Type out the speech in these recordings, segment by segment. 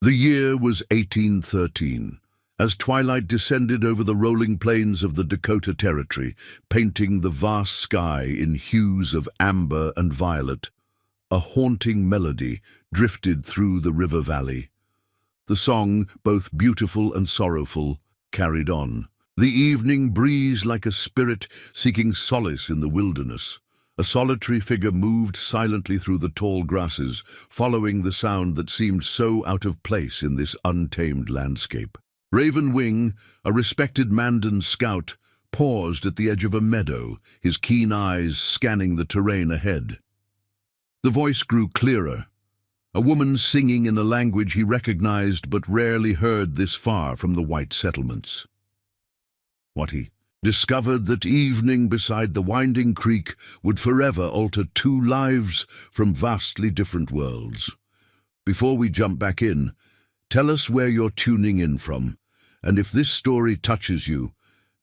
The year was 1813. As twilight descended over the rolling plains of the Dakota Territory, painting the vast sky in hues of amber and violet, a haunting melody drifted through the river valley. The song, both beautiful and sorrowful, carried on. The evening breeze like a spirit seeking solace in the wilderness. A solitary figure moved silently through the tall grasses, following the sound that seemed so out of place in this untamed landscape. Raven Wing, a respected Mandan scout, paused at the edge of a meadow, his keen eyes scanning the terrain ahead. The voice grew clearer, a woman singing in a language he recognized but rarely heard this far from the white settlements. What he discovered that evening beside the winding creek would forever alter two lives from vastly different worlds. Before we jump back in, tell us where you're tuning in from, and if this story touches you,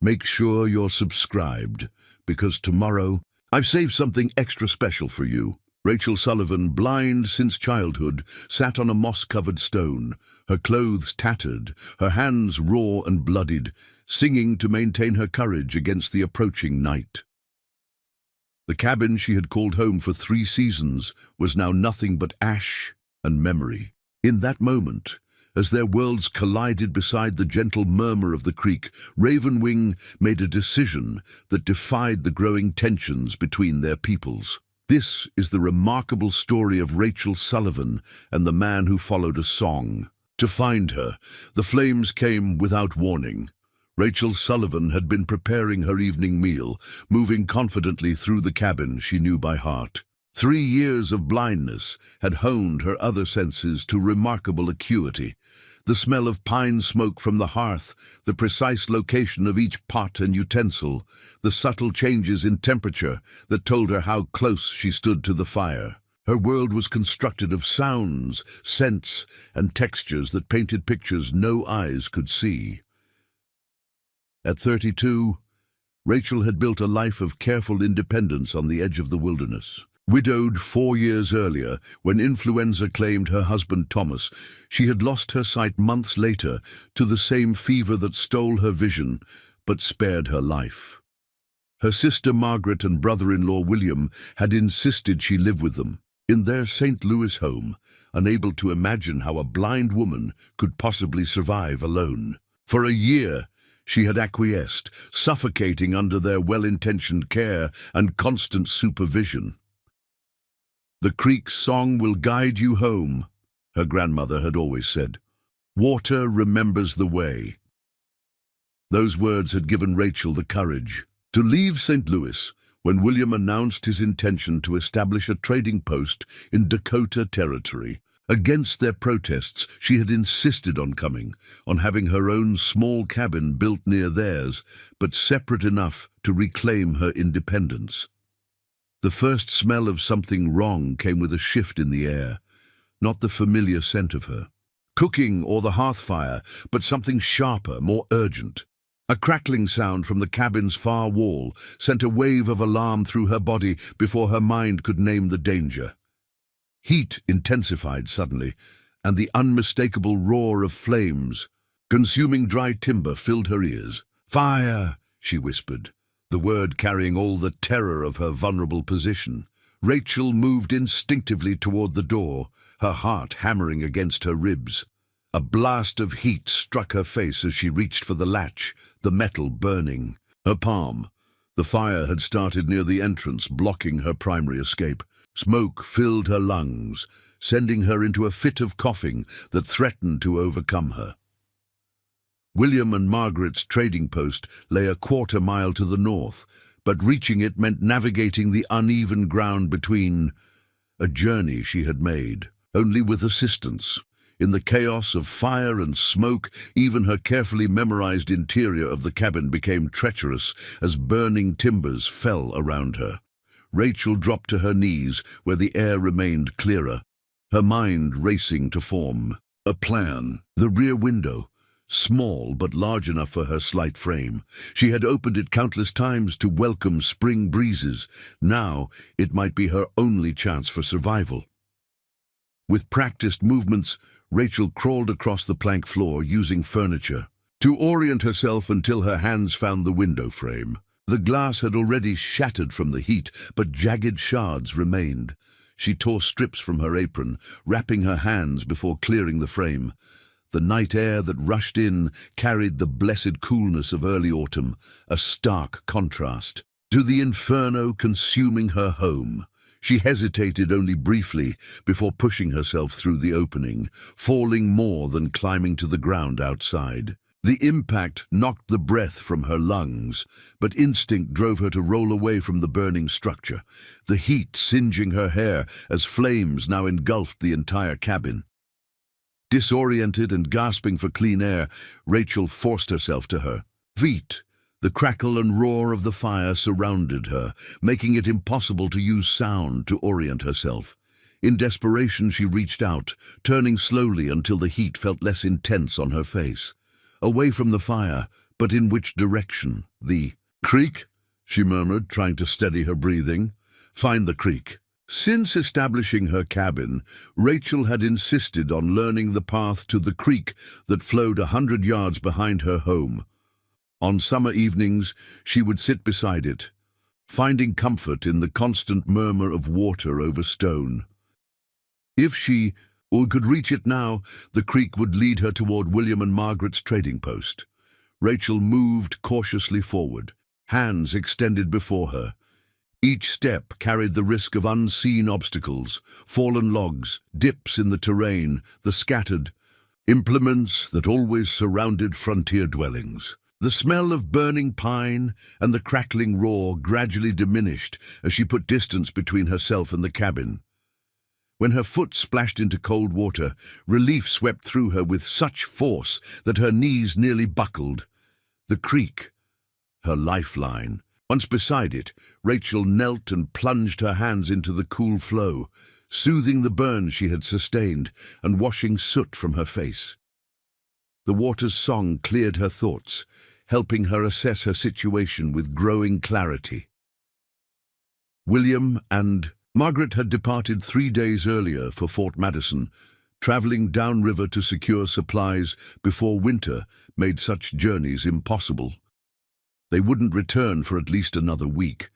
make sure you're subscribed, because tomorrow I've saved something extra special for you. Rachel Sullivan, blind since childhood, sat on a moss-covered stone, her clothes tattered, her hands raw and bloodied, singing to maintain her courage against the approaching night. The cabin she had called home for 3 seasons was now nothing but ash and memory. In that moment, as their worlds collided beside the gentle murmur of the creek, Raven Wing made a decision that defied the growing tensions between their peoples. This is the remarkable story of Rachel Sullivan and the man who followed a song. To find her, the flames came without warning. Rachel Sullivan had been preparing her evening meal, moving confidently through the cabin she knew by heart. 3 years of blindness had honed her other senses to remarkable acuity. The smell of pine smoke from the hearth, the precise location of each pot and utensil, the subtle changes in temperature that told her how close she stood to the fire. Her world was constructed of sounds, scents, and textures that painted pictures no eyes could see. At 32, Rachel had built a life of careful independence on the edge of the wilderness. Widowed 4 years earlier, when influenza claimed her husband Thomas, she had lost her sight months later to the same fever that stole her vision but spared her life. Her sister Margaret and brother-in-law William had insisted she live with them. In their St. Louis home, unable to imagine how a blind woman could possibly survive alone. For a year, she had acquiesced, suffocating under their well-intentioned care and constant supervision. "The creek's song will guide you home," her grandmother had always said. "Water remembers the way." Those words had given Rachel the courage to leave St. Louis when William announced his intention to establish a trading post in Dakota Territory. Against their protests, she had insisted on coming, on having her own small cabin built near theirs, but separate enough to reclaim her independence. The first smell of something wrong came with a shift in the air, not the familiar scent of her cooking or the hearth fire, but something sharper, more urgent. A crackling sound from the cabin's far wall sent a wave of alarm through her body before her mind could name the danger. Heat intensified suddenly, and the unmistakable roar of flames, consuming dry timber, filled her ears. "Fire!" she whispered, the word carrying all the terror of her vulnerable position. Rachel moved instinctively toward the door, her heart hammering against her ribs. A blast of heat struck her face as she reached for the latch, the metal burning. Her palm. The fire had started near the entrance, blocking her primary escape. Smoke filled her lungs, sending her into a fit of coughing that threatened to overcome her. William and Margaret's trading post lay a quarter-mile to the north, but reaching it meant navigating the uneven ground between. A journey she had made, only with assistance. In the chaos of fire and smoke, even her carefully memorized interior of the cabin became treacherous as burning timbers fell around her. Rachel dropped to her knees, where the air remained clearer, her mind racing to form a plan. The rear window, small but large enough for her slight frame. She had opened it countless times to welcome spring breezes. Now it might be her only chance for survival. With practiced movements, Rachel crawled across the plank floor using furniture to orient herself until her hands found the window frame. The glass had already shattered from the heat, but jagged shards remained. She tore strips from her apron, wrapping her hands before clearing the frame. The night air that rushed in carried the blessed coolness of early autumn, a stark contrast to the inferno consuming her home. She hesitated only briefly before pushing herself through the opening, falling more than climbing to the ground outside. The impact knocked the breath from her lungs, but instinct drove her to roll away from the burning structure, the heat singeing her hair as flames now engulfed the entire cabin. Disoriented and gasping for clean air, Rachel forced herself to her feet. The crackle and roar of the fire surrounded her, making it impossible to use sound to orient herself. In desperation, she reached out, turning slowly until the heat felt less intense on her face. Away from the fire, but in which direction? The creek? She murmured, trying to steady her breathing. Find the creek. Since establishing her cabin, Rachel had insisted on learning the path to the creek that flowed 100 yards behind her home. On summer evenings, she would sit beside it, finding comfort in the constant murmur of water over stone. If she could reach it now, the creek would lead her toward William and Margaret's trading post. Rachel moved cautiously forward, hands extended before her. Each step carried the risk of unseen obstacles, fallen logs, dips in the terrain, the scattered implements that always surrounded frontier dwellings. The smell of burning pine and the crackling roar gradually diminished as she put distance between herself and the cabin. When her foot splashed into cold water, relief swept through her with such force that her knees nearly buckled. The creek, her lifeline. Once beside it, Rachel knelt and plunged her hands into the cool flow, soothing the burns she had sustained and washing soot from her face. The water's song cleared her thoughts, helping her assess her situation with growing clarity. William and Margaret had departed 3 days earlier for Fort Madison, traveling downriver to secure supplies before winter made such journeys impossible. They wouldn't return for at least another week.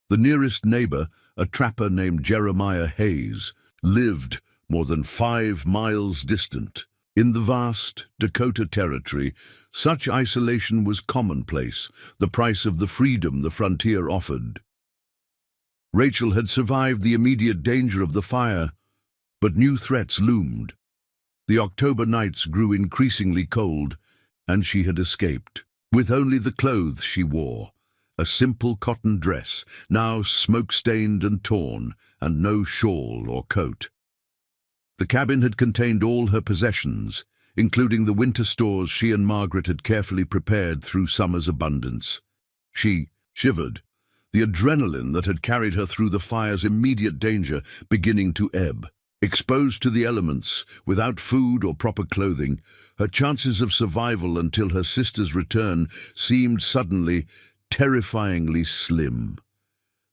The nearest neighbor, a trapper named Jeremiah Hayes, lived more than 5 miles distant. In the vast Dakota Territory, such isolation was commonplace, the price of the freedom the frontier offered. Rachel had survived the immediate danger of the fire, but new threats loomed. The October nights grew increasingly cold, and she had escaped, with only the clothes she wore, a simple cotton dress, now smoke-stained and torn, and no shawl or coat. The cabin had contained all her possessions, including the winter stores she and Margaret had carefully prepared through summer's abundance. She shivered, the adrenaline that had carried her through the fire's immediate danger beginning to ebb. Exposed to the elements, without food or proper clothing, her chances of survival until her sister's return seemed suddenly terrifyingly slim.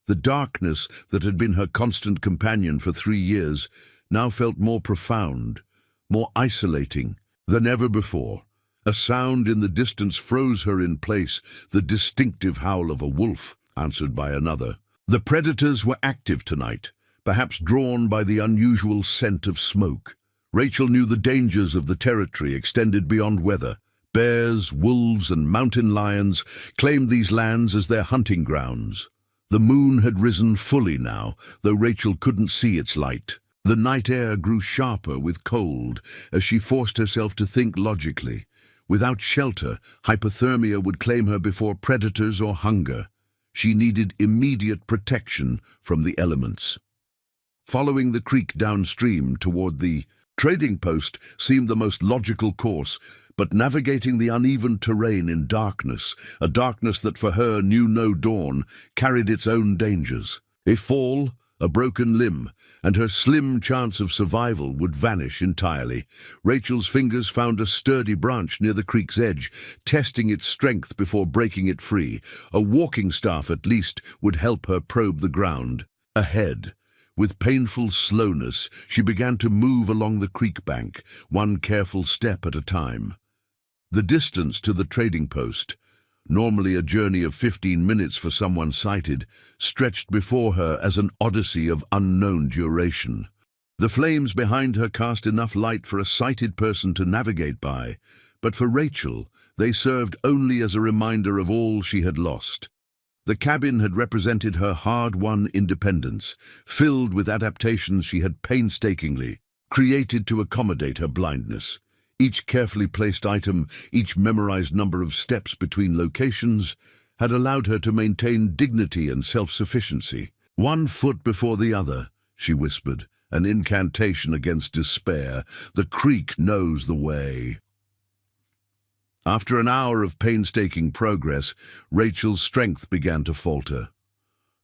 The darkness that had been her constant companion for 3 years now felt more profound, more isolating than ever before. A sound in the distance froze her in place, the distinctive howl of a wolf, answered by another. The predators were active tonight, perhaps drawn by the unusual scent of smoke. Rachel knew the dangers of the territory extended beyond weather. Bears, wolves, and mountain lions claimed these lands as their hunting grounds. The moon had risen fully now, though Rachel couldn't see its light. The night air grew sharper with cold as she forced herself to think logically. Without shelter, hypothermia would claim her before predators or hunger. She needed immediate protection from the elements. Following the creek downstream toward the trading post seemed the most logical course, but navigating the uneven terrain in darkness, a darkness that for her knew no dawn, carried its own dangers. A fall, a broken limb, and her slim chance of survival would vanish entirely. Rachel's fingers found a sturdy branch near the creek's edge, testing its strength before breaking it free. A walking staff, at least, would help her probe the ground. Ahead, With painful slowness, she began to move along the creek bank, one careful step at a time. The distance to the trading post, normally a journey of 15 minutes for someone sighted, stretched before her as an odyssey of unknown duration. The flames behind her cast enough light for a sighted person to navigate by, but for Rachel, they served only as a reminder of all she had lost. The cabin had represented her hard-won independence, filled with adaptations she had painstakingly created to accommodate her blindness. Each carefully placed item, each memorized number of steps between locations, had allowed her to maintain dignity and self-sufficiency. "One foot before the other," she whispered, an incantation against despair. "The creek knows the way." After an hour of painstaking progress, Rachel's strength began to falter.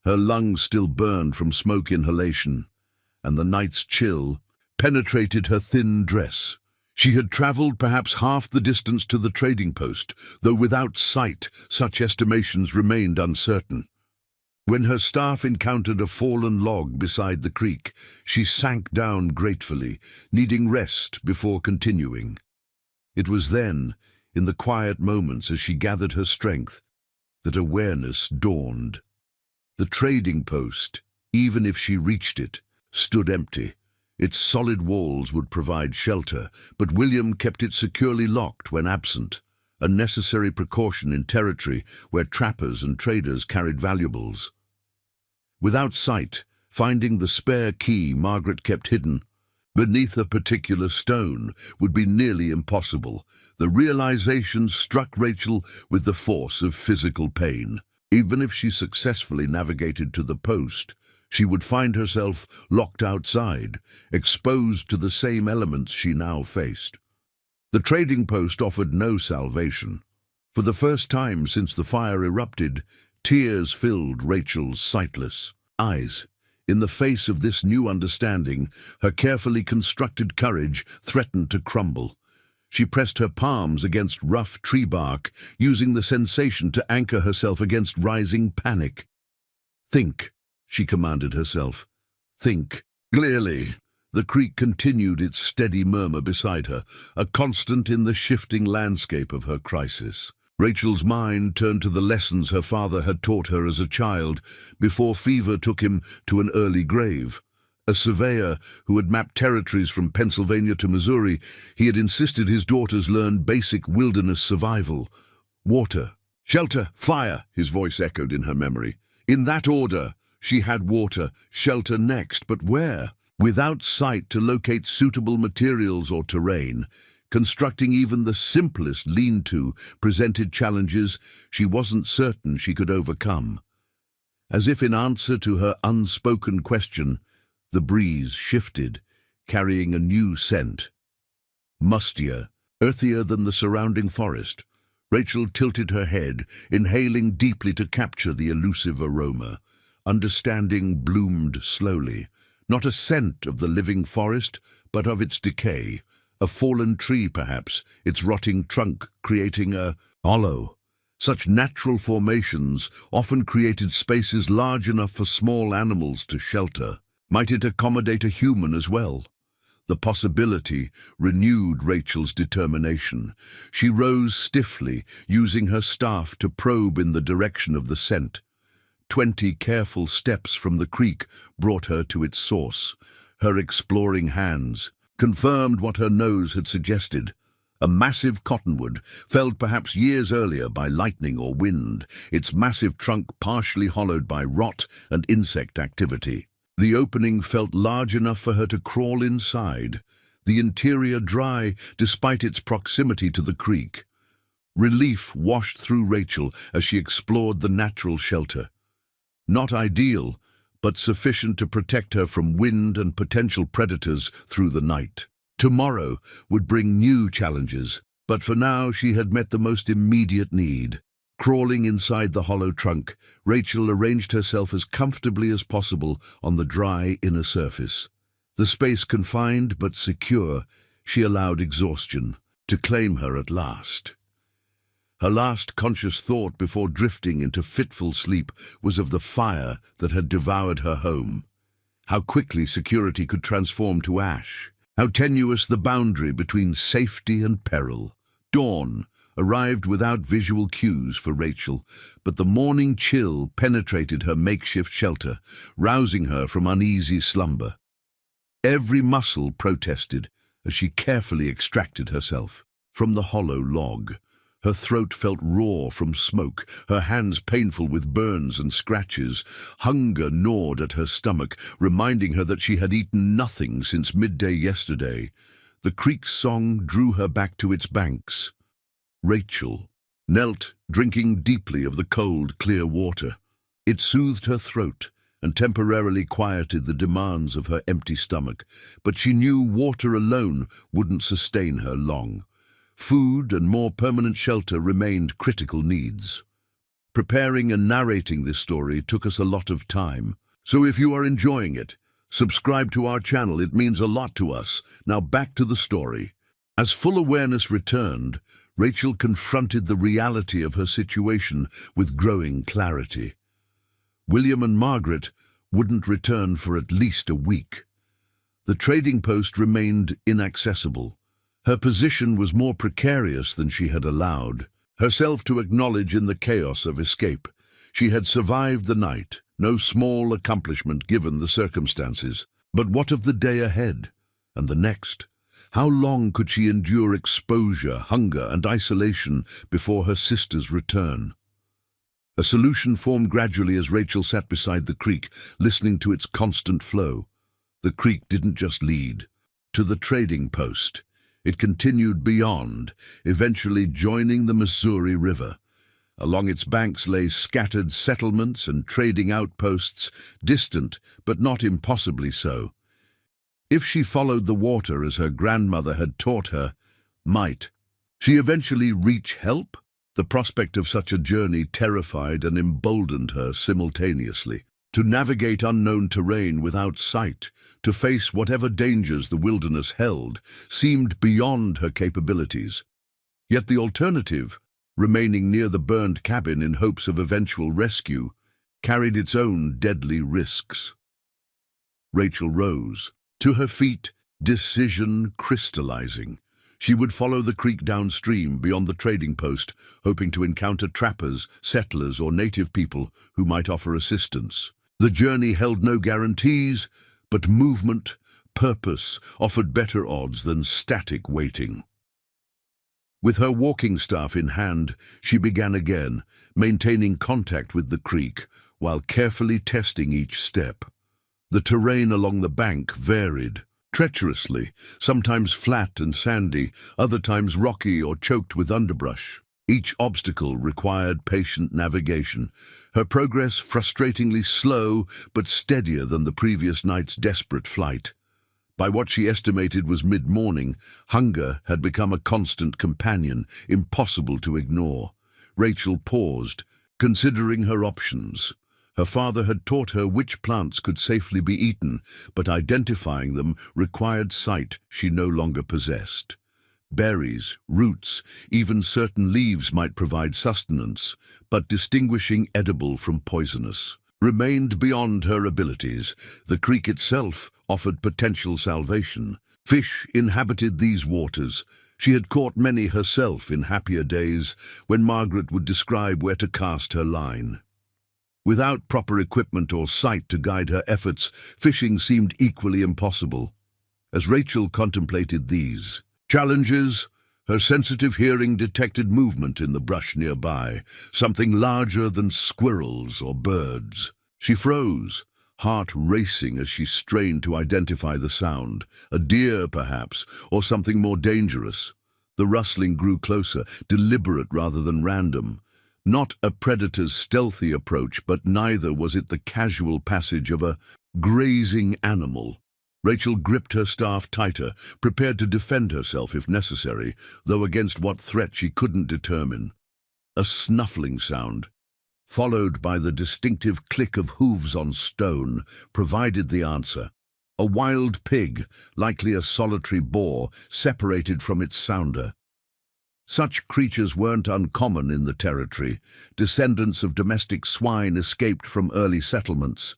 Her lungs still burned from smoke inhalation, and the night's chill penetrated her thin dress. She had traveled perhaps half the distance to the trading post, though without sight, such estimations remained uncertain. When her staff encountered a fallen log beside the creek, she sank down gratefully, needing rest before continuing. It was then, in the quiet moments as she gathered her strength, that awareness dawned. The trading post, even if she reached it, stood empty. Its solid walls would provide shelter, but William kept it securely locked when absent, a necessary precaution in territory where trappers and traders carried valuables. Without sight, finding the spare key Margaret kept hidden beneath a particular stone would be nearly impossible. The realization struck Rachel with the force of physical pain. Even if she successfully navigated to the post, she would find herself locked outside, exposed to the same elements she now faced. The trading post offered no salvation. For the first time since the fire erupted, tears filled Rachel's sightless eyes. In the face of this new understanding, her carefully constructed courage threatened to crumble. She pressed her palms against rough tree bark, using the sensation to anchor herself against rising panic. "Think," she commanded herself. "Think clearly." The creek continued its steady murmur beside her, a constant in the shifting landscape of her crisis. Rachel's mind turned to the lessons her father had taught her as a child, before fever took him to an early grave. A surveyor who had mapped territories from Pennsylvania to Missouri, he had insisted his daughters learn basic wilderness survival. Water, shelter, fire, his voice echoed in her memory. In that order, she had water, shelter next, but where? Without sight to locate suitable materials or terrain, constructing even the simplest lean-to presented challenges she wasn't certain she could overcome. As if in answer to her unspoken question, the breeze shifted, carrying a new scent. Mustier, earthier than the surrounding forest. Rachel tilted her head, inhaling deeply to capture the elusive aroma. Understanding bloomed slowly, not a scent of the living forest, but of its decay. A fallen tree, perhaps, its rotting trunk creating a hollow. Such natural formations often created spaces large enough for small animals to shelter. Might it accommodate a human as well? The possibility renewed Rachel's determination. She rose stiffly, using her staff to probe in the direction of the scent. 20 careful steps from the creek brought her to its source. Her exploring hands confirmed what her nose had suggested. A massive cottonwood, felled perhaps years earlier by lightning or wind, its massive trunk partially hollowed by rot and insect activity. The opening felt large enough for her to crawl inside, the interior dry despite its proximity to the creek. Relief washed through Rachel as she explored the natural shelter. Not ideal, but sufficient to protect her from wind and potential predators through the night. Tomorrow would bring new challenges, but for now she had met the most immediate need. Crawling inside the hollow trunk, Rachel arranged herself as comfortably as possible on the dry inner surface. The space confined but secure, she allowed exhaustion to claim her at last. Her last conscious thought before drifting into fitful sleep was of the fire that had devoured her home. how quickly security could transform to ash, how tenuous the boundary between safety and peril. Dawn arrived without visual cues for Rachel, but the morning chill penetrated her makeshift shelter, rousing her from uneasy slumber. Every muscle protested as she carefully extracted herself from the hollow log. Her throat felt raw from smoke, her hands painful with burns and scratches. Hunger gnawed at her stomach, reminding her that she had eaten nothing since midday yesterday. The creek's song drew her back to its banks. Rachel knelt, drinking deeply of the cold, clear water. It soothed her throat and temporarily quieted the demands of her empty stomach, but she knew water alone wouldn't sustain her long. Food and more permanent shelter remained critical needs. Preparing and narrating this story took us a lot of time, so if you are enjoying it, subscribe to our channel. It means a lot to us. Now back to the story. As full awareness returned, Rachel confronted the reality of her situation with growing clarity. William and Margaret wouldn't return for at least a week. The trading post remained inaccessible. Her position was more precarious than she had allowed herself to acknowledge in the chaos of escape. She had survived the night, no small accomplishment given the circumstances. But what of the day ahead, and the next? How long could she endure exposure, hunger, and isolation before her sister's return? A solution formed gradually as Rachel sat beside the creek, listening to its constant flow. The creek didn't just lead to the trading post. It continued beyond, eventually joining the Missouri River. Along its banks lay scattered settlements and trading outposts, distant but not impossibly so. If she followed the water as her grandmother had taught her, might she eventually reach help? The prospect of such a journey terrified and emboldened her simultaneously. To navigate unknown terrain without sight, to face whatever dangers the wilderness held, seemed beyond her capabilities. Yet the alternative, remaining near the burned cabin in hopes of eventual rescue, carried its own deadly risks. Rachel rose, to her feet, decision crystallizing. She would follow the creek downstream beyond the trading post, hoping to encounter trappers, settlers, or native people who might offer assistance. The journey held no guarantees, but movement, purpose, offered better odds than static waiting. With her walking staff in hand, she began again, maintaining contact with the creek while carefully testing each step. The terrain along the bank varied treacherously, sometimes flat and sandy, other times rocky or choked with underbrush. Each obstacle required patient navigation, her progress frustratingly slow but steadier than the previous night's desperate flight. By what she estimated was mid-morning, hunger had become a constant companion, impossible to ignore. Rachel paused, considering her options. Her father had taught her which plants could safely be eaten, but identifying them required sight she no longer possessed. Berries, roots, even certain leaves might provide sustenance, but distinguishing edible from poisonous remained beyond her abilities. The creek itself offered potential salvation. Fish inhabited these waters. She had caught many herself in happier days when Margaret would describe where to cast her line. Without proper equipment or sight to guide her efforts, fishing seemed equally impossible. As Rachel contemplated these challenges, her sensitive hearing detected movement in the brush nearby, something larger than squirrels or birds. She froze, heart racing as she strained to identify the sound. A deer, perhaps, or something more dangerous. The rustling grew closer, deliberate rather than random. Not a predator's stealthy approach, but neither was it the casual passage of a grazing animal. Rachel gripped her staff tighter, prepared to defend herself if necessary, though against what threat she couldn't determine. A snuffling sound, followed by the distinctive click of hooves on stone, provided the answer. A wild pig, likely a solitary boar, separated from its sounder. Such creatures weren't uncommon in the territory. Descendants of domestic swine escaped from early settlements.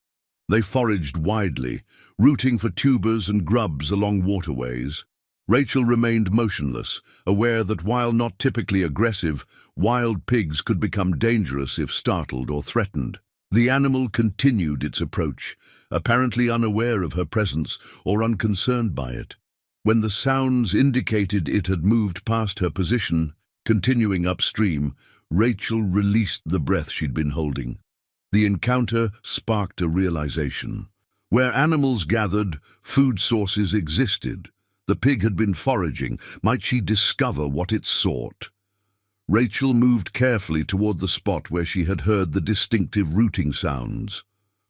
They foraged widely, rooting for tubers and grubs along waterways. Rachel remained motionless, aware that while not typically aggressive, wild pigs could become dangerous if startled or threatened. The animal continued its approach, apparently unaware of her presence or unconcerned by it. When the sounds indicated it had moved past her position, continuing upstream, Rachel released the breath she'd been holding. The encounter sparked a realization. Where animals gathered, food sources existed. The pig had been foraging. Might she discover what it sought? Rachel moved carefully toward the spot where she had heard the distinctive rooting sounds.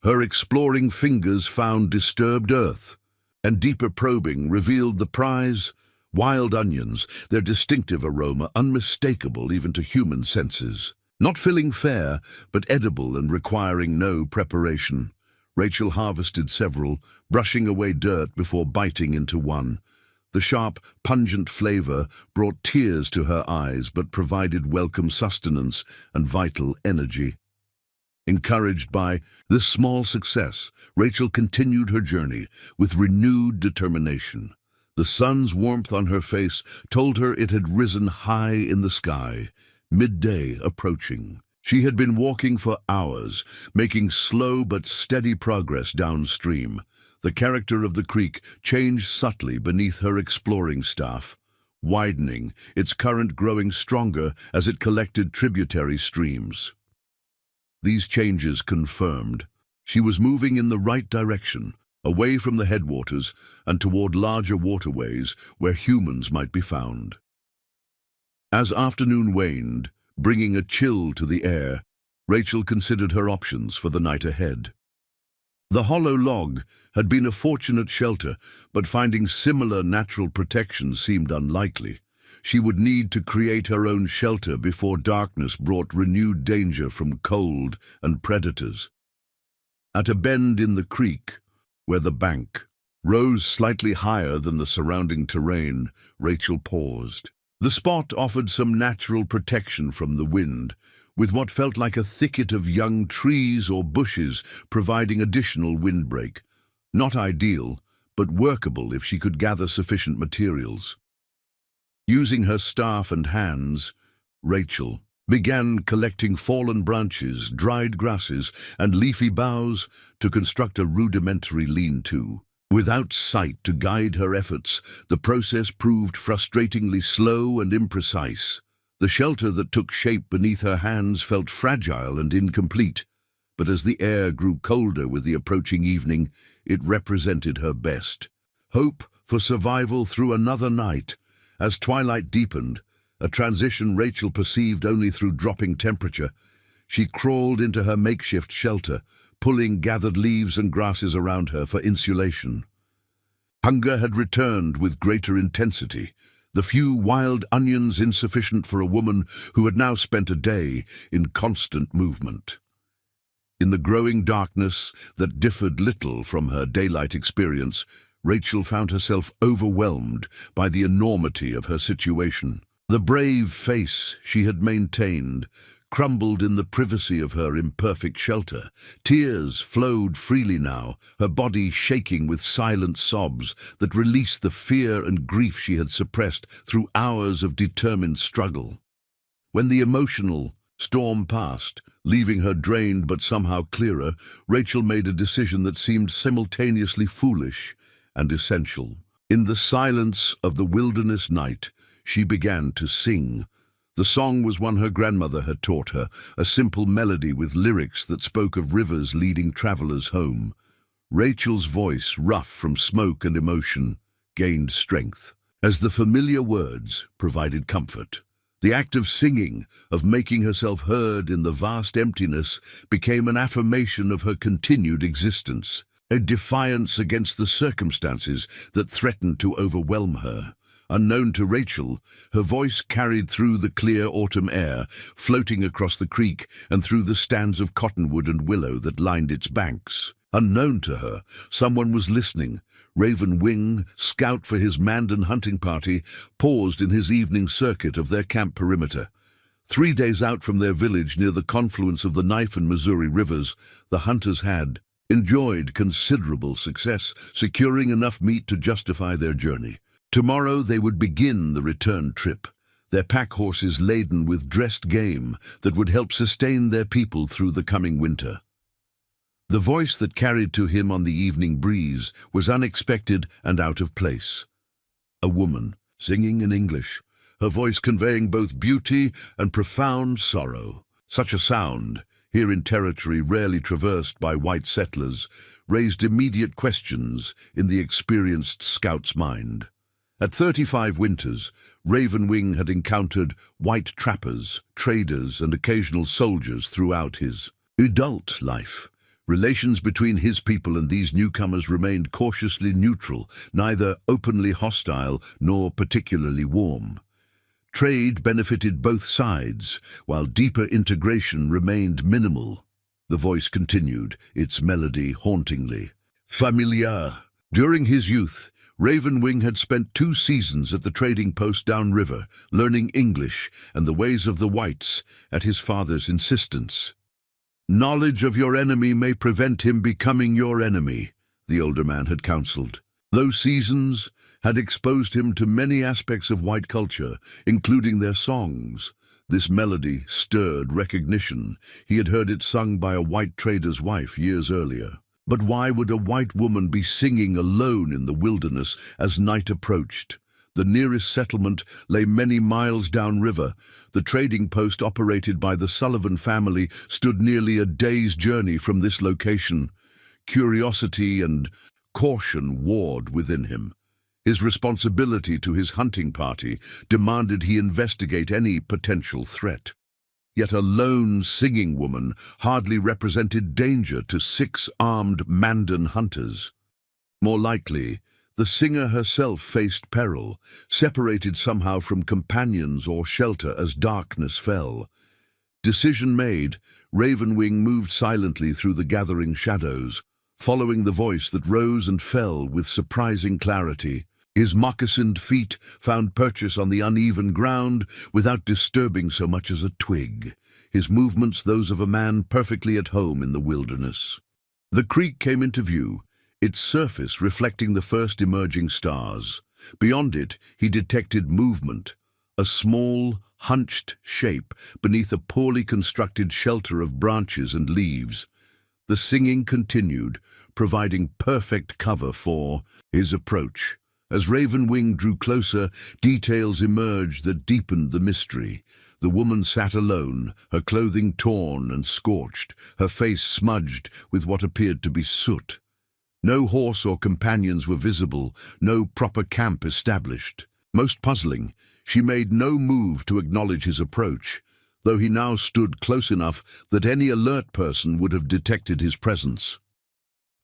Her exploring fingers found disturbed earth, and deeper probing revealed the prize: wild onions, their distinctive aroma unmistakable even to human senses. Not filling fare, but edible and requiring no preparation. Rachel harvested several, brushing away dirt before biting into one. The sharp, pungent flavor brought tears to her eyes but provided welcome sustenance and vital energy. Encouraged by this small success, Rachel continued her journey with renewed determination. The sun's warmth on her face told her it had risen high in the sky, midday approaching. She had been walking for hours, making slow but steady progress downstream. The character of the creek changed subtly beneath her exploring staff, widening, its current growing stronger as it collected tributary streams. These changes confirmed she was moving in the right direction, away from the headwaters and toward larger waterways where humans might be found. As afternoon waned, bringing a chill to the air, Rachel considered her options for the night ahead. The hollow log had been a fortunate shelter, but finding similar natural protection seemed unlikely. She would need to create her own shelter before darkness brought renewed danger from cold and predators. At a bend in the creek, where the bank rose slightly higher than the surrounding terrain, Rachel paused. The spot offered some natural protection from the wind, with what felt like a thicket of young trees or bushes providing additional windbreak. Not ideal, but workable if she could gather sufficient materials. Using her staff and hands, Rachel began collecting fallen branches, dried grasses, and leafy boughs to construct a rudimentary lean-to. Without sight to guide her efforts, the process proved frustratingly slow and imprecise. The shelter that took shape beneath her hands felt fragile and incomplete, but as the air grew colder with the approaching evening, it represented her best. Hope for survival through another night. As twilight deepened, a transition Rachel perceived only through dropping temperature, she crawled into her makeshift shelter, pulling gathered leaves and grasses around her for insulation. Hunger had returned with greater intensity, the few wild onions insufficient for a woman who had now spent a day in constant movement. In the growing darkness that differed little from her daylight experience, Rachel found herself overwhelmed by the enormity of her situation. The brave face she had maintained crumbled in the privacy of her imperfect shelter. Tears flowed freely now, her body shaking with silent sobs that released the fear and grief she had suppressed through hours of determined struggle. When the emotional storm passed, leaving her drained but somehow clearer, Rachel made a decision that seemed simultaneously foolish and essential. In the silence of the wilderness night, she began to sing. The song was one her grandmother had taught her, a simple melody with lyrics that spoke of rivers leading travelers home. Rachel's voice, rough from smoke and emotion, gained strength as the familiar words provided comfort. The act of singing, of making herself heard in the vast emptiness, became an affirmation of her continued existence, a defiance against the circumstances that threatened to overwhelm her. Unknown to Rachel, her voice carried through the clear autumn air, floating across the creek and through the stands of cottonwood and willow that lined its banks. Unknown to her, someone was listening. Raven Wing, scout for his Mandan hunting party, paused in his evening circuit of their camp perimeter. 3 days out from their village near the confluence of the Knife and Missouri rivers, the hunters had enjoyed considerable success, securing enough meat to justify their journey. Tomorrow they would begin the return trip, their pack horses laden with dressed game that would help sustain their people through the coming winter. The voice that carried to him on the evening breeze was unexpected and out of place. A woman, singing in English, her voice conveying both beauty and profound sorrow. Such a sound, here in territory rarely traversed by white settlers, raised immediate questions in the experienced scout's mind. At 35 winters, Ravenwing had encountered white trappers, traders, and occasional soldiers throughout his adult life. Relations between his people and these newcomers remained cautiously neutral, neither openly hostile nor particularly warm. Trade benefited both sides, while deeper integration remained minimal. The voice continued, its melody hauntingly familiar. During his youth, Ravenwing had spent 2 seasons at the trading post downriver, learning English and the ways of the whites at his father's insistence. "Knowledge of your enemy may prevent him becoming your enemy," the older man had counseled. Those seasons had exposed him to many aspects of white culture, including their songs. This melody stirred recognition. He had heard it sung by a white trader's wife years earlier. But why would a white woman be singing alone in the wilderness as night approached? The nearest settlement lay many miles downriver. The trading post operated by the Sullivan family stood nearly a day's journey from this location. Curiosity and caution warred within him. His responsibility to his hunting party demanded he investigate any potential threat. Yet a lone singing woman hardly represented danger to 6 armed Mandan hunters. More likely, the singer herself faced peril, separated somehow from companions or shelter as darkness fell. Decision made, Ravenwing moved silently through the gathering shadows, following the voice that rose and fell with surprising clarity. His moccasined feet found purchase on the uneven ground without disturbing so much as a twig, his movements those of a man perfectly at home in the wilderness. The creek came into view, its surface reflecting the first emerging stars. Beyond it, he detected movement, a small, hunched shape beneath a poorly constructed shelter of branches and leaves. The singing continued, providing perfect cover for his approach. As Ravenwing drew closer, details emerged that deepened the mystery. The woman sat alone, her clothing torn and scorched, her face smudged with what appeared to be soot. No horse or companions were visible, no proper camp established. Most puzzling, she made no move to acknowledge his approach, though he now stood close enough that any alert person would have detected his presence.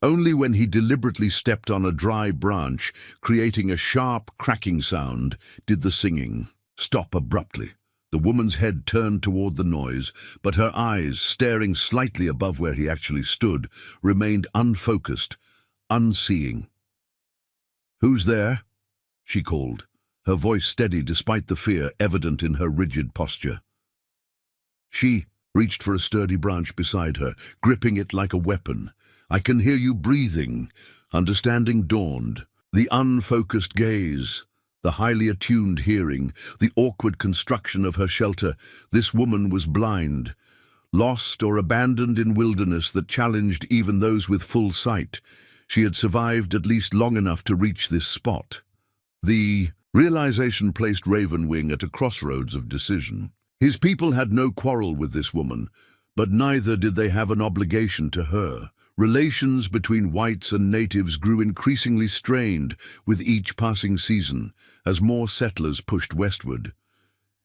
Only when he deliberately stepped on a dry branch, creating a sharp, cracking sound, did the singing stop abruptly. The woman's head turned toward the noise, but her eyes, staring slightly above where he actually stood, remained unfocused, unseeing. "Who's there?" she called, her voice steady despite the fear evident in her rigid posture. She reached for a sturdy branch beside her, gripping it like a weapon. "I can hear you breathing." Understanding dawned. The unfocused gaze, the highly attuned hearing, the awkward construction of her shelter. This woman was blind, lost or abandoned in wilderness that challenged even those with full sight. She had survived at least long enough to reach this spot. The realization placed Ravenwing at a crossroads of decision. His people had no quarrel with this woman, but neither did they have an obligation to her. Relations between whites and natives grew increasingly strained with each passing season as more settlers pushed westward.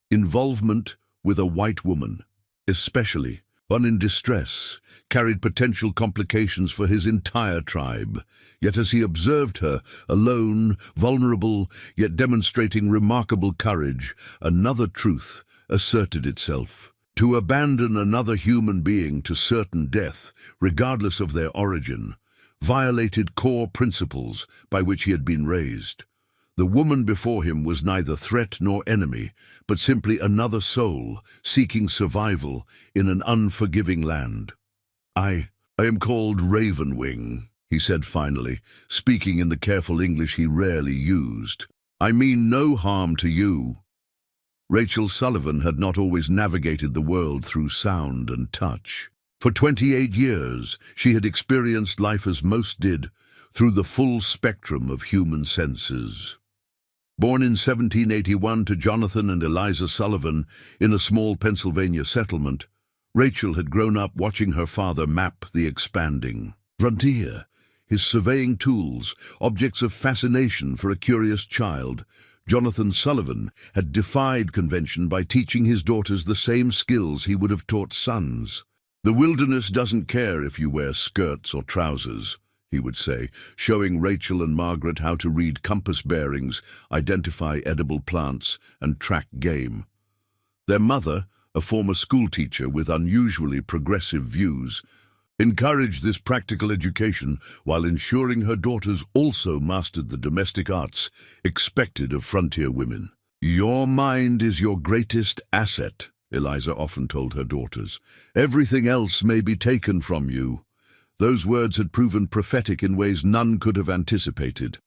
Involvement with a white woman, especially one in distress, carried potential complications for his entire tribe. Yet as he observed her, alone, vulnerable, yet demonstrating remarkable courage, another truth asserted itself. To abandon another human being to certain death, regardless of their origin, violated core principles by which he had been raised. The woman before him was neither threat nor enemy, but simply another soul seeking survival in an unforgiving land. "I "I am called Ravenwing," he said finally, speaking in the careful English he rarely used. "I mean no harm to you." Rachel Sullivan had not always navigated the world through sound and touch. For 28 years, she had experienced life as most did, through the full spectrum of human senses. Born in 1781 to Jonathan and Eliza Sullivan in a small Pennsylvania settlement, Rachel had grown up watching her father map the expanding frontier, his surveying tools, objects of fascination for a curious child. Jonathan Sullivan had defied convention by teaching his daughters the same skills he would have taught sons. "The wilderness doesn't care if you wear skirts or trousers," he would say, showing Rachel and Margaret how to read compass bearings, identify edible plants, and track game. Their mother, a former schoolteacher with unusually progressive views, encouraged this practical education while ensuring her daughters also mastered the domestic arts expected of frontier women. "Your mind is your greatest asset," Eliza often told her daughters. "Everything else may be taken from you." Those words had proven prophetic in ways none could have anticipated.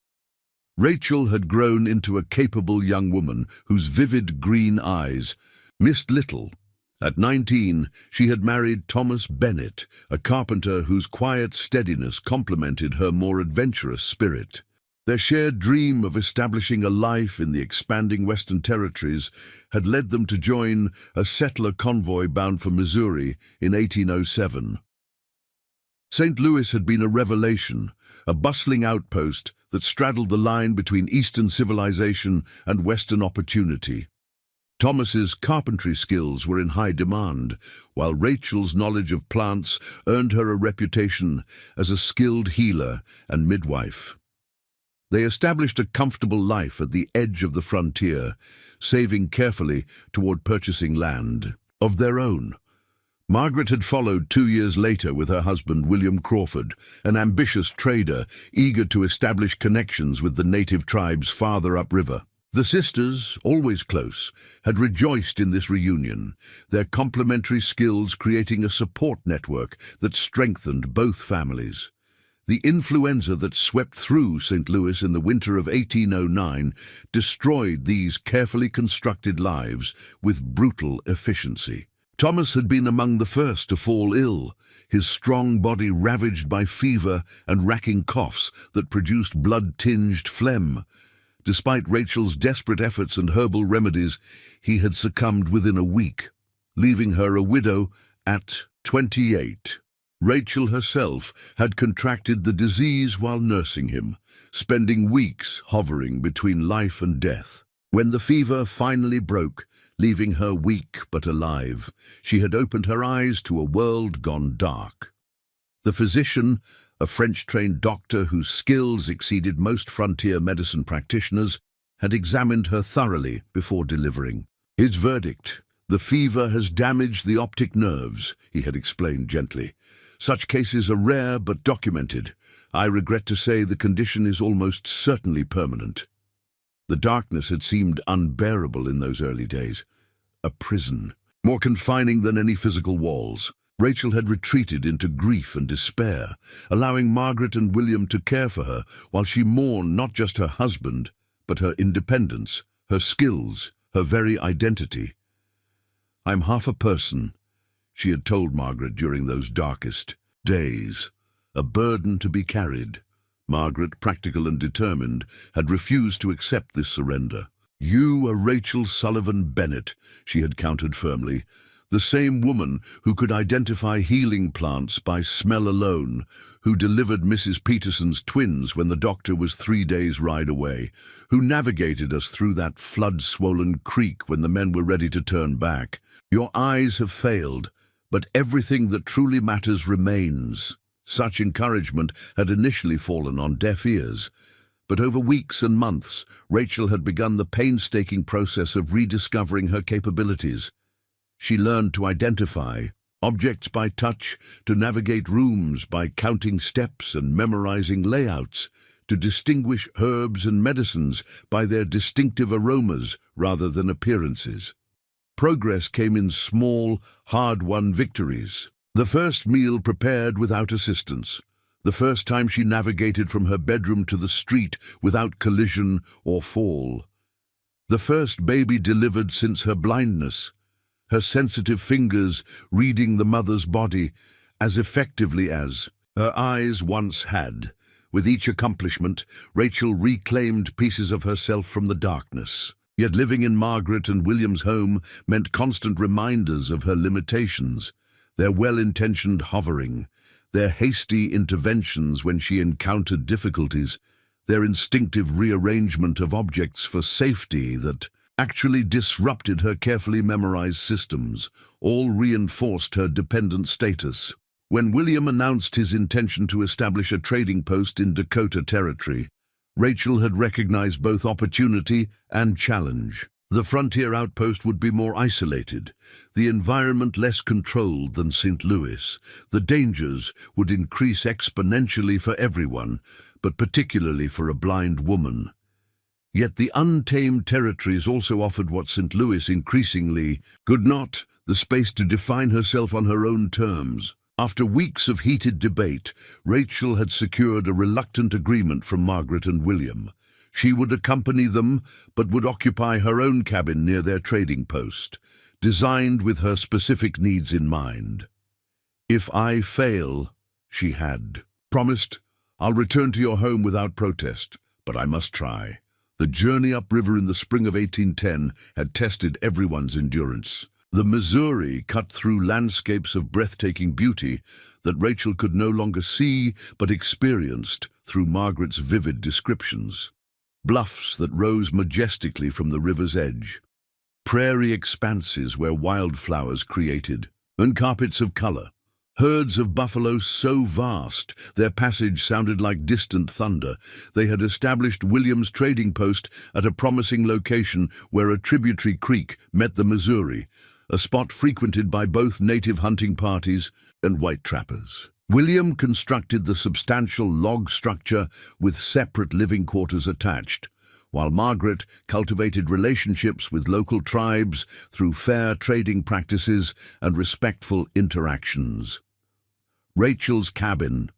Rachel had grown into a capable young woman whose vivid green eyes missed little. At 19, she had married Thomas Bennett, a carpenter whose quiet steadiness complemented her more adventurous spirit. Their shared dream of establishing a life in the expanding Western Territories had led them to join a settler convoy bound for Missouri in 1807. St. Louis had been a revelation, a bustling outpost that straddled the line between Eastern civilization and Western opportunity. Thomas's carpentry skills were in high demand, while Rachel's knowledge of plants earned her a reputation as a skilled healer and midwife. They established a comfortable life at the edge of the frontier, saving carefully toward purchasing land of their own. Margaret had followed 2 years later with her husband William Crawford, an ambitious trader eager to establish connections with the native tribes farther upriver. The sisters, always close, had rejoiced in this reunion, their complementary skills creating a support network that strengthened both families. The influenza that swept through St. Louis in the winter of 1809 destroyed these carefully constructed lives with brutal efficiency. Thomas had been among the first to fall ill, his strong body ravaged by fever and racking coughs that produced blood-tinged phlegm. Despite Rachel's desperate efforts and herbal remedies, he had succumbed within a week, leaving her a widow at 28. Rachel herself had contracted the disease while nursing him, spending weeks hovering between life and death. When the fever finally broke, leaving her weak but alive, she had opened her eyes to a world gone dark. The physician, a French-trained doctor whose skills exceeded most frontier medicine practitioners, had examined her thoroughly before delivering. His verdict: "The fever has damaged the optic nerves," he had explained gently. "Such cases are rare but documented. I regret to say the condition is almost certainly permanent." The darkness had seemed unbearable in those early days. A prison, more confining than any physical walls. Rachel had retreated into grief and despair, allowing Margaret and William to care for her while she mourned not just her husband, but her independence, her skills, her very identity. "I'm half a person," she had told Margaret during those darkest days, "a burden to be carried." Margaret, practical and determined, had refused to accept this surrender. "You are Rachel Sullivan Bennett," she had countered firmly, "the same woman who could identify healing plants by smell alone, who delivered Mrs. Peterson's twins when the doctor was 3 days' ride away, who navigated us through that flood-swollen creek when the men were ready to turn back. Your eyes have failed, but everything that truly matters remains." Such encouragement had initially fallen on deaf ears, but over weeks and months, Rachel had begun the painstaking process of rediscovering her capabilities. She learned to identify objects by touch, to navigate rooms by counting steps and memorizing layouts, to distinguish herbs and medicines by their distinctive aromas rather than appearances. Progress came in small, hard-won victories. The first meal prepared without assistance. The first time she navigated from her bedroom to the street without collision or fall. The first baby delivered since her blindness. Her sensitive fingers reading the mother's body as effectively as her eyes once had. With each accomplishment, Rachel reclaimed pieces of herself from the darkness. Yet living in Margaret and William's home meant constant reminders of her limitations, their well-intentioned hovering, their hasty interventions when she encountered difficulties, their instinctive rearrangement of objects for safety that actually disrupted her carefully memorized systems, all reinforced her dependent status. When William announced his intention to establish a trading post in Dakota Territory, Rachel had recognized both opportunity and challenge. The frontier outpost would be more isolated, the environment less controlled than St. Louis. The dangers would increase exponentially for everyone, but particularly for a blind woman. Yet the untamed territories also offered what St. Louis increasingly could not, the space to define herself on her own terms. After weeks of heated debate, Rachel had secured a reluctant agreement from Margaret and William. She would accompany them, but would occupy her own cabin near their trading post, designed with her specific needs in mind. "If I fail," she had promised, "I'll return to your home without protest, but I must try." The journey upriver in the spring of 1810 had tested everyone's endurance. The Missouri cut through landscapes of breathtaking beauty that Rachel could no longer see but experienced through Margaret's vivid descriptions. Bluffs that rose majestically from the river's edge, prairie expanses where wildflowers created, and carpets of color. Herds of buffalo so vast, their passage sounded like distant thunder. They had established William's trading post at a promising location where a tributary creek met the Missouri, a spot frequented by both native hunting parties and white trappers. William constructed the substantial log structure with separate living quarters attached, while Margaret cultivated relationships with local tribes through fair trading practices and respectful interactions. Rachel's cabin,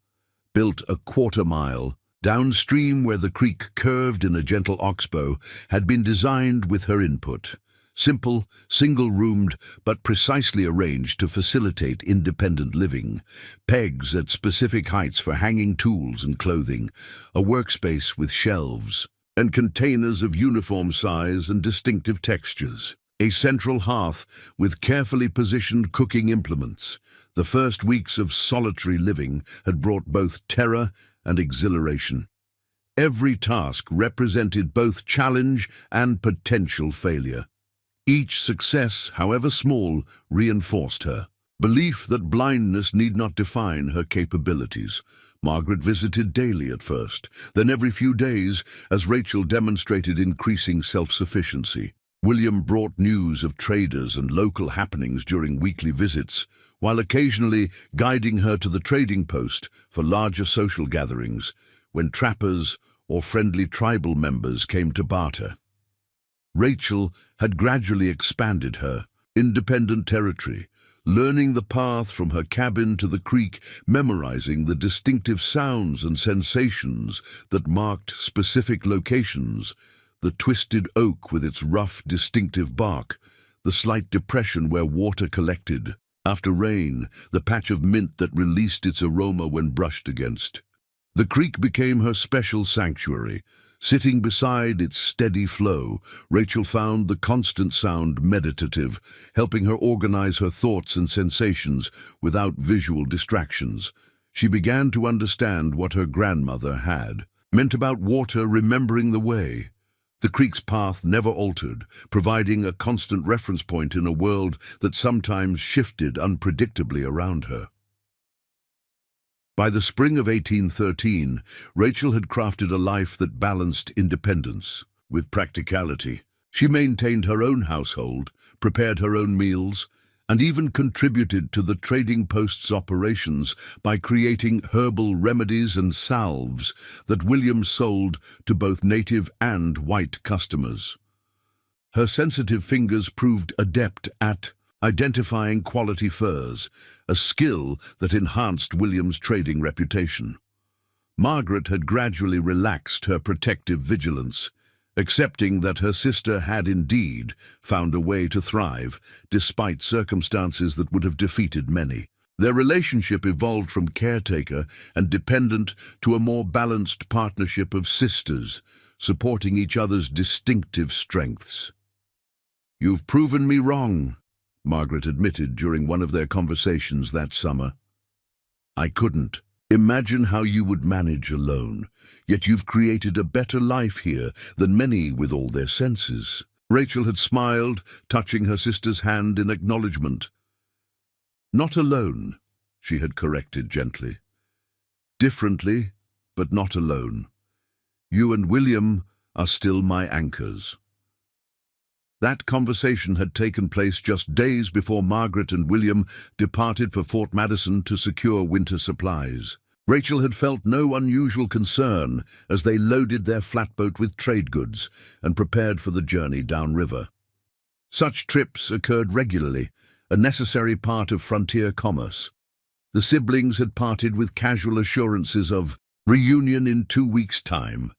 built a quarter-mile downstream where the creek curved in a gentle oxbow, had been designed with her input. Simple, single-roomed, but precisely arranged to facilitate independent living. Pegs at specific heights for hanging tools and clothing, a workspace with shelves, and containers of uniform size and distinctive textures. A central hearth with carefully positioned cooking implements. The first weeks of solitary living had brought both terror and exhilaration. Every task represented both challenge and potential failure. Each success, however small, reinforced her belief that blindness need not define her capabilities. Margaret visited daily at first, then every few days, as Rachel demonstrated increasing self-sufficiency. William brought news of traders and local happenings during weekly visits, while occasionally guiding her to the trading post for larger social gatherings, when trappers or friendly tribal members came to barter. Rachel had gradually expanded her independent territory, learning the path from her cabin to the creek, memorizing the distinctive sounds and sensations that marked specific locations, the twisted oak with its rough, distinctive bark, the slight depression where water collected after rain, the patch of mint that released its aroma when brushed against. The creek became her special sanctuary. Sitting beside its steady flow, Rachel found the constant sound meditative, helping her organize her thoughts and sensations without visual distractions. She began to understand what her grandmother had meant about water remembering the way. The creek's path never altered, providing a constant reference point in a world that sometimes shifted unpredictably around her. By the spring of 1813, Rachel had crafted a life that balanced independence with practicality. She maintained her own household, prepared her own meals, and even contributed to the trading post's operations by creating herbal remedies and salves that William sold to both native and white customers. Her sensitive fingers proved adept at identifying quality furs, a skill that enhanced William's trading reputation. Margaret had gradually relaxed her protective vigilance, accepting that her sister had indeed found a way to thrive, despite circumstances that would have defeated many. Their relationship evolved from caretaker and dependent to a more balanced partnership of sisters, supporting each other's distinctive strengths. "You've proven me wrong," Margaret admitted during one of their conversations that summer. "I couldn't. Imagine how you would manage alone, yet you've created a better life here than many with all their senses." Rachel had smiled, touching her sister's hand in acknowledgement. "Not alone," she had corrected gently. "Differently, but not alone. You and William are still my anchors." That conversation had taken place just days before Margaret and William departed for Fort Madison to secure winter supplies. Rachel had felt no unusual concern as they loaded their flatboat with trade goods and prepared for the journey downriver. Such trips occurred regularly, a necessary part of frontier commerce. The siblings had parted with casual assurances of reunion in 2 weeks' time.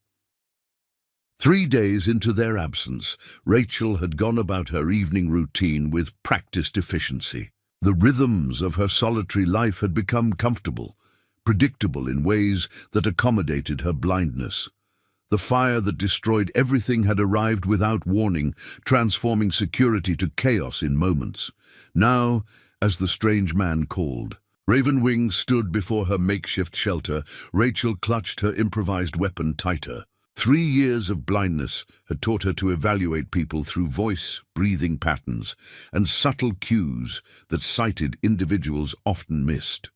3 days into their absence, Rachel had gone about her evening routine with practiced efficiency. The rhythms of her solitary life had become comfortable, predictable in ways that accommodated her blindness. The fire that destroyed everything had arrived without warning, transforming security to chaos in moments. Now, as the strange man called, Ravenwing stood before her makeshift shelter. Rachel clutched her improvised weapon tighter. 3 years of blindness had taught her to evaluate people through voice, breathing patterns, and subtle cues that sighted individuals often missed.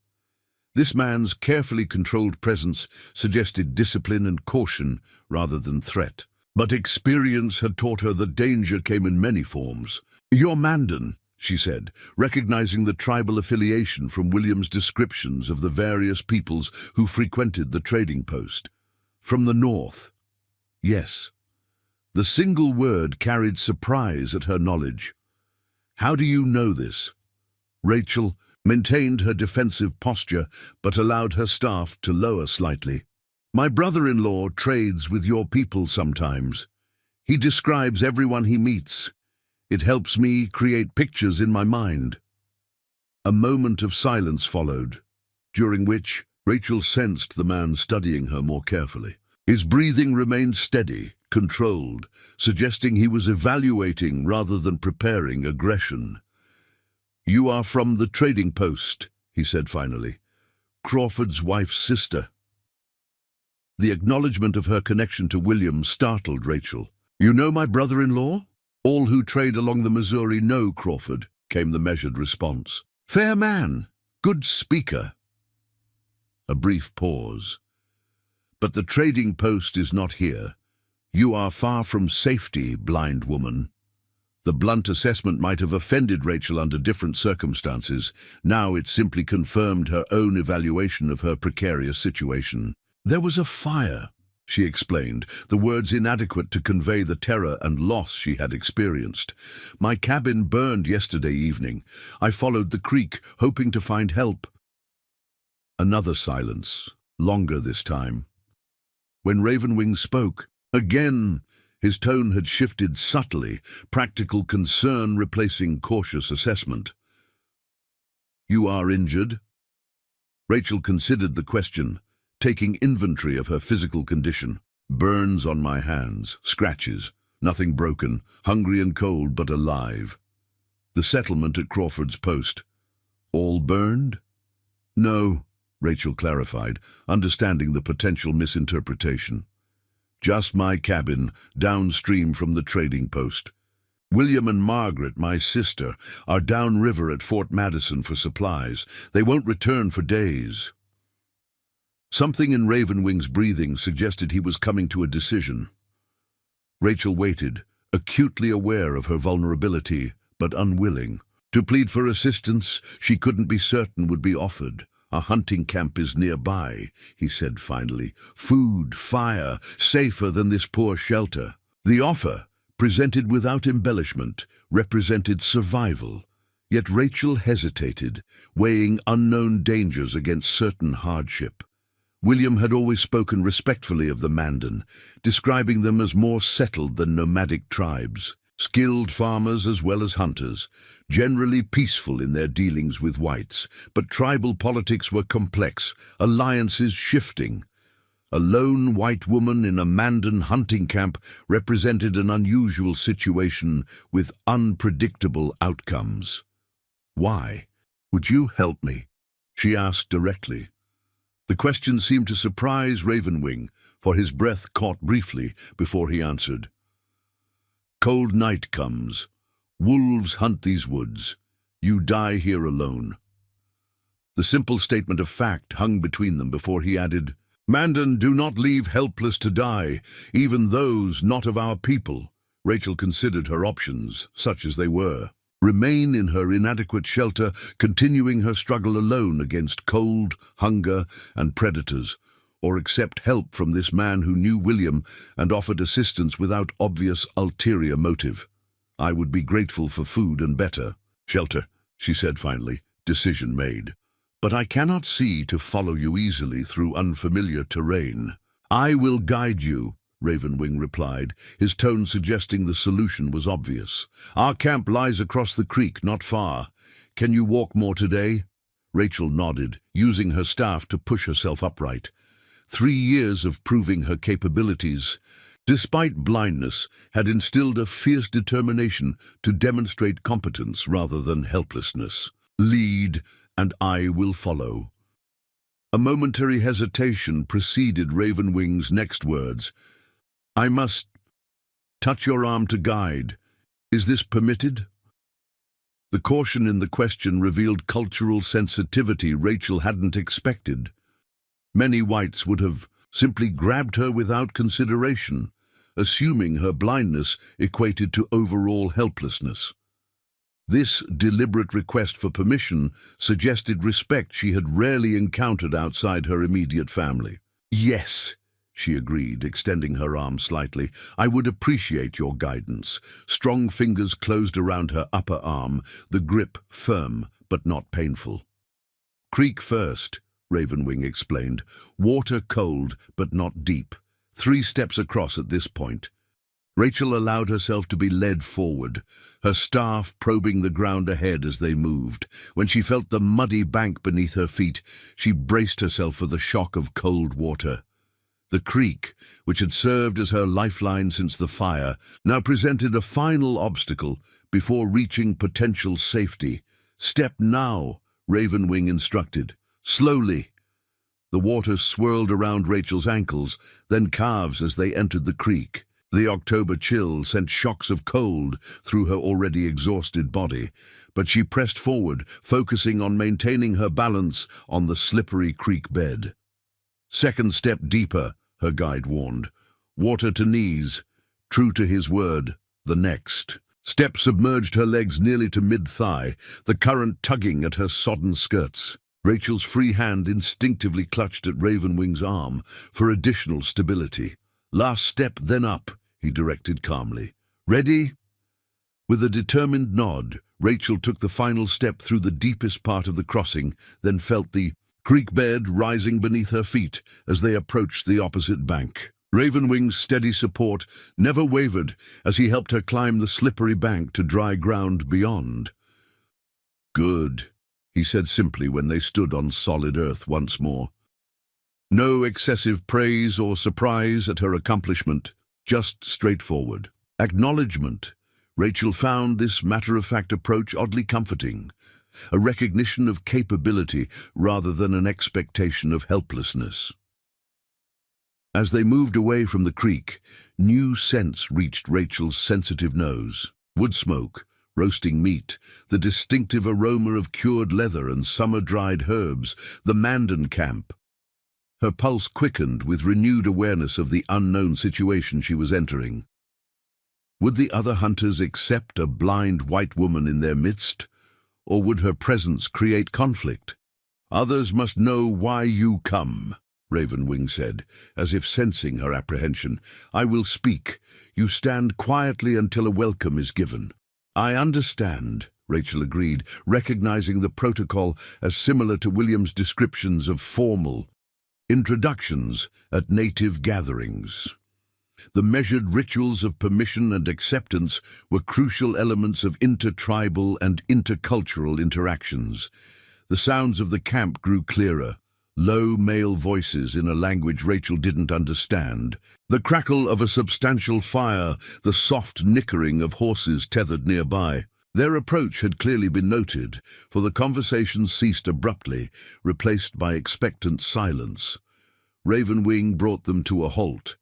This man's carefully controlled presence suggested discipline and caution rather than threat. But experience had taught her that danger came in many forms. "You're Mandan," she said, recognizing the tribal affiliation from William's descriptions of the various peoples who frequented the trading post. "From the north." "Yes." The single word carried surprise at her knowledge. "How do you know this?" Rachel maintained her defensive posture, but allowed her staff to lower slightly. "My brother-in-law trades with your people sometimes. He describes everyone he meets. It helps me create pictures in my mind." A moment of silence followed, during which Rachel sensed the man studying her more carefully. His breathing remained steady, controlled, suggesting he was evaluating rather than preparing aggression. "You are from the trading post," he said finally. "Crawford's wife's sister." The acknowledgement of her connection to William startled Rachel. "You know my brother-in-law?" "All who trade along the Missouri know Crawford," came the measured response. "Fair man, good speaker." A brief pause. "But the trading post is not here. You are far from safety, blind woman." The blunt assessment might have offended Rachel under different circumstances. Now it simply confirmed her own evaluation of her precarious situation. "There was a fire," she explained, the words inadequate to convey the terror and loss she had experienced. "My cabin burned yesterday evening. I followed the creek, hoping to find help." Another silence, longer this time. When Ravenwing spoke, again, his tone had shifted subtly, practical concern replacing cautious assessment. "You are injured?" Rachel considered the question, taking inventory of her physical condition. "Burns on my hands, scratches, nothing broken, hungry and cold but alive." "The settlement at Crawford's post. All burned?" "No," Rachel clarified, understanding the potential misinterpretation. "Just my cabin, downstream from the trading post. William and Margaret, my sister, are downriver at Fort Madison for supplies. They won't return for days." Something in Ravenwing's breathing suggested he was coming to a decision. Rachel waited, acutely aware of her vulnerability, but unwilling. To plead for assistance she couldn't be certain would be offered. "A hunting camp is nearby," he said finally. "Food, fire, safer than this poor shelter." The offer, presented without embellishment, represented survival, Yet Rachel hesitated, weighing unknown dangers against certain hardship. William had always spoken respectfully of the Mandan, describing them as more settled than nomadic tribes, skilled farmers as well as hunters, generally peaceful in their dealings with whites. But tribal politics were complex, alliances shifting. A lone white woman in a Mandan hunting camp represented an unusual situation with unpredictable outcomes. "Why? Would you help me?" she asked directly. The question seemed to surprise Ravenwing, for his breath caught briefly before he answered. "Cold night comes. Wolves hunt these woods. You die here alone." The simple statement of fact hung between them before he added, "Mandan do not leave helpless to die, even those not of our people." Rachel considered her options, such as they were. Remain in her inadequate shelter, continuing her struggle alone against cold, hunger, and predators, or accept help from this man who knew William and offered assistance without obvious ulterior motive. "I would be grateful for food and better shelter," she said finally, decision made. "But I cannot see to follow you easily through unfamiliar terrain." "I will guide you," Ravenwing replied, his tone suggesting the solution was obvious. "Our camp lies across the creek, not far. Can you walk more today?" Rachel nodded, using her staff to push herself upright. 3 years of proving her capabilities, despite blindness, had instilled a fierce determination to demonstrate competence rather than helplessness. "Lead, and I will follow." A momentary hesitation preceded Ravenwing's next words. "I must touch your arm to guide. Is this permitted?" The caution in the question revealed cultural sensitivity Rachel hadn't expected. Many whites would have simply grabbed her without consideration, assuming her blindness equated to overall helplessness. This deliberate request for permission suggested respect she had rarely encountered outside her immediate family. "Yes," she agreed, extending her arm slightly. "I would appreciate your guidance." Strong fingers closed around her upper arm, the grip firm but not painful. "Creek first," Ravenwing explained. "Water cold but not deep. 3 steps across at this point." Rachel allowed herself to be led forward, her staff probing the ground ahead as they moved. When she felt the muddy bank beneath her feet, she braced herself for the shock of cold water. The creek, which had served as her lifeline since the fire, now presented a final obstacle before reaching potential safety. "Step now," Ravenwing instructed. "Slowly." The water swirled around Rachel's ankles, then calves as they entered the creek. The October chill sent shocks of cold through her already exhausted body, but she pressed forward, focusing on maintaining her balance on the slippery creek bed. "Second step deeper," her guide warned. "Water to knees." True to his word, the next step submerged her legs nearly to mid-thigh, the current tugging at her sodden skirts. Rachel's free hand instinctively clutched at Ravenwing's arm for additional stability. "Last step, then up," he directed calmly. "Ready?" With a determined nod, Rachel took the final step through the deepest part of the crossing, then felt the creek bed rising beneath her feet as they approached the opposite bank. Ravenwing's steady support never wavered as he helped her climb the slippery bank to dry ground beyond. "Good," he said simply when they stood on solid earth once more. No excessive praise or surprise at her accomplishment, just straightforward acknowledgement. Rachel found this matter-of-fact approach oddly comforting, a recognition of capability rather than an expectation of helplessness. As they moved away from the creek, new scents reached Rachel's sensitive nose. Wood smoke, roasting meat, the distinctive aroma of cured leather and summer-dried herbs, the Mandan camp. Her pulse quickened with renewed awareness of the unknown situation she was entering. Would the other hunters accept a blind white woman in their midst, or would her presence create conflict? "Others must know why you come," Ravenwing said, as if sensing her apprehension. "I will speak. You stand quietly until a welcome is given." "I understand," Rachel agreed, recognizing the protocol as similar to William's descriptions of formal introductions at native gatherings. The measured rituals of permission and acceptance were crucial elements of intertribal and intercultural interactions. The sounds of the camp grew clearer, low male voices in a language Rachel didn't understand, the crackle of a substantial fire, the soft nickering of horses tethered nearby. Their approach had clearly been noted, for the conversation ceased abruptly, replaced by expectant silence. Ravenwing brought them to a halt.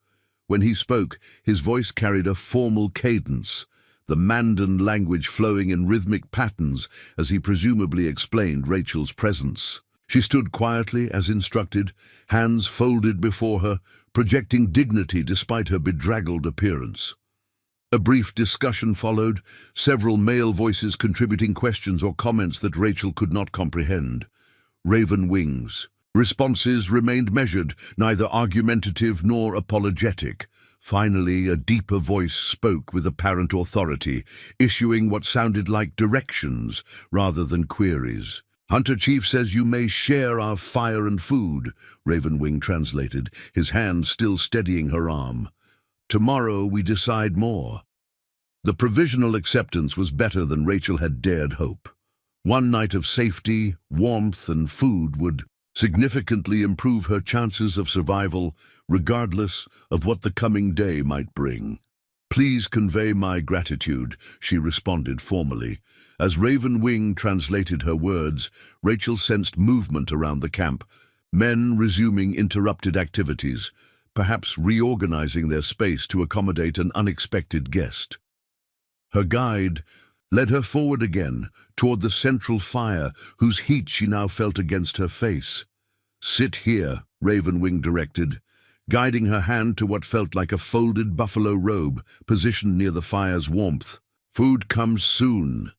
When he spoke, his voice carried a formal cadence, the Mandan language flowing in rhythmic patterns as he presumably explained Rachel's presence. She stood quietly as instructed, hands folded before her, projecting dignity despite her bedraggled appearance. A brief discussion followed, several male voices contributing questions or comments that Rachel could not comprehend. Ravenwing's responses remained measured, neither argumentative nor apologetic. Finally, a deeper voice spoke with apparent authority, issuing what sounded like directions rather than queries. "Hunter Chief says you may share our fire and food," Ravenwing translated, his hand still steadying her arm. "Tomorrow we decide more." The provisional acceptance was better than Rachel had dared hope. One night of safety, warmth, and food would significantly improve her chances of survival, regardless of what the coming day might bring. "Please convey my gratitude," she responded formally. As Ravenwing translated her words, Rachel sensed movement around the camp, men resuming interrupted activities, perhaps reorganizing their space to accommodate an unexpected guest. Her guide led her forward again, toward the central fire, whose heat she now felt against her face. "Sit here," Ravenwing directed, guiding her hand to what felt like a folded buffalo robe positioned near the fire's warmth. "Food comes soon."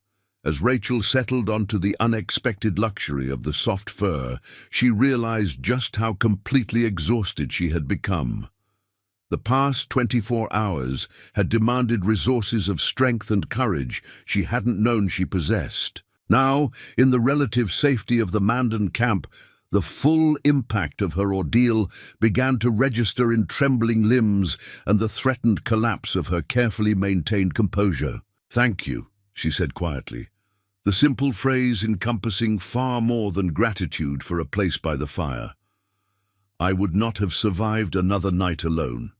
As Rachel settled onto the unexpected luxury of the soft fur, she realized just how completely exhausted she had become. The past 24 hours had demanded resources of strength and courage she hadn't known she possessed. Now, in the relative safety of the Mandan camp, the full impact of her ordeal began to register in trembling limbs and the threatened collapse of her carefully maintained composure. "Thank you," she said quietly, the simple phrase encompassing far more than gratitude for a place by the fire. "I would not have survived another night alone."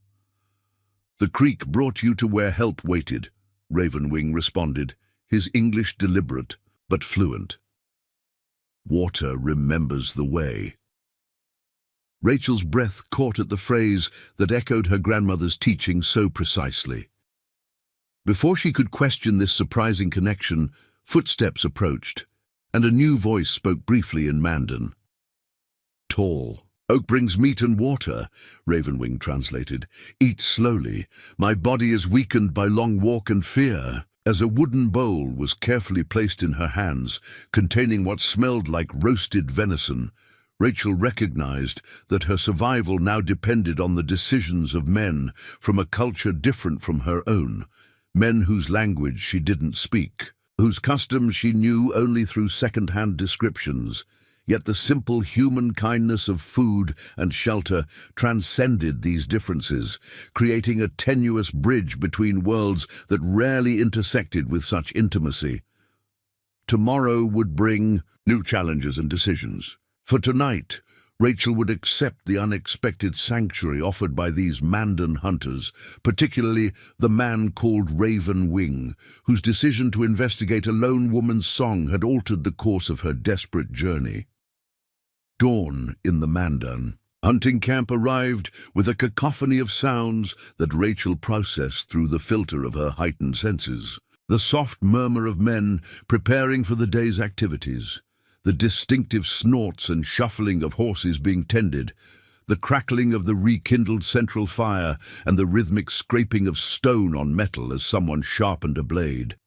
"The creek brought you to where help waited," Ravenwing responded, his English deliberate but fluent. "Water remembers the way." Rachel's breath caught at the phrase that echoed her grandmother's teaching so precisely. Before she could question this surprising connection, footsteps approached, and a new voice spoke briefly in Mandan. "Tall. Oak brings meat and water," Ravenwing translated. "Eat slowly. My body is weakened by long walk and fear." As a wooden bowl was carefully placed in her hands, containing what smelled like roasted venison, Rachel recognized that her survival now depended on the decisions of men from a culture different from her own, men whose language she didn't speak, whose customs she knew only through second-hand descriptions. Yet the simple human kindness of food and shelter transcended these differences, creating a tenuous bridge between worlds that rarely intersected with such intimacy. Tomorrow would bring new challenges and decisions. For tonight, Rachel would accept the unexpected sanctuary offered by these Mandan hunters, particularly the man called Ravenwing, whose decision to investigate a lone woman's song had altered the course of her desperate journey. Dawn in the Mandan hunting camp arrived with a cacophony of sounds that Rachel processed through the filter of her heightened senses. The soft murmur of men preparing for the day's activities, the distinctive snorts and shuffling of horses being tended, the crackling of the rekindled central fire, and the rhythmic scraping of stone on metal as someone sharpened a blade.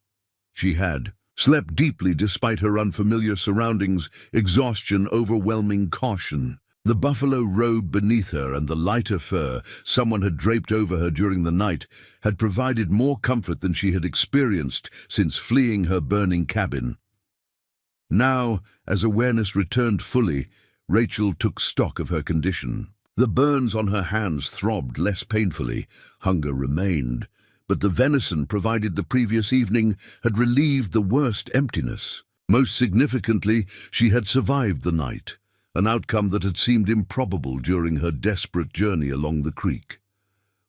She had slept deeply despite her unfamiliar surroundings, exhaustion overwhelming caution. The buffalo robe beneath her and the lighter fur someone had draped over her during the night had provided more comfort than she had experienced since fleeing her burning cabin. Now, as awareness returned fully, Rachel took stock of her condition. The burns on her hands throbbed less painfully. Hunger remained, but the venison provided the previous evening had relieved the worst emptiness. Most significantly, she had survived the night, an outcome that had seemed improbable during her desperate journey along the creek.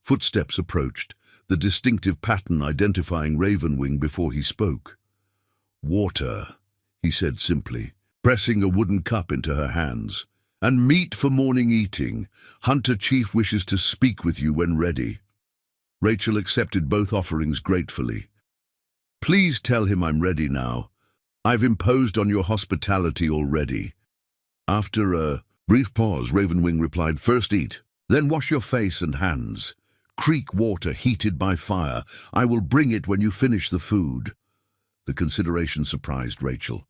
Footsteps approached, the distinctive pattern identifying Ravenwing before he spoke. "Water," he said simply, pressing a wooden cup into her hands. "And meat for morning eating. Hunter Chief wishes to speak with you when ready." Rachel accepted both offerings gratefully. "Please tell him I'm ready now. I've imposed on your hospitality already." After a brief pause, Ravenwing replied, "First eat, then wash your face and hands. Creek water heated by fire. I will bring it when you finish the food." The consideration surprised Rachel.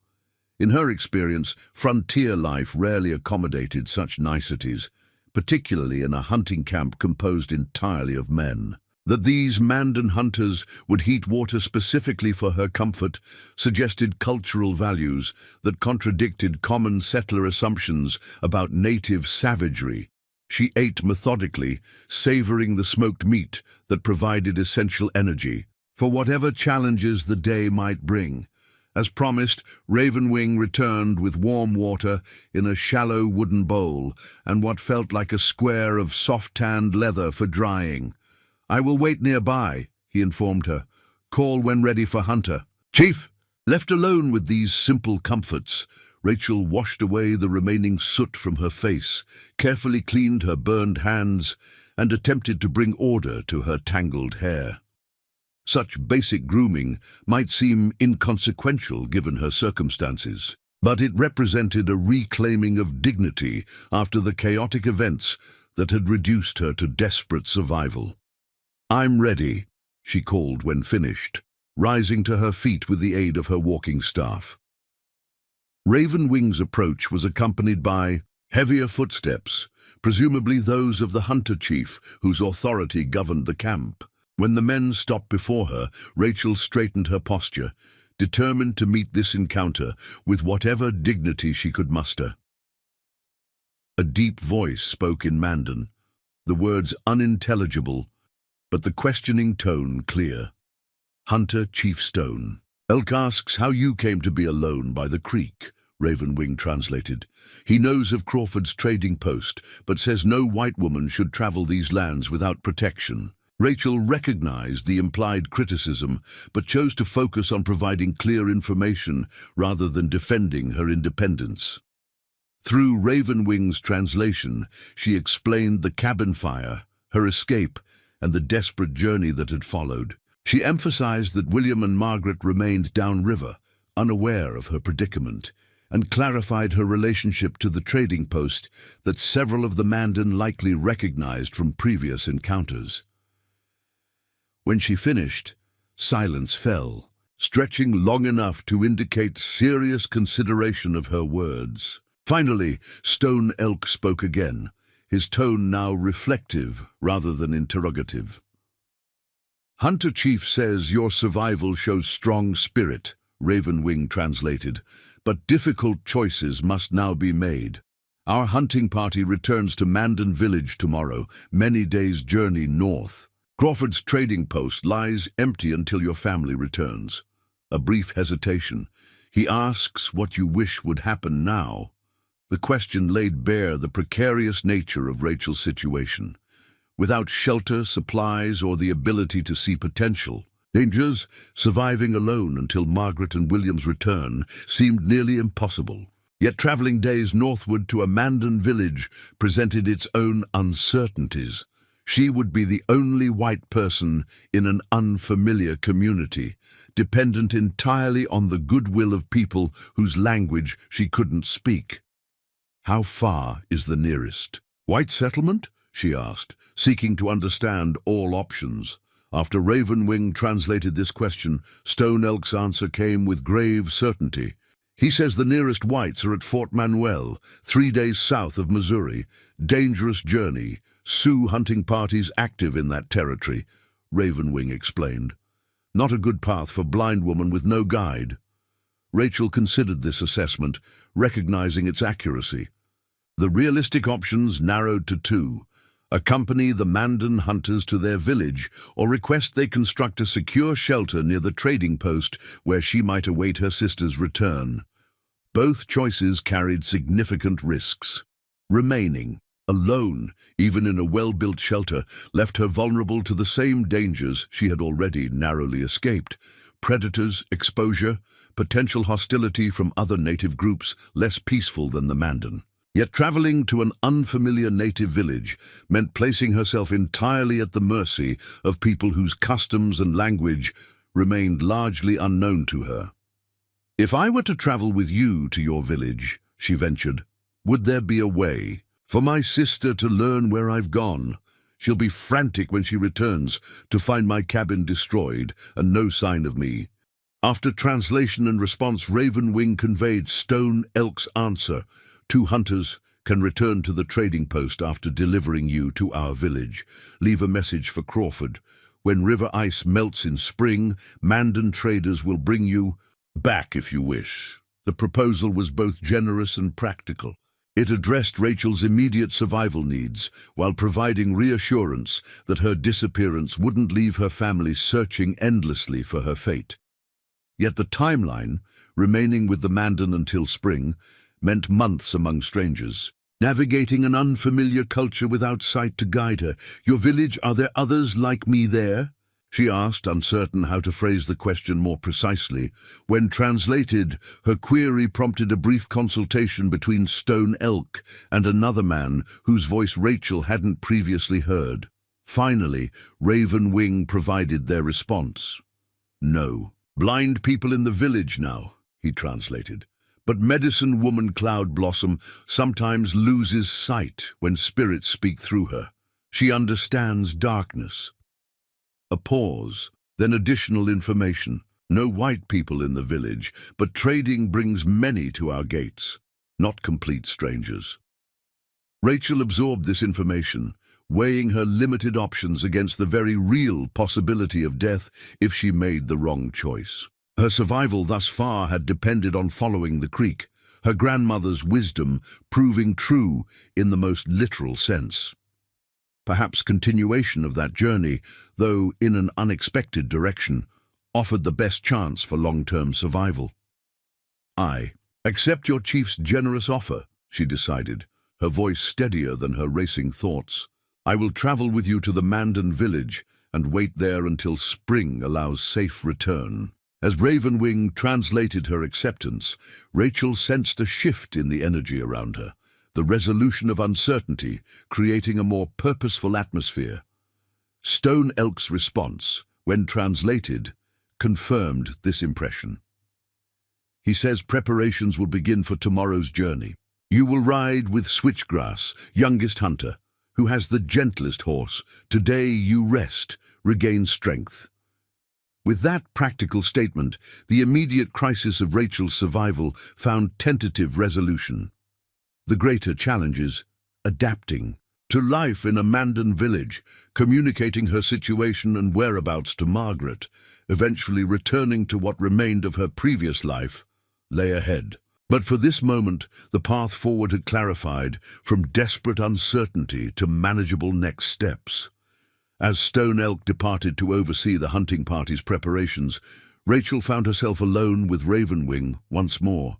In her experience, frontier life rarely accommodated such niceties, particularly in a hunting camp composed entirely of men. That these Mandan hunters would heat water specifically for her comfort suggested cultural values that contradicted common settler assumptions about native savagery. She ate methodically, savoring the smoked meat that provided essential energy for whatever challenges the day might bring. As promised, Ravenwing returned with warm water in a shallow wooden bowl and what felt like a square of soft-tanned leather for drying. "I will wait nearby," he informed her. "Call when ready for Hunter." "Chief!" Left alone with these simple comforts, Rachel washed away the remaining soot from her face, carefully cleaned her burned hands, and attempted to bring order to her tangled hair. Such basic grooming might seem inconsequential given her circumstances, but it represented a reclaiming of dignity after the chaotic events that had reduced her to desperate survival. "I'm ready," she called when finished, rising to her feet with the aid of her walking staff. Ravenwing's approach was accompanied by heavier footsteps, presumably those of the hunter chief whose authority governed the camp. When the men stopped before her, Rachel straightened her posture, determined to meet this encounter with whatever dignity she could muster. A deep voice spoke in Mandan, the words unintelligible, but the questioning tone clear. "Hunter Chief Stone. Elk asks how you came to be alone by the creek," Ravenwing translated. "He knows of Crawford's trading post, but says no white woman should travel these lands without protection." Rachel recognized the implied criticism, but chose to focus on providing clear information rather than defending her independence. Through Ravenwing's translation, she explained the cabin fire, her escape, and the desperate journey that had followed. She emphasized that William and Margaret remained downriver, unaware of her predicament, and clarified her relationship to the trading post that several of the Mandan likely recognized from previous encounters. When she finished, silence fell, stretching long enough to indicate serious consideration of her words. Finally, Stone Elk spoke again, his tone now reflective rather than interrogative. "Hunter Chief says your survival shows strong spirit," Ravenwing translated, "but difficult choices must now be made. Our hunting party returns to Mandan village tomorrow, many days' journey north. Crawford's trading post lies empty until your family returns." A brief hesitation. "He asks what you wish would happen now." The question laid bare the precarious nature of Rachel's situation. Without shelter, supplies, or the ability to see potential dangers, surviving alone until Margaret and William's return seemed nearly impossible. Yet traveling days northward to a Mandan village presented its own uncertainties. She would be the only white person in an unfamiliar community, dependent entirely on the goodwill of people whose language she couldn't speak. "How far is the nearest white settlement?" she asked, seeking to understand all options. After Ravenwing translated this question, Stone Elk's answer came with grave certainty. He says the nearest whites are at Fort Manuel, 3 days south of Missouri. Dangerous journey. Sioux hunting parties active in that territory, Ravenwing explained. Not a good path for blind woman with no guide. Rachel considered this assessment, recognizing its accuracy. The realistic options narrowed to two: accompany the Mandan hunters to their village, or request they construct a secure shelter near the trading post where she might await her sister's return. Both choices carried significant risks. Remaining alone, even in a well-built shelter, left her vulnerable to the same dangers she had already narrowly escaped: predators, exposure, potential hostility from other native groups less peaceful than the Mandan. Yet traveling to an unfamiliar native village meant placing herself entirely at the mercy of people whose customs and language remained largely unknown to her. "If I were to travel with you to your village," she ventured, "would there be a way for my sister to learn where I've gone? She'll be frantic when she returns to find my cabin destroyed and no sign of me." After translation and response, Ravenwing conveyed Stone Elk's answer: "2 hunters can return to the trading post after delivering you to our village. Leave a message for Crawford. When river ice melts in spring, Mandan traders will bring you back if you wish." The proposal was both generous and practical. It addressed Rachel's immediate survival needs, while providing reassurance that her disappearance wouldn't leave her family searching endlessly for her fate. Yet the timeline, remaining with the Mandan until spring, meant months among strangers. Navigating an unfamiliar culture without sight to guide her. "Your village, are there others like me there?" she asked, uncertain how to phrase the question more precisely. When translated, her query prompted a brief consultation between Stone Elk and another man whose voice Rachel hadn't previously heard. Finally, Ravenwing provided their response. "No. Blind people in the village now," he translated. "But medicine woman Cloud Blossom sometimes loses sight when spirits speak through her. She understands darkness." A pause, then additional information. "No white people in the village, but trading brings many to our gates. Not complete strangers." Rachel absorbed this information, weighing her limited options against the very real possibility of death if she made the wrong choice. Her survival thus far had depended on following the creek, her grandmother's wisdom proving true in the most literal sense. Perhaps continuation of that journey, though in an unexpected direction, offered the best chance for long-term survival. "I accept your chief's generous offer," she decided, her voice steadier than her racing thoughts. "I will travel with you to the Mandan village and wait there until spring allows safe return." As Ravenwing translated her acceptance, Rachel sensed a shift in the energy around her, the resolution of uncertainty, creating a more purposeful atmosphere. Stone Elk's response, when translated, confirmed this impression. He says preparations will begin for tomorrow's journey. "You will ride with Switchgrass, youngest hunter, who has the gentlest horse. Today you rest, regain strength." With that practical statement, the immediate crisis of Rachel's survival found tentative resolution. The greater challenges, adapting to life in a Mandan village, communicating her situation and whereabouts to Margaret, eventually returning to what remained of her previous life, lay ahead. But for this moment, the path forward had clarified from desperate uncertainty to manageable next steps. As Stone Elk departed to oversee the hunting party's preparations, Rachel found herself alone with Ravenwing once more.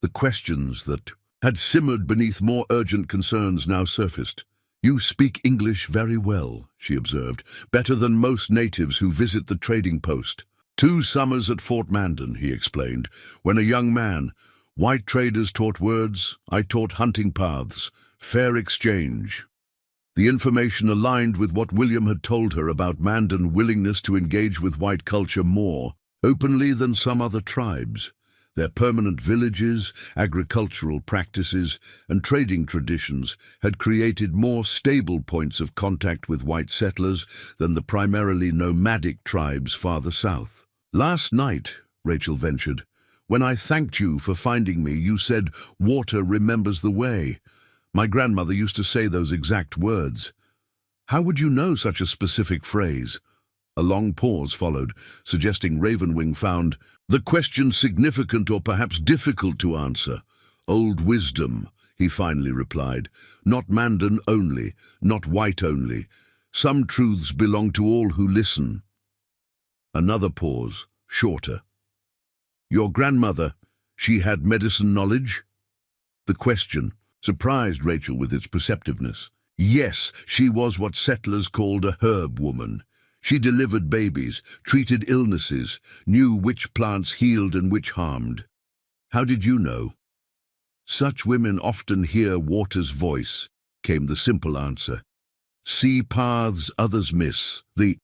The questions that had simmered beneath more urgent concerns now surfaced. "You speak English very well," she observed, "better than most natives who visit the trading post." "2 summers at Fort Mandan," he explained, "when a young man. White traders taught words, I taught hunting paths. Fair exchange." The information aligned with what William had told her about Mandan willingness to engage with white culture more openly than some other tribes. Their permanent villages, agricultural practices, and trading traditions had created more stable points of contact with white settlers than the primarily nomadic tribes farther south. "Last night," Rachel ventured, When I thanked you for finding me, you said, 'Water remembers the way.' My grandmother used to say those exact words. How would you know such a specific phrase?" A long pause followed, suggesting Ravenwing found the question significant or perhaps difficult to answer. "Old wisdom," he finally replied. "Not Mandan only, not white only. Some truths belong to all who listen." Another pause, shorter. "Your grandmother, she had medicine knowledge?" The question surprised Rachel with its perceptiveness. Yes, she was what settlers called a herb woman. She delivered babies, treated illnesses, knew which plants healed and which harmed. "How did you know?" "Such women often hear water's voice," came the simple answer. "See paths others miss." The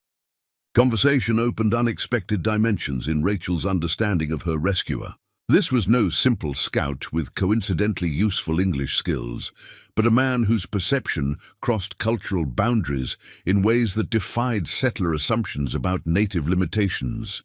conversation opened unexpected dimensions in Rachel's understanding of her rescuer. This was no simple scout with coincidentally useful English skills, but a man whose perception crossed cultural boundaries in ways that defied settler assumptions about native limitations.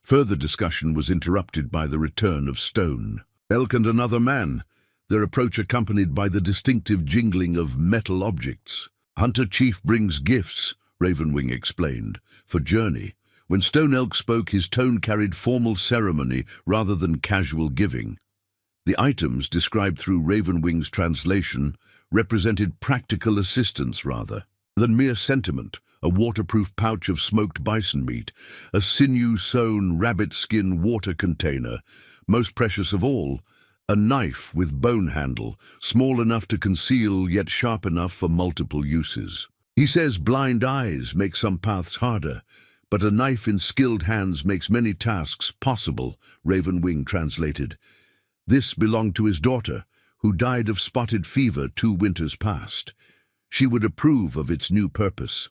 Further discussion was interrupted by the return of Stone, Elk and another man, their approach accompanied by the distinctive jingling of metal objects. "Hunter Chief brings gifts," Ravenwing explained, "for journey." When Stone Elk spoke, his tone carried formal ceremony rather than casual giving. The items, described through Ravenwing's translation, represented practical assistance rather than mere sentiment: a waterproof pouch of smoked bison meat, a sinew-sewn rabbit skin water container, most precious of all, a knife with bone handle, small enough to conceal yet sharp enough for multiple uses. He says blind eyes make some paths harder, but a knife in skilled hands makes many tasks possible, Ravenwing translated. This belonged to his daughter, who died of spotted fever 2 winters past. She would approve of its new purpose.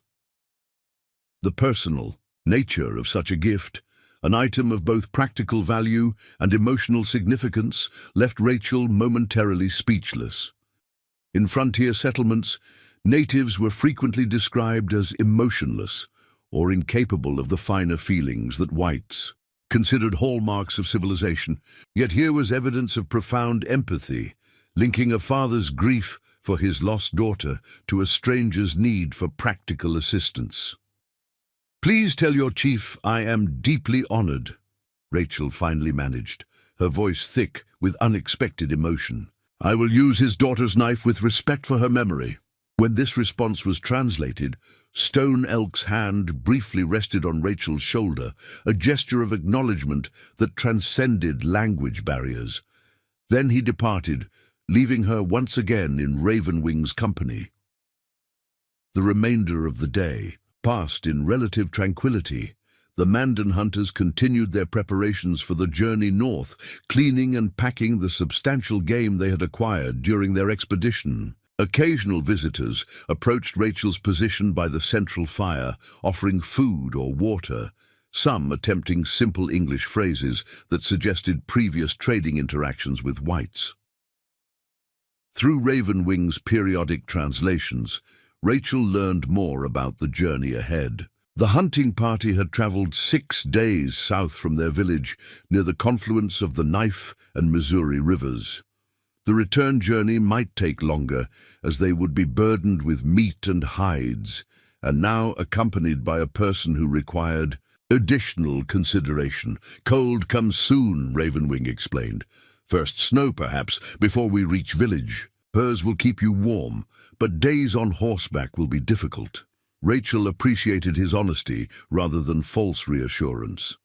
The personal nature of such a gift, an item of both practical value and emotional significance, left Rachel momentarily speechless. In frontier settlements, natives were frequently described as emotionless, or incapable of the finer feelings that whites considered hallmarks of civilization. Yet here was evidence of profound empathy, linking a father's grief for his lost daughter to a stranger's need for practical assistance. "Please tell your chief I am deeply honored," Rachel finally managed, her voice thick with unexpected emotion. "I will use his daughter's knife with respect for her memory." When this response was translated, Stone Elk's hand briefly rested on Rachel's shoulder, a gesture of acknowledgement that transcended language barriers. Then he departed, leaving her once again in Ravenwing's company. The remainder of the day passed in relative tranquility. The Mandan hunters continued their preparations for the journey north, cleaning and packing the substantial game they had acquired during their expedition. Occasional visitors approached Rachel's position by the central fire, offering food or water, some attempting simple English phrases that suggested previous trading interactions with whites. Through Ravenwing's periodic translations, Rachel learned more about the journey ahead. The hunting party had traveled 6 days south from their village near the confluence of the Knife and Missouri rivers. The return journey might take longer, as they would be burdened with meat and hides, and now accompanied by a person who required additional consideration. "Cold comes soon," Ravenwing explained. "First snow, perhaps, before we reach village. Furs will keep you warm, but days on horseback will be difficult." Rachel appreciated his honesty rather than false reassurance.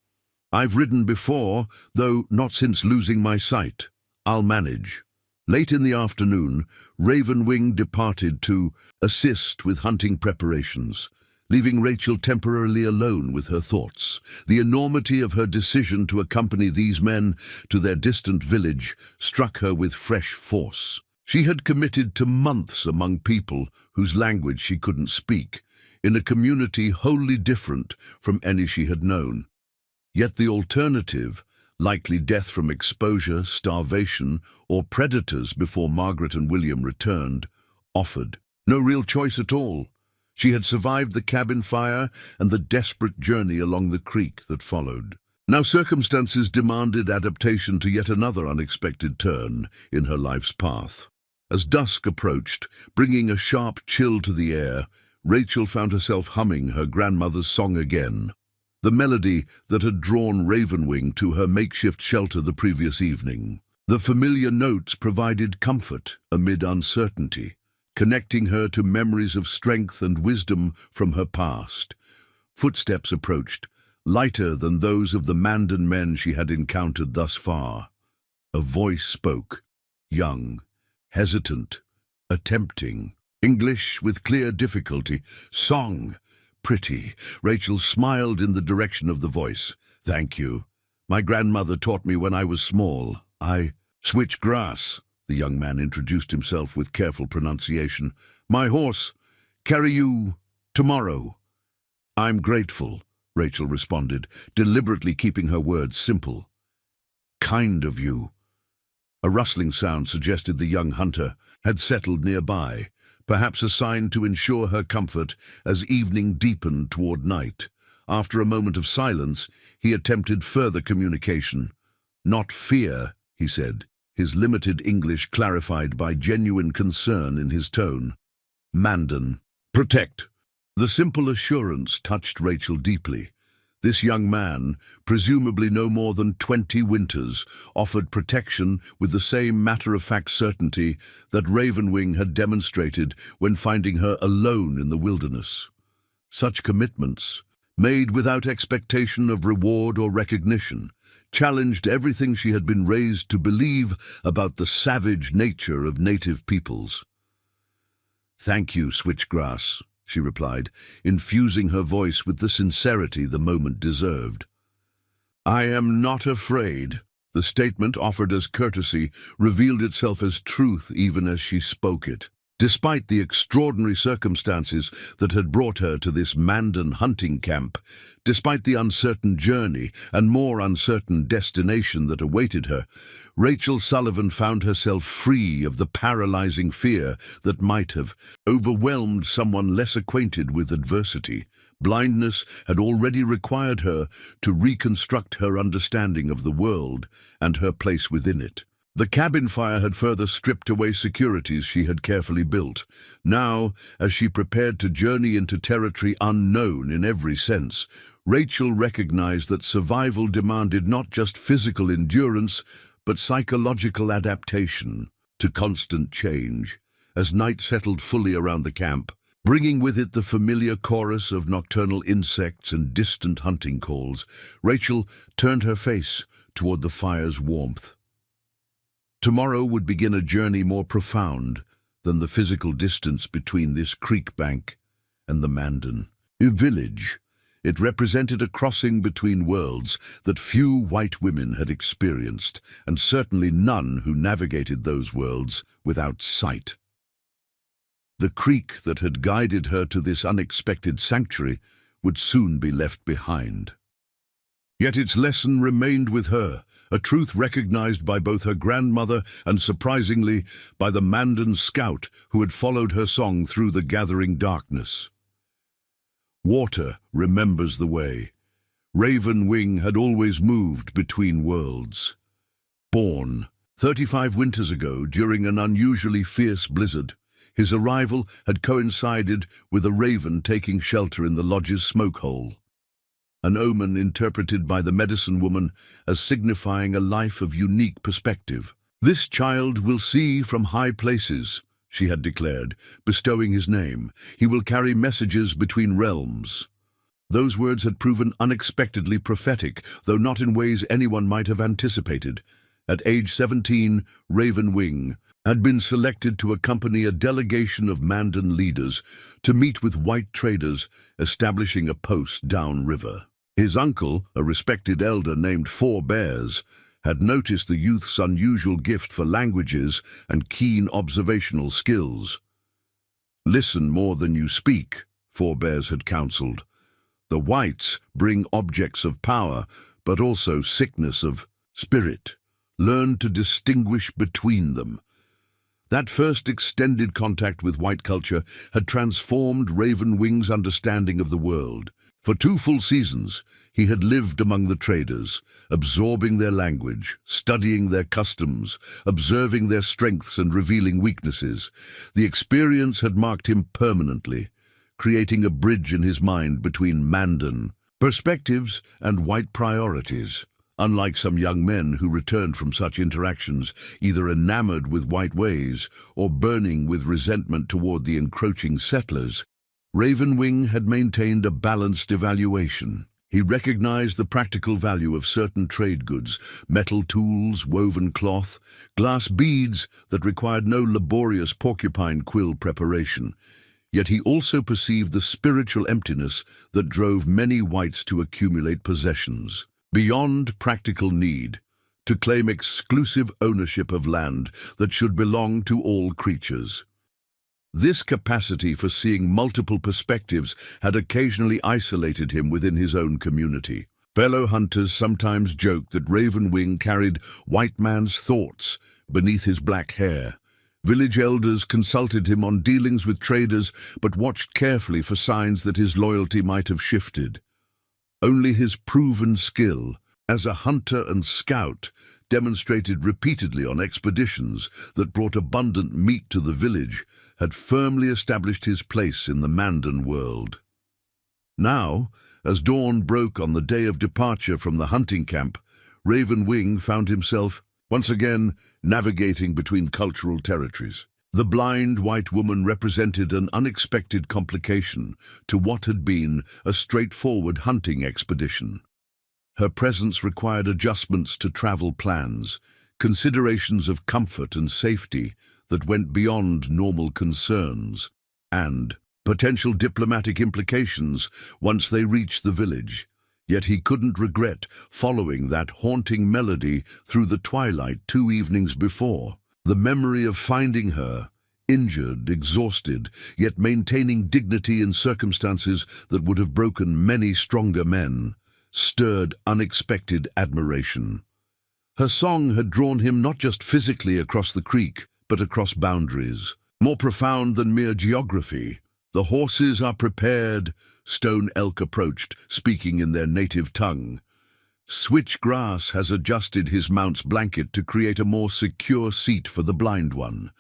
"I've ridden before, though not since losing my sight. I'll manage." Late in the afternoon, Ravenwing departed to assist with hunting preparations, leaving Rachel temporarily alone with her thoughts. The enormity of her decision to accompany these men to their distant village struck her with fresh force. She had committed to months among people whose language she couldn't speak, in a community wholly different from any she had known. Yet the alternative, likely death from exposure, starvation, or predators before Margaret and William returned, offered no real choice at all. She had survived the cabin fire and the desperate journey along the creek that followed. Now circumstances demanded adaptation to yet another unexpected turn in her life's path. As dusk approached, bringing a sharp chill to the air, Rachel found herself humming her grandmother's song again, the melody that had drawn Ravenwing to her makeshift shelter the previous evening. The familiar notes provided comfort amid uncertainty, connecting her to memories of strength and wisdom from her past. Footsteps approached, lighter than those of the Mandan men she had encountered thus far. A voice spoke, young, hesitant, attempting. English with clear difficulty. Song. Pretty. Rachel smiled in the direction of the voice. Thank you. My grandmother taught me when I was small. I switch grass. The young man introduced himself with careful pronunciation. My horse. Carry you tomorrow. I'm grateful, Rachel responded, deliberately keeping her words simple. Kind of you. A rustling sound suggested the young hunter had settled nearby, perhaps a sign to ensure her comfort as evening deepened toward night. After a moment of silence, he attempted further communication. Not fear, he said, his limited English clarified by genuine concern in his tone. Mandan. Protect. The simple assurance touched Rachel deeply. This young man, presumably no more than 20 winters, offered protection with the same matter-of-fact certainty that Ravenwing had demonstrated when finding her alone in the wilderness. Such commitments, made without expectation of reward or recognition, challenged everything she had been raised to believe about the savage nature of native peoples. Thank you, Switchgrass, she replied, infusing her voice with the sincerity the moment deserved. I am not afraid. The statement, offered as courtesy, revealed itself as truth even as she spoke it. Despite the extraordinary circumstances that had brought her to this Mandan hunting camp, despite the uncertain journey and more uncertain destination that awaited her, Rachel Sullivan found herself free of the paralyzing fear that might have overwhelmed someone less acquainted with adversity. Blindness had already required her to reconstruct her understanding of the world and her place within it. The cabin fire had further stripped away securities she had carefully built. Now, as she prepared to journey into territory unknown in every sense, Rachel recognized that survival demanded not just physical endurance, but psychological adaptation to constant change. As night settled fully around the camp, bringing with it the familiar chorus of nocturnal insects and distant hunting calls, Rachel turned her face toward the fire's warmth. Tomorrow would begin a journey more profound than the physical distance between this creek bank and the Mandan village. It represented a crossing between worlds that few white women had experienced, and certainly none who navigated those worlds without sight. The creek that had guided her to this unexpected sanctuary would soon be left behind. Yet its lesson remained with her, a truth recognized by both her grandmother and, surprisingly, by the Mandan scout who had followed her song through the gathering darkness. Water remembers the way. Ravenwing had always moved between worlds. Born 35 winters ago during an unusually fierce blizzard, his arrival had coincided with a raven taking shelter in the lodge's smoke hole, an omen interpreted by the medicine woman as signifying a life of unique perspective. This child will see from high places, she had declared, bestowing his name. He will carry messages between realms. Those words had proven unexpectedly prophetic, though not in ways anyone might have anticipated. At age 17, Ravenwing had been selected to accompany a delegation of Mandan leaders to meet with white traders establishing a post downriver. His uncle, a respected elder named Four Bears, had noticed the youth's unusual gift for languages and keen observational skills. Listen more than you speak, Four Bears had counseled. The whites bring objects of power, but also sickness of spirit. Learn to distinguish between them. That first extended contact with white culture had transformed Ravenwing's understanding of the world. For 2 full seasons, he had lived among the traders, absorbing their language, studying their customs, observing their strengths and revealing weaknesses. The experience had marked him permanently, creating a bridge in his mind between Mandan perspectives and white priorities. Unlike some young men who returned from such interactions either enamored with white ways or burning with resentment toward the encroaching settlers, Ravenwing had maintained a balanced evaluation. He recognized the practical value of certain trade goods, metal tools, woven cloth, glass beads that required no laborious porcupine quill preparation. Yet he also perceived the spiritual emptiness that drove many whites to accumulate possessions beyond practical need, to claim exclusive ownership of land that should belong to all creatures. This capacity for seeing multiple perspectives had occasionally isolated him within his own community. Fellow hunters sometimes joked that Ravenwing carried white man's thoughts beneath his black hair. Village elders consulted him on dealings with traders, but watched carefully for signs that his loyalty might have shifted. Only his proven skill as a hunter and scout, demonstrated repeatedly on expeditions that brought abundant meat to the village, had firmly established his place in the Mandan world. Now, as dawn broke on the day of departure from the hunting camp, Ravenwing found himself once again navigating between cultural territories. The blind white woman represented an unexpected complication to what had been a straightforward hunting expedition. Her presence required adjustments to travel plans, considerations of comfort and safety that went beyond normal concerns, and potential diplomatic implications once they reached the village. Yet he couldn't regret following that haunting melody through the twilight 2 evenings before. The memory of finding her, injured, exhausted, yet maintaining dignity in circumstances that would have broken many stronger men, stirred unexpected admiration. Her song had drawn him not just physically across the creek, but across boundaries. More profound than mere geography. "The horses are prepared," Stone Elk approached, speaking in their native tongue. Switchgrass has adjusted his mount's blanket to create a more secure seat for the blind one.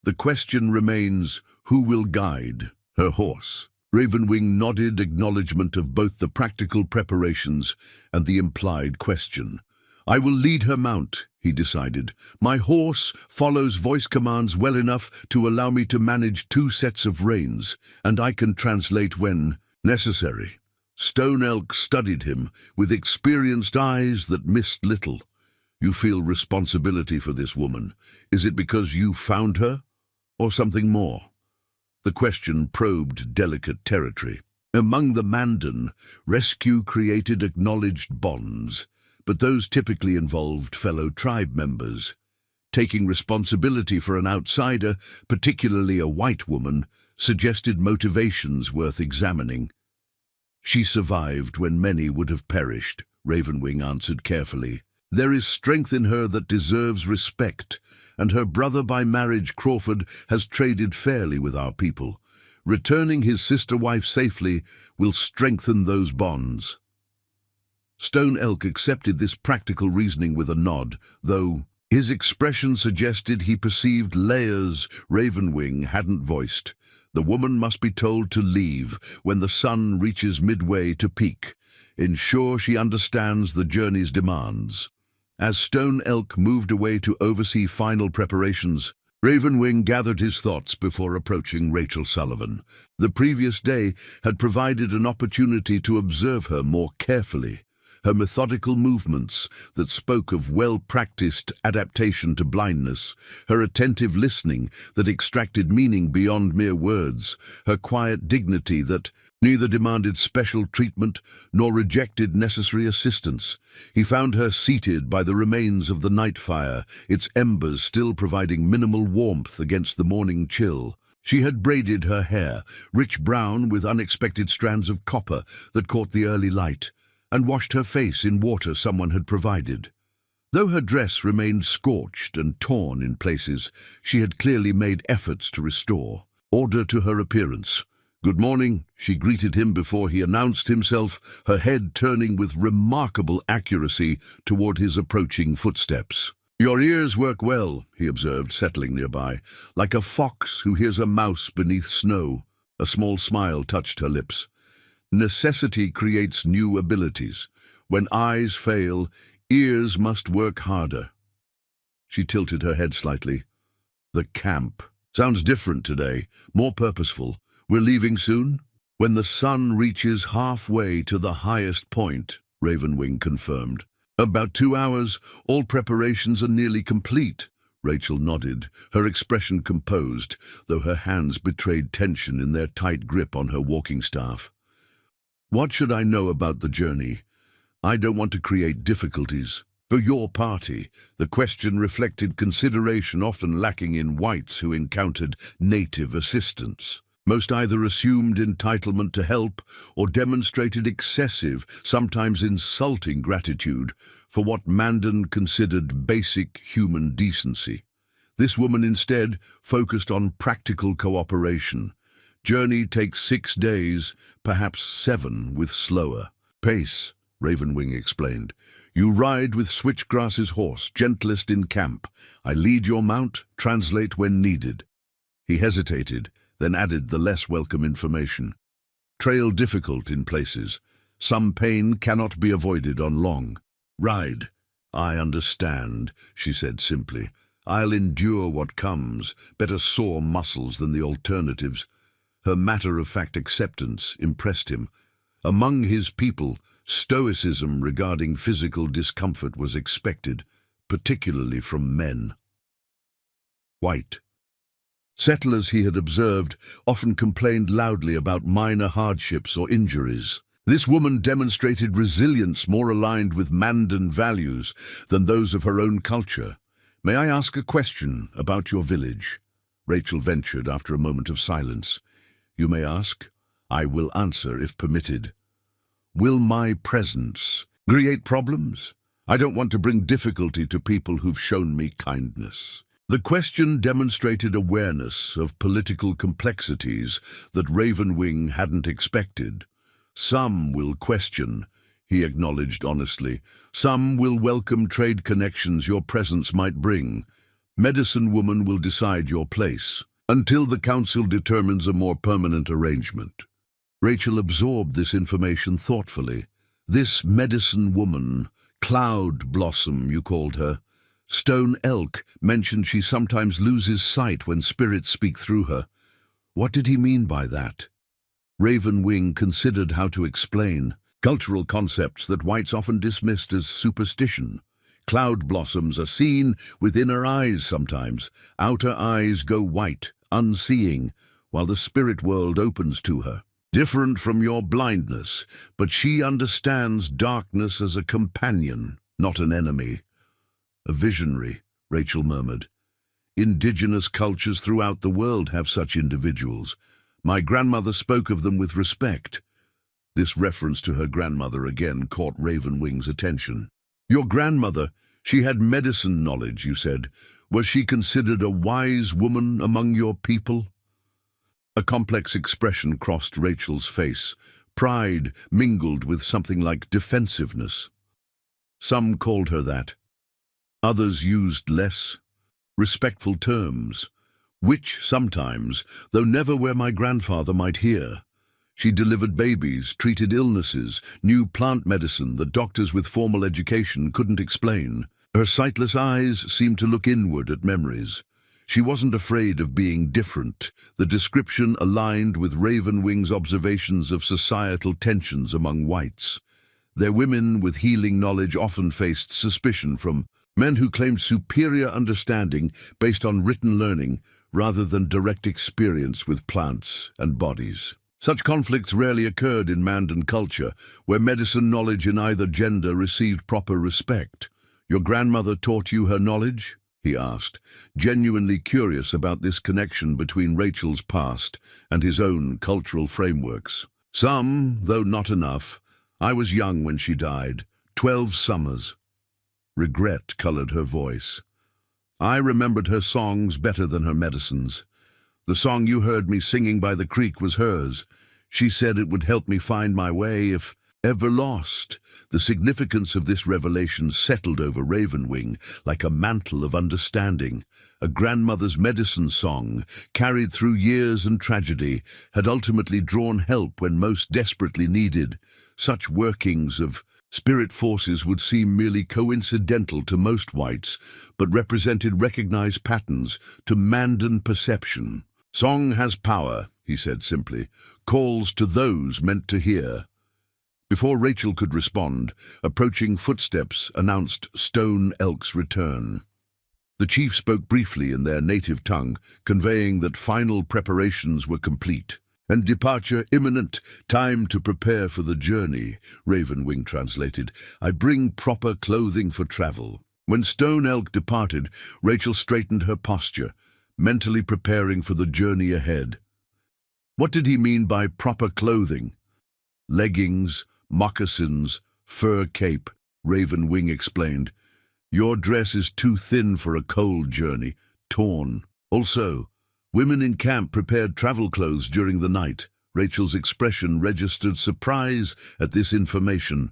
The question remains, who will guide her horse? Ravenwing nodded acknowledgement of both the practical preparations and the implied question. "I will lead her mount," he decided. "My horse follows voice commands well enough to allow me to manage 2 sets of reins, and I can translate when necessary." Stone Elk studied him with experienced eyes that missed little. "You feel responsibility for this woman. Is it because you found her, or something more?" The question probed delicate territory. Among the Mandan, rescue created acknowledged bonds, but those typically involved fellow tribe members. Taking responsibility for an outsider, particularly a white woman, suggested motivations worth examining. "She survived when many would have perished," Ravenwing answered carefully. "There is strength in her that deserves respect, and her brother by marriage, Crawford, has traded fairly with our people. Returning his sister-wife safely will strengthen those bonds." Stone Elk accepted this practical reasoning with a nod, though his expression suggested he perceived layers Ravenwing hadn't voiced. The woman must be told to leave when the sun reaches midway to peak. Ensure she understands the journey's demands. As Stone Elk moved away to oversee final preparations, Ravenwing gathered his thoughts before approaching Rachel Sullivan. The previous day had provided an opportunity to observe her more carefully. Her methodical movements that spoke of well-practiced adaptation to blindness, her attentive listening that extracted meaning beyond mere words, her quiet dignity that neither demanded special treatment nor rejected necessary assistance. He found her seated by the remains of the night fire, its embers still providing minimal warmth against the morning chill. She had braided her hair, rich brown with unexpected strands of copper that caught the early light, and washed her face in water someone had provided. Though her dress remained scorched and torn in places, she had clearly made efforts to restore order to her appearance, "Good morning," she greeted him before he announced himself, her head turning with remarkable accuracy toward his approaching footsteps. "Your ears work well," he observed, settling nearby, like a fox who hears a mouse beneath snow. A small smile touched her lips. "Necessity creates new abilities. When eyes fail, ears must work harder." She tilted her head slightly. "The camp. Sounds different today, more purposeful. We're leaving soon?" "When the sun reaches halfway to the highest point," Ravenwing confirmed. "About 2 hours. All preparations are nearly complete." Rachel nodded, her expression composed, though her hands betrayed tension in their tight grip on her walking staff. "What should I know about the journey? I don't want to create difficulties." For your party, the question reflected consideration often lacking in whites who encountered native assistance. Most either assumed entitlement to help or demonstrated excessive, sometimes insulting gratitude for what Mandan considered basic human decency. This woman instead focused on practical cooperation. Journey takes 6 days, perhaps 7 with slower pace, Ravenwing explained. "You ride with Switchgrass's horse, gentlest in camp. I lead your mount, translate when needed." He hesitated, then added the less welcome information. "Trail difficult in places. Some pain cannot be avoided on long ride." "I understand," she said simply. "I'll endure what comes, better sore muscles than the alternatives." Her matter-of-fact acceptance impressed him. Among his people, stoicism regarding physical discomfort was expected, particularly from men. White. Settlers, he had observed, often complained loudly about minor hardships or injuries. This woman demonstrated resilience more aligned with Mandan values than those of her own culture. "May I ask a question about your village?" Rachel ventured after a moment of silence. "You may ask. I will answer if permitted." "Will my presence create problems? I don't want to bring difficulty to people who've shown me kindness." The question demonstrated awareness of political complexities that Ravenwing hadn't expected. "Some will question," he acknowledged honestly. "Some will welcome trade connections your presence might bring. Medicine Woman will decide your place, until the council determines a more permanent arrangement." Rachel absorbed this information thoughtfully. This Medicine Woman, Cloud Blossom you called her. Stone Elk mentioned she sometimes loses sight when spirits speak through her. What did he mean by that? Ravenwing considered how to explain cultural concepts that whites often dismissed as superstition. Cloud blossoms are seen with inner eyes sometimes. Outer eyes go white, unseeing, while the spirit world opens to her. Different from your blindness, but she understands darkness as a companion, not an enemy. "A visionary," Rachel murmured. "Indigenous cultures throughout the world have such individuals. My grandmother spoke of them with respect." This reference to her grandmother again caught Ravenwing's attention. "Your grandmother, she had medicine knowledge, you said. Was she considered a wise woman among your people?" A complex expression crossed Rachel's face, pride mingled with something like defensiveness. "Some called her that. Others used less respectful terms, which sometimes, though never where my grandfather might hear. She delivered babies, treated illnesses, knew plant medicine that doctors with formal education couldn't explain. Her sightless eyes seemed to look inward at memories. She wasn't afraid of being different." The description aligned with Ravenwing's observations of societal tensions among whites. Their women with healing knowledge often faced suspicion from men who claimed superior understanding based on written learning rather than direct experience with plants and bodies. Such conflicts rarely occurred in Mandan culture, where medicine knowledge in either gender received proper respect. "Your grandmother taught you her knowledge?" he asked, genuinely curious about this connection between Rachel's past and his own cultural frameworks. "Some, though not enough. I was young when she died, 12 summers. Regret colored her voice. "I remembered her songs better than her medicines. The song you heard me singing by the creek was hers. She said it would help me find my way if ever lost. The significance of this revelation settled over Ravenwing like a mantle of understanding. A grandmother's medicine song, carried through years and tragedy, had ultimately drawn help when most desperately needed. Such workings of spirit forces would seem merely coincidental to most whites, but represented recognized patterns to Mandan perception. "Song has power," he said simply, "calls to those meant to hear." Before Rachel could respond, approaching footsteps announced Stone Elk's return. The chief spoke briefly in their native tongue, conveying that final preparations were complete. "And departure imminent, time to prepare for the journey," Ravenwing translated. "I bring proper clothing for travel." When Stone Elk departed, Rachel straightened her posture, mentally preparing for the journey ahead. What did he mean by proper clothing? "Leggings, moccasins, fur cape," Ravenwing explained. "Your dress is too thin for a cold journey, torn. Also, women in camp prepared travel clothes during the night." Rachel's expression registered surprise at this information.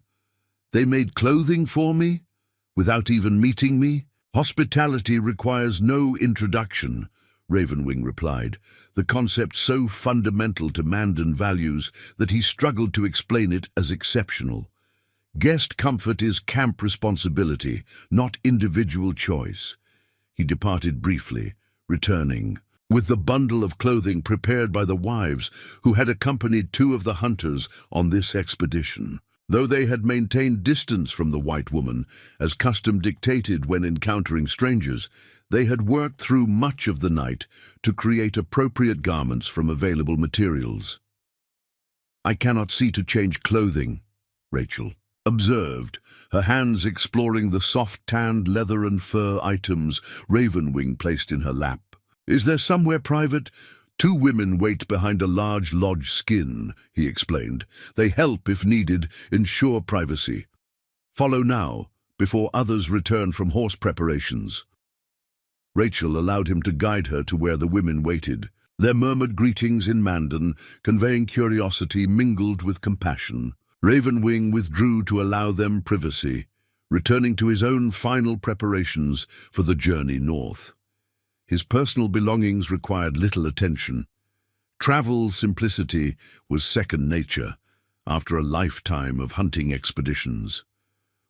"They made clothing for me? Without even meeting me?" "Hospitality requires no introduction," Ravenwing replied, the concept so fundamental to Mandan values that he struggled to explain it as exceptional. "Guest comfort is camp responsibility, not individual choice." He departed briefly, returning with the bundle of clothing prepared by the wives who had accompanied two of the hunters on this expedition. Though they had maintained distance from the white woman, as custom dictated when encountering strangers, they had worked through much of the night to create appropriate garments from available materials. "I cannot see to change clothing," Rachel observed, her hands exploring the soft-tanned leather and fur items Ravenwing placed in her lap. "Is there somewhere private?" "Two women wait behind a large lodge skin," he explained. "They help, if needed, ensure privacy. Follow now, before others return from horse preparations." Rachel allowed him to guide her to where the women waited. Their murmured greetings in Mandan, conveying curiosity mingled with compassion. Ravenwing withdrew to allow them privacy, returning to his own final preparations for the journey north. His personal belongings required little attention. Travel simplicity was second nature after a lifetime of hunting expeditions.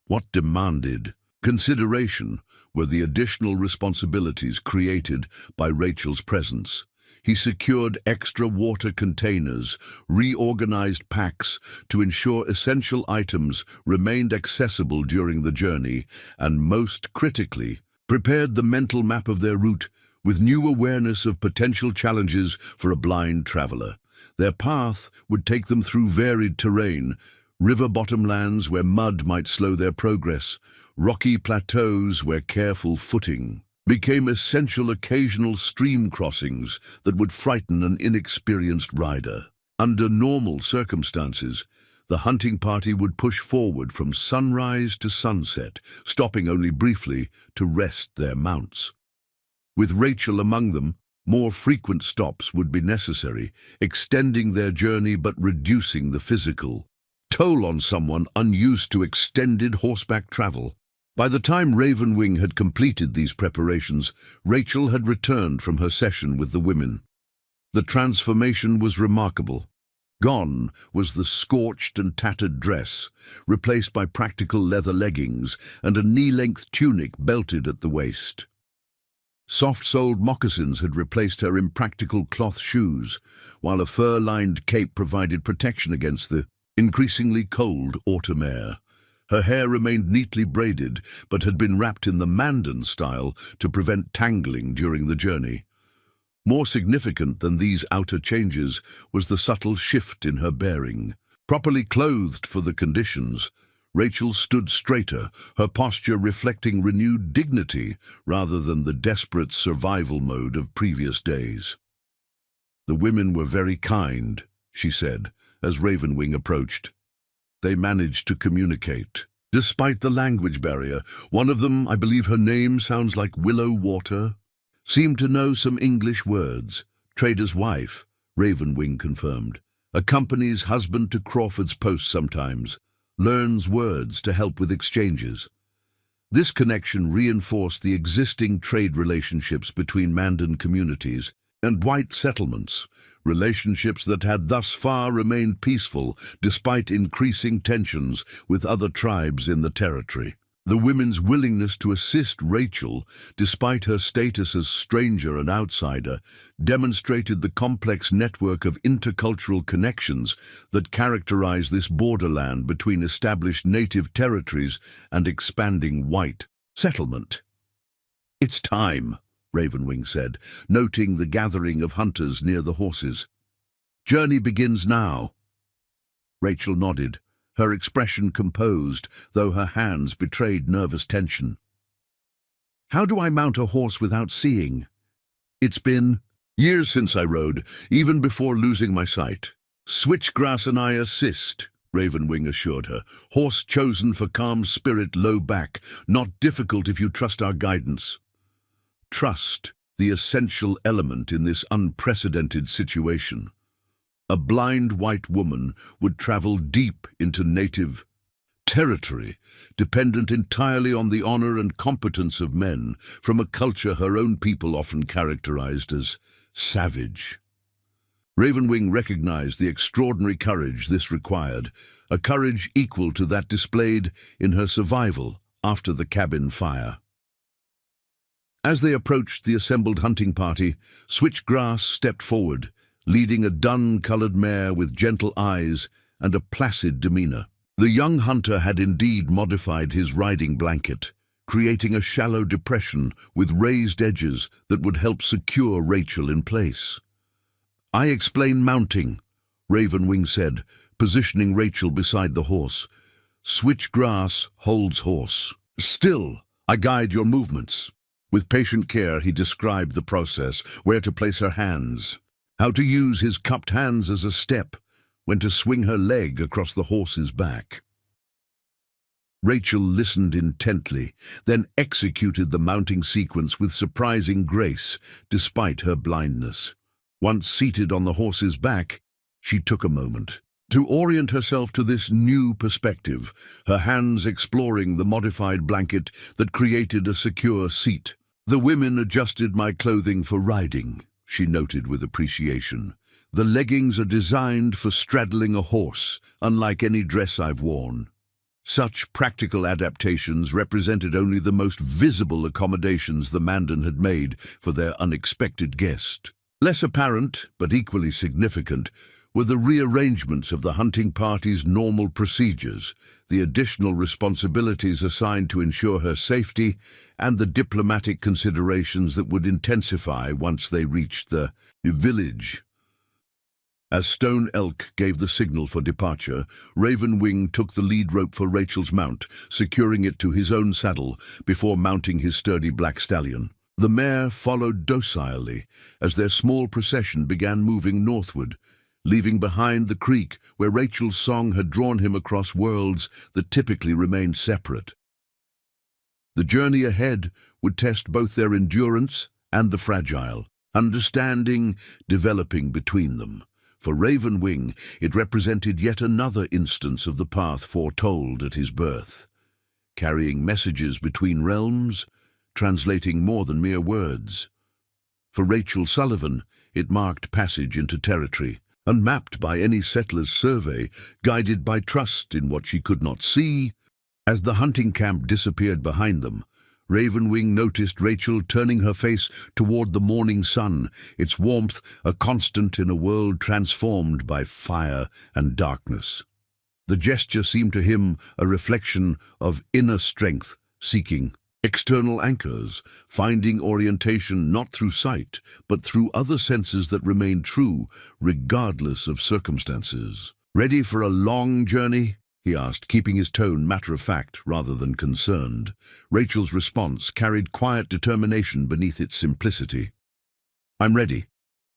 What demanded consideration were the additional responsibilities created by Rachel's presence. He secured extra water containers, reorganized packs to ensure essential items remained accessible during the journey, and most critically, prepared the mental map of their route with new awareness of potential challenges for a blind traveler. Their path would take them through varied terrain, river-bottom lands where mud might slow their progress, rocky plateaus where careful footing became essential, occasional stream crossings that would frighten an inexperienced rider. Under normal circumstances, the hunting party would push forward from sunrise to sunset, stopping only briefly to rest their mounts. With Rachel among them, more frequent stops would be necessary, extending their journey but reducing the physical toll on someone unused to extended horseback travel. By the time Ravenwing had completed these preparations, Rachel had returned from her session with the women. The transformation was remarkable. Gone was the scorched and tattered dress, replaced by practical leather leggings and a knee-length tunic belted at the waist. Soft-soled moccasins had replaced her impractical cloth shoes, while a fur-lined cape provided protection against the increasingly cold autumn air. Her hair remained neatly braided, but had been wrapped in the Mandan style to prevent tangling during the journey. More significant than these outer changes was the subtle shift in her bearing. Properly clothed for the conditions, Rachel stood straighter, her posture reflecting renewed dignity rather than the desperate survival mode of previous days. "The women were very kind," she said, as Ravenwing approached. "They managed to communicate. Despite the language barrier, one of them, I believe her name sounds like Willow Water, seemed to know some English words. Trader's wife, Ravenwing confirmed. Accompanies husband to Crawford's post sometimes. Learns words to help with exchanges. This connection reinforced the existing trade relationships between Mandan communities and white settlements, relationships that had thus far remained peaceful despite increasing tensions with other tribes in the territory. The women's willingness to assist Rachel, despite her status as stranger and outsider, demonstrated the complex network of intercultural connections that characterize this borderland between established native territories and expanding white settlement. "It's time," Ravenwing said, noting the gathering of hunters near the horses. "Journey begins now." Rachel nodded, her expression composed, though her hands betrayed nervous tension. "How do I mount a horse without seeing? It's been years since I rode, even before losing my sight." "Switchgrass and I assist," Ravenwing assured her. "Horse chosen for calm spirit, low back. Not difficult if you trust our guidance." Trust, the essential element in this unprecedented situation. A blind white woman would travel deep into native territory, dependent entirely on the honor and competence of men from a culture her own people often characterized as savage. Ravenwing recognized the extraordinary courage this required, a courage equal to that displayed in her survival after the cabin fire. As they approached the assembled hunting party, Switchgrass stepped forward, leading a dun-colored mare with gentle eyes and a placid demeanor. The young hunter had indeed modified his riding blanket, creating a shallow depression with raised edges that would help secure Rachel in place. "I explain mounting," Ravenwing said, positioning Rachel beside the horse. "Switchgrass holds horse. Still, I guide your movements." With patient care, he described the process, where to place her hands, how to use his cupped hands as a step, when to swing her leg across the horse's back. Rachel listened intently, then executed the mounting sequence with surprising grace, despite her blindness. Once seated on the horse's back, she took a moment to orient herself to this new perspective, her hands exploring the modified blanket that created a secure seat. "The women adjusted my clothing for riding," she noted with appreciation. "The leggings are designed for straddling a horse, unlike any dress I've worn." Such practical adaptations represented only the most visible accommodations the Mandan had made for their unexpected guest. Less apparent, but equally significant, were the rearrangements of the hunting party's normal procedures, the additional responsibilities assigned to ensure her safety, and the diplomatic considerations that would intensify once they reached the village. As Stone Elk gave the signal for departure, Ravenwing took the lead rope for Rachel's mount, securing it to his own saddle before mounting his sturdy black stallion. The mare followed docilely as their small procession began moving northward, leaving behind the creek where Rachel's song had drawn him across worlds that typically remained separate. The journey ahead would test both their endurance and the fragile, understanding developing between them. For Ravenwing, it represented yet another instance of the path foretold at his birth, carrying messages between realms, translating more than mere words. For Rachel Sullivan, it marked passage into territory, unmapped by any settler's survey, guided by trust in what she could not see. As the hunting camp disappeared behind them, Ravenwing noticed Rachel turning her face toward the morning sun, its warmth a constant in a world transformed by fire and darkness. The gesture seemed to him a reflection of inner strength, seeking external anchors, finding orientation not through sight, but through other senses that remained true, regardless of circumstances. "Ready for a long journey?" he asked, keeping his tone matter-of-fact rather than concerned. Rachel's response carried quiet determination beneath its simplicity. "I'm ready.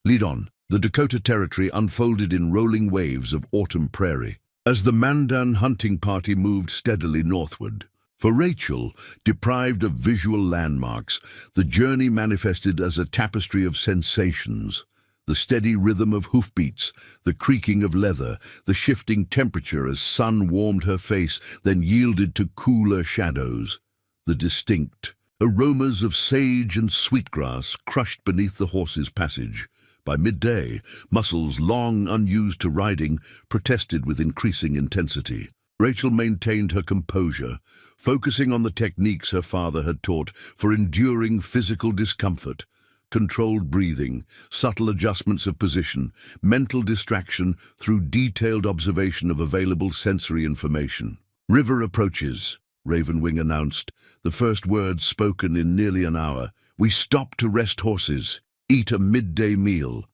Lead on." The Dakota Territory unfolded in rolling waves of autumn prairie, as the Mandan hunting party moved steadily northward. For Rachel, deprived of visual landmarks, the journey manifested as a tapestry of sensations. The steady rhythm of hoofbeats, the creaking of leather, the shifting temperature as sun warmed her face, then yielded to cooler shadows. The distinct aromas of sage and sweetgrass crushed beneath the horse's passage. By midday, muscles long unused to riding protested with increasing intensity. Rachel maintained her composure, focusing on the techniques her father had taught for enduring physical discomfort. Controlled breathing, subtle adjustments of position, mental distraction through detailed observation of available sensory information. "River approaches," Ravenwing announced, the first words spoken in nearly an hour. "We stop to rest horses, eat a midday meal."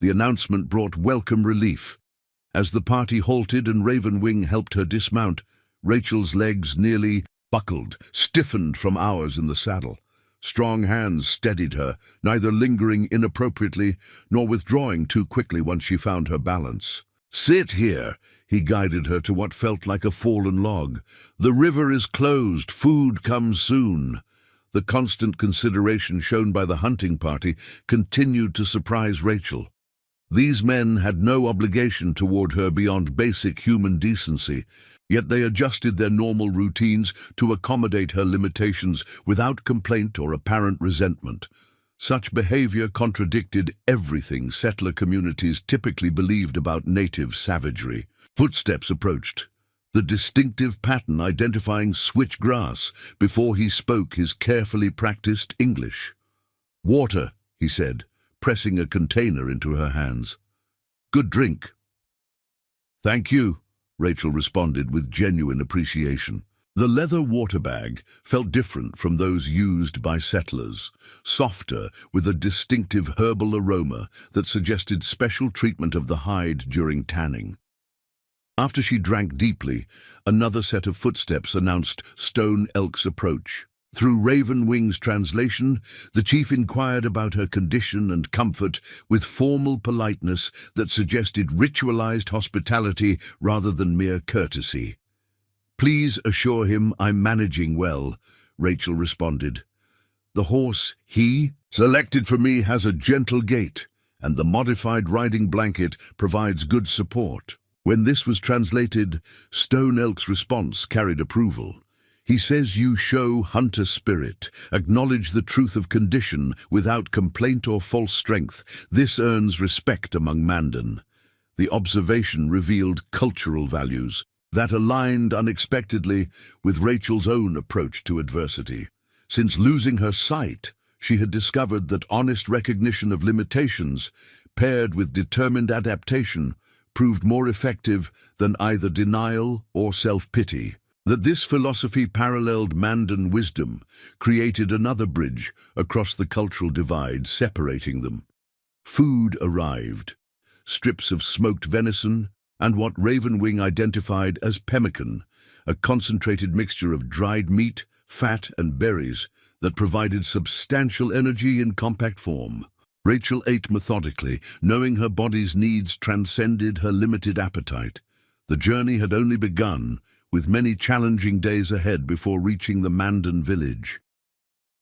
The announcement brought welcome relief. As the party halted and Ravenwing helped her dismount, Rachel's legs nearly buckled, stiffened from hours in the saddle. Strong hands steadied her, neither lingering inappropriately nor withdrawing too quickly once she found her balance. "Sit here," he guided her to what felt like a fallen log. "The river is closed, food comes soon." The constant consideration shown by the hunting party continued to surprise Rachel. These men had no obligation toward her beyond basic human decency, yet they adjusted their normal routines to accommodate her limitations without complaint or apparent resentment. Such behavior contradicted everything settler communities typically believed about native savagery. Footsteps approached, the distinctive pattern identifying switchgrass before he spoke his carefully practiced English. "Water," he said, pressing a container into her hands. "Good drink." "Thank you," Rachel responded with genuine appreciation. The leather water bag felt different from those used by settlers, softer with a distinctive herbal aroma that suggested special treatment of the hide during tanning. After she drank deeply, another set of footsteps announced Stone Elk's approach. Through Ravenwing's translation, the chief inquired about her condition and comfort with formal politeness that suggested ritualized hospitality rather than mere courtesy. "Please assure him I'm managing well," Rachel responded. "The horse he selected for me has a gentle gait, and the modified riding blanket provides good support." When this was translated, Stone Elk's response carried approval. "He says you show hunter spirit, acknowledge the truth of condition without complaint or false strength. This earns respect among Mandan." The observation revealed cultural values that aligned unexpectedly with Rachel's own approach to adversity. Since losing her sight, she had discovered that honest recognition of limitations, paired with determined adaptation, proved more effective than either denial or self-pity. That this philosophy paralleled Mandan wisdom created another bridge across the cultural divide separating them. Food arrived, strips of smoked venison and what Ravenwing identified as pemmican, a concentrated mixture of dried meat, fat and berries that provided substantial energy in compact form. Rachel ate methodically, knowing her body's needs transcended her limited appetite. The journey had only begun, with many challenging days ahead before reaching the Mandan village.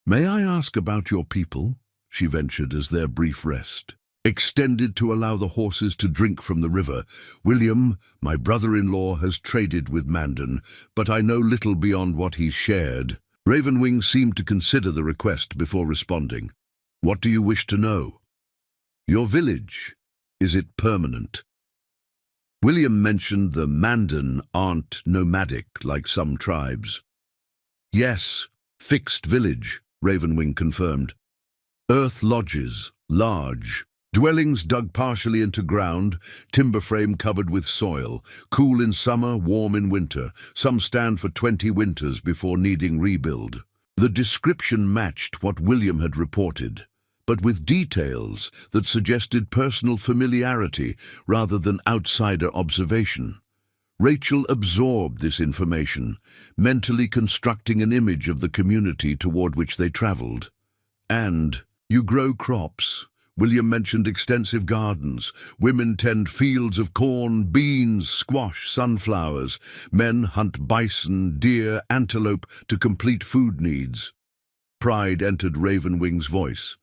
"May I ask about your people?" she ventured as their brief rest extended to allow the horses to drink from the river. "William, my brother-in-law, has traded with Mandan, but I know little beyond what he's shared." Ravenwing seemed to consider the request before responding. "What do you wish to know?" "Your village. Is it permanent?" William mentioned the Mandan aren't nomadic like some tribes. "Yes, fixed village," Ravenwing confirmed. "Earth lodges, large. Dwellings dug partially into ground, timber frame covered with soil, cool in summer, warm in winter. Some stand for 20 winters before needing rebuild." The description matched what William had reported, but with details that suggested personal familiarity rather than outsider observation. Rachel absorbed this information, mentally constructing an image of the community toward which they traveled. "And you grow crops." William mentioned extensive gardens. "Women tend fields of corn, beans, squash, sunflowers. Men hunt bison, deer, antelope to complete food needs." Pride entered Ravenwing's voice.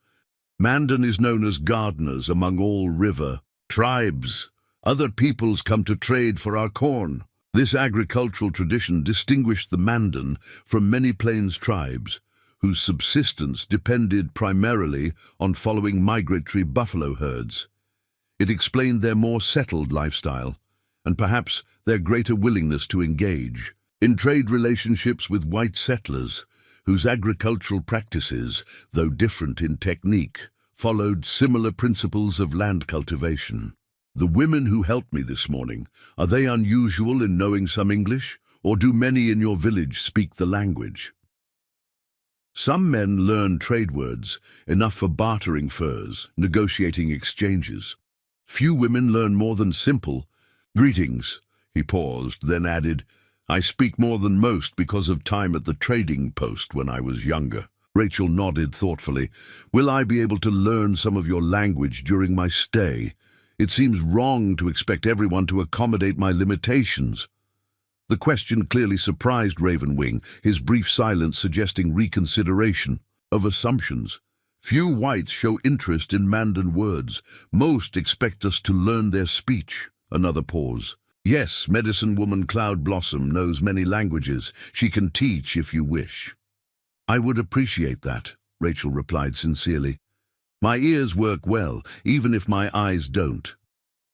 Mandan is known as gardeners among all river tribes. Other peoples come to trade for our corn. This agricultural tradition distinguished the Mandan from many plains tribes, whose subsistence depended primarily on following migratory buffalo herds. It explained their more settled lifestyle, and perhaps their greater willingness to engage in trade relationships with white settlers, whose agricultural practices, though different in technique, followed similar principles of land cultivation. The women who helped me this morning, are they unusual in knowing some English, or do many in your village speak the language? Some men learn trade words, enough for bartering furs, negotiating exchanges. Few women learn more than simple greetings. He paused, then added, I speak more than most because of time at the trading post when I was younger. Rachel nodded thoughtfully. Will I be able to learn some of your language during my stay? It seems wrong to expect everyone to accommodate my limitations. The question clearly surprised Ravenwing, his brief silence suggesting reconsideration of assumptions. Few whites show interest in Mandan words. Most expect us to learn their speech. Another pause. Yes, medicine woman Cloud Blossom knows many languages. She can teach if you wish. I would appreciate that, Rachel replied sincerely. My ears work well, even if my eyes don't.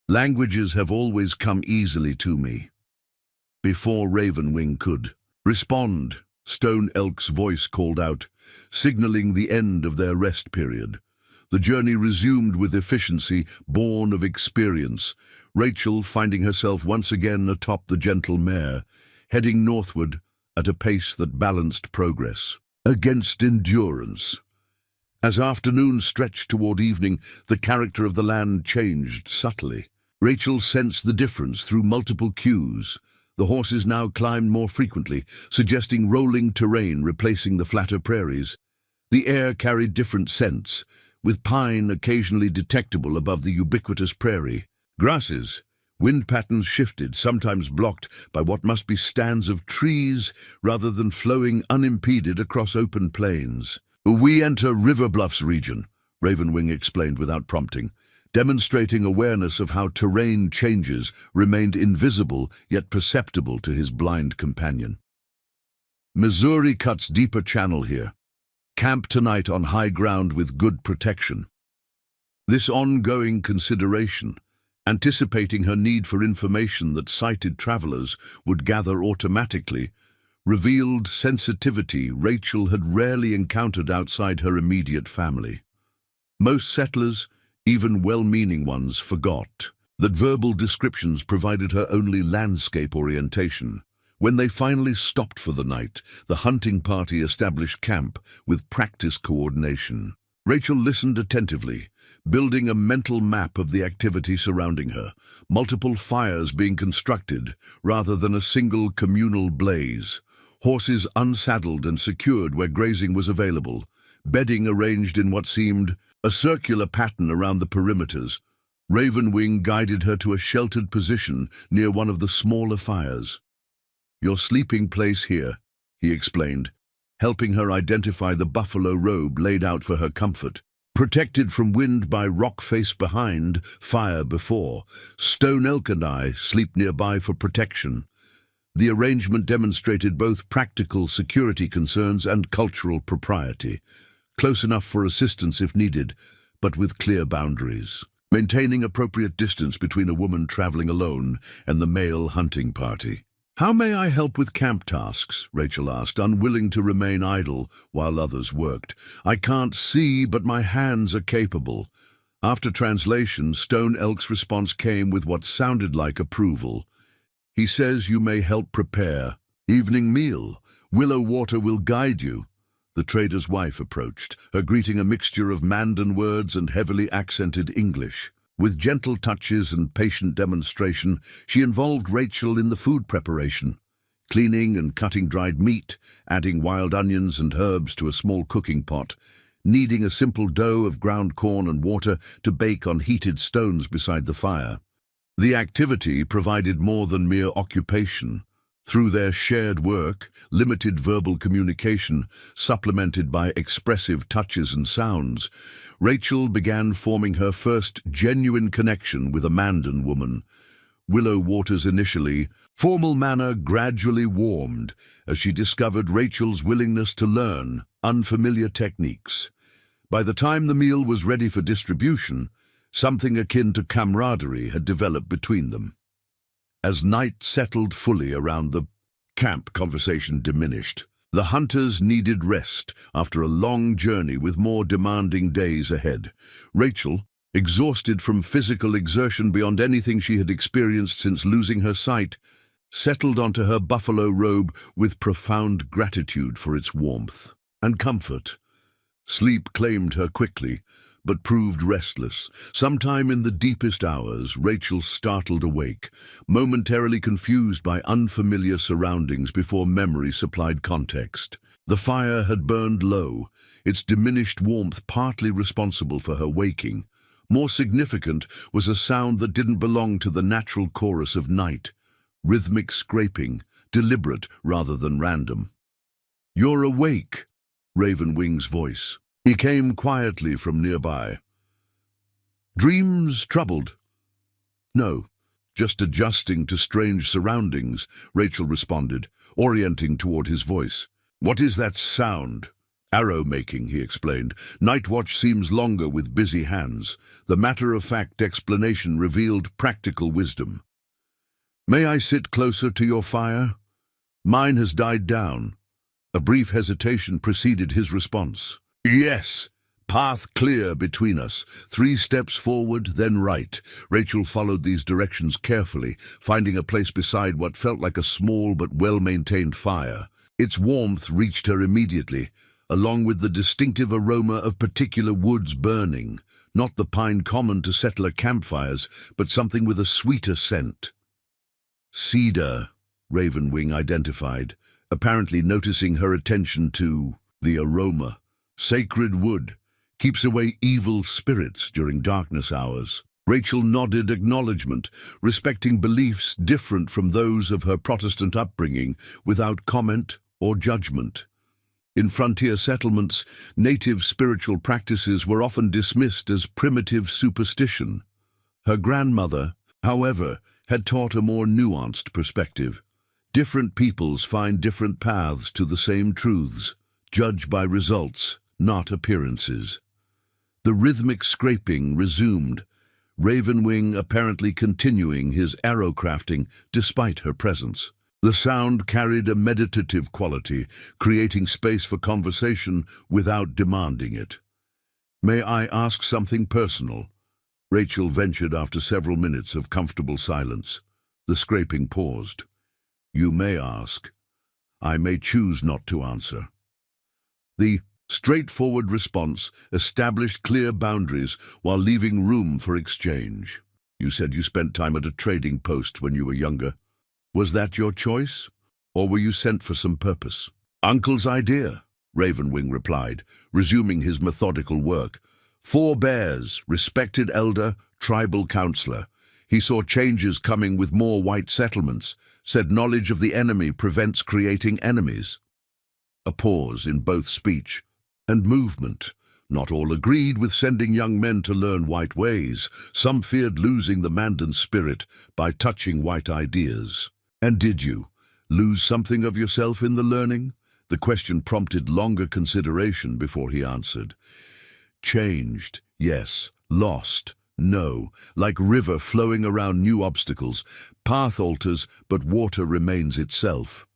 Languages have always come easily to me. Before Ravenwing could respond, Stone Elk's voice called out, signaling the end of their rest period. The journey resumed with efficiency born of experience, Rachel finding herself once again atop the gentle mare, heading northward at a pace that balanced progress against endurance. As afternoon stretched toward evening, the character of the land changed subtly. Rachel sensed the difference through multiple cues. The horses now climbed more frequently, suggesting rolling terrain replacing the flatter prairies. The air carried different scents, with pine occasionally detectable above the ubiquitous prairie. Grasses, wind patterns shifted, sometimes blocked by what must be stands of trees rather than flowing unimpeded across open plains. We enter River Bluffs region, Ravenwing explained without prompting, demonstrating awareness of how terrain changes remained invisible yet perceptible to his blind companion. Missouri cuts deeper channel here. Camp tonight on high ground with good protection. This ongoing consideration, anticipating her need for information that sighted travelers would gather automatically, revealed sensitivity Rachel had rarely encountered outside her immediate family. Most settlers, even well-meaning ones, forgot that verbal descriptions provided her only landscape orientation. When they finally stopped for the night, the hunting party established camp with practice coordination. Rachel listened attentively, building a mental map of the activity surrounding her, multiple fires being constructed rather than a single communal blaze, horses unsaddled and secured where grazing was available, bedding arranged in what seemed a circular pattern around the perimeters. Ravenwing guided her to a sheltered position near one of the smaller fires. Your sleeping place here, he explained, helping her identify the buffalo robe laid out for her comfort. Protected from wind by rock face behind, fire before, Stone Elk and I sleep nearby for protection. The arrangement demonstrated both practical security concerns and cultural propriety, close enough for assistance if needed, but with clear boundaries, maintaining appropriate distance between a woman traveling alone and the male hunting party. How may I help with camp tasks? Rachel asked, unwilling to remain idle while others worked. I can't see, but my hands are capable. After translation, Stone Elk's response came with what sounded like approval. He says you may help prepare. Evening meal. Willow Water will guide you. The trader's wife approached, her greeting a mixture of Mandan words and heavily accented English. With gentle touches and patient demonstration, she involved Rachel in the food preparation, cleaning and cutting dried meat, adding wild onions and herbs to a small cooking pot, kneading a simple dough of ground corn and water to bake on heated stones beside the fire. The activity provided more than mere occupation. Through their shared work, limited verbal communication, supplemented by expressive touches and sounds, Rachel began forming her first genuine connection with a Mandan woman. Willow Water's initially formal manner gradually warmed as she discovered Rachel's willingness to learn unfamiliar techniques. By the time the meal was ready for distribution, something akin to camaraderie had developed between them. As night settled fully around the camp, conversation diminished. The hunters needed rest after a long journey with more demanding days ahead. Rachel, exhausted from physical exertion beyond anything she had experienced since losing her sight, settled onto her buffalo robe with profound gratitude for its warmth and comfort. Sleep claimed her quickly, but proved restless. Sometime in the deepest hours, Rachel startled awake, momentarily confused by unfamiliar surroundings before memory supplied context. The fire had burned low, its diminished warmth partly responsible for her waking. More significant was a sound that didn't belong to the natural chorus of night, rhythmic scraping, deliberate rather than random. "You're awake," Ravenwing's voice. He came quietly from nearby. "Dreams troubled?" "No, just adjusting to strange surroundings," Rachel responded, orienting toward his voice. "What is that sound?" "Arrow-making," he explained. "Night watch seems longer with busy hands." The matter-of-fact explanation revealed practical wisdom. "May I sit closer to your fire? Mine has died down." A brief hesitation preceded his response. "Yes, path clear between us. 3 steps forward, then right." Rachel followed these directions carefully, finding a place beside what felt like a small but well-maintained fire. Its warmth reached her immediately, along with the distinctive aroma of particular woods burning, not the pine common to settler campfires, but something with a sweeter scent. "Cedar," Ravenwing identified, apparently noticing her attention to the aroma. "Sacred wood, keeps away evil spirits during darkness hours." Rachel nodded acknowledgement, respecting beliefs different from those of her Protestant upbringing, without comment or judgment. In frontier settlements, native spiritual practices were often dismissed as primitive superstition. Her grandmother, however, had taught a more nuanced perspective. Different peoples find different paths to the same truths, judged by results, not appearances. The rhythmic scraping resumed, Ravenwing apparently continuing his arrow crafting despite her presence. The sound carried a meditative quality, creating space for conversation without demanding it. "May I ask something personal?" Rachel ventured after several minutes of comfortable silence. The scraping paused. "You may ask. I may choose not to answer." The straightforward response established clear boundaries while leaving room for exchange. "You said you spent time at a trading post when you were younger. Was that your choice, or were you sent for some purpose?" "Uncle's idea," Ravenwing replied, resuming his methodical work. 4 bears, respected elder, tribal counselor. He saw changes coming with more white settlements, said knowledge of the enemy prevents creating enemies. A pause in both speech and movement. Not all agreed with sending young men to learn white ways. Some feared losing the Mandan spirit by touching white ideas. "And did you lose something of yourself in the learning?" The question prompted longer consideration before he answered. "Changed, yes. Lost, no. Like river flowing around new obstacles. Path alters, but water remains itself."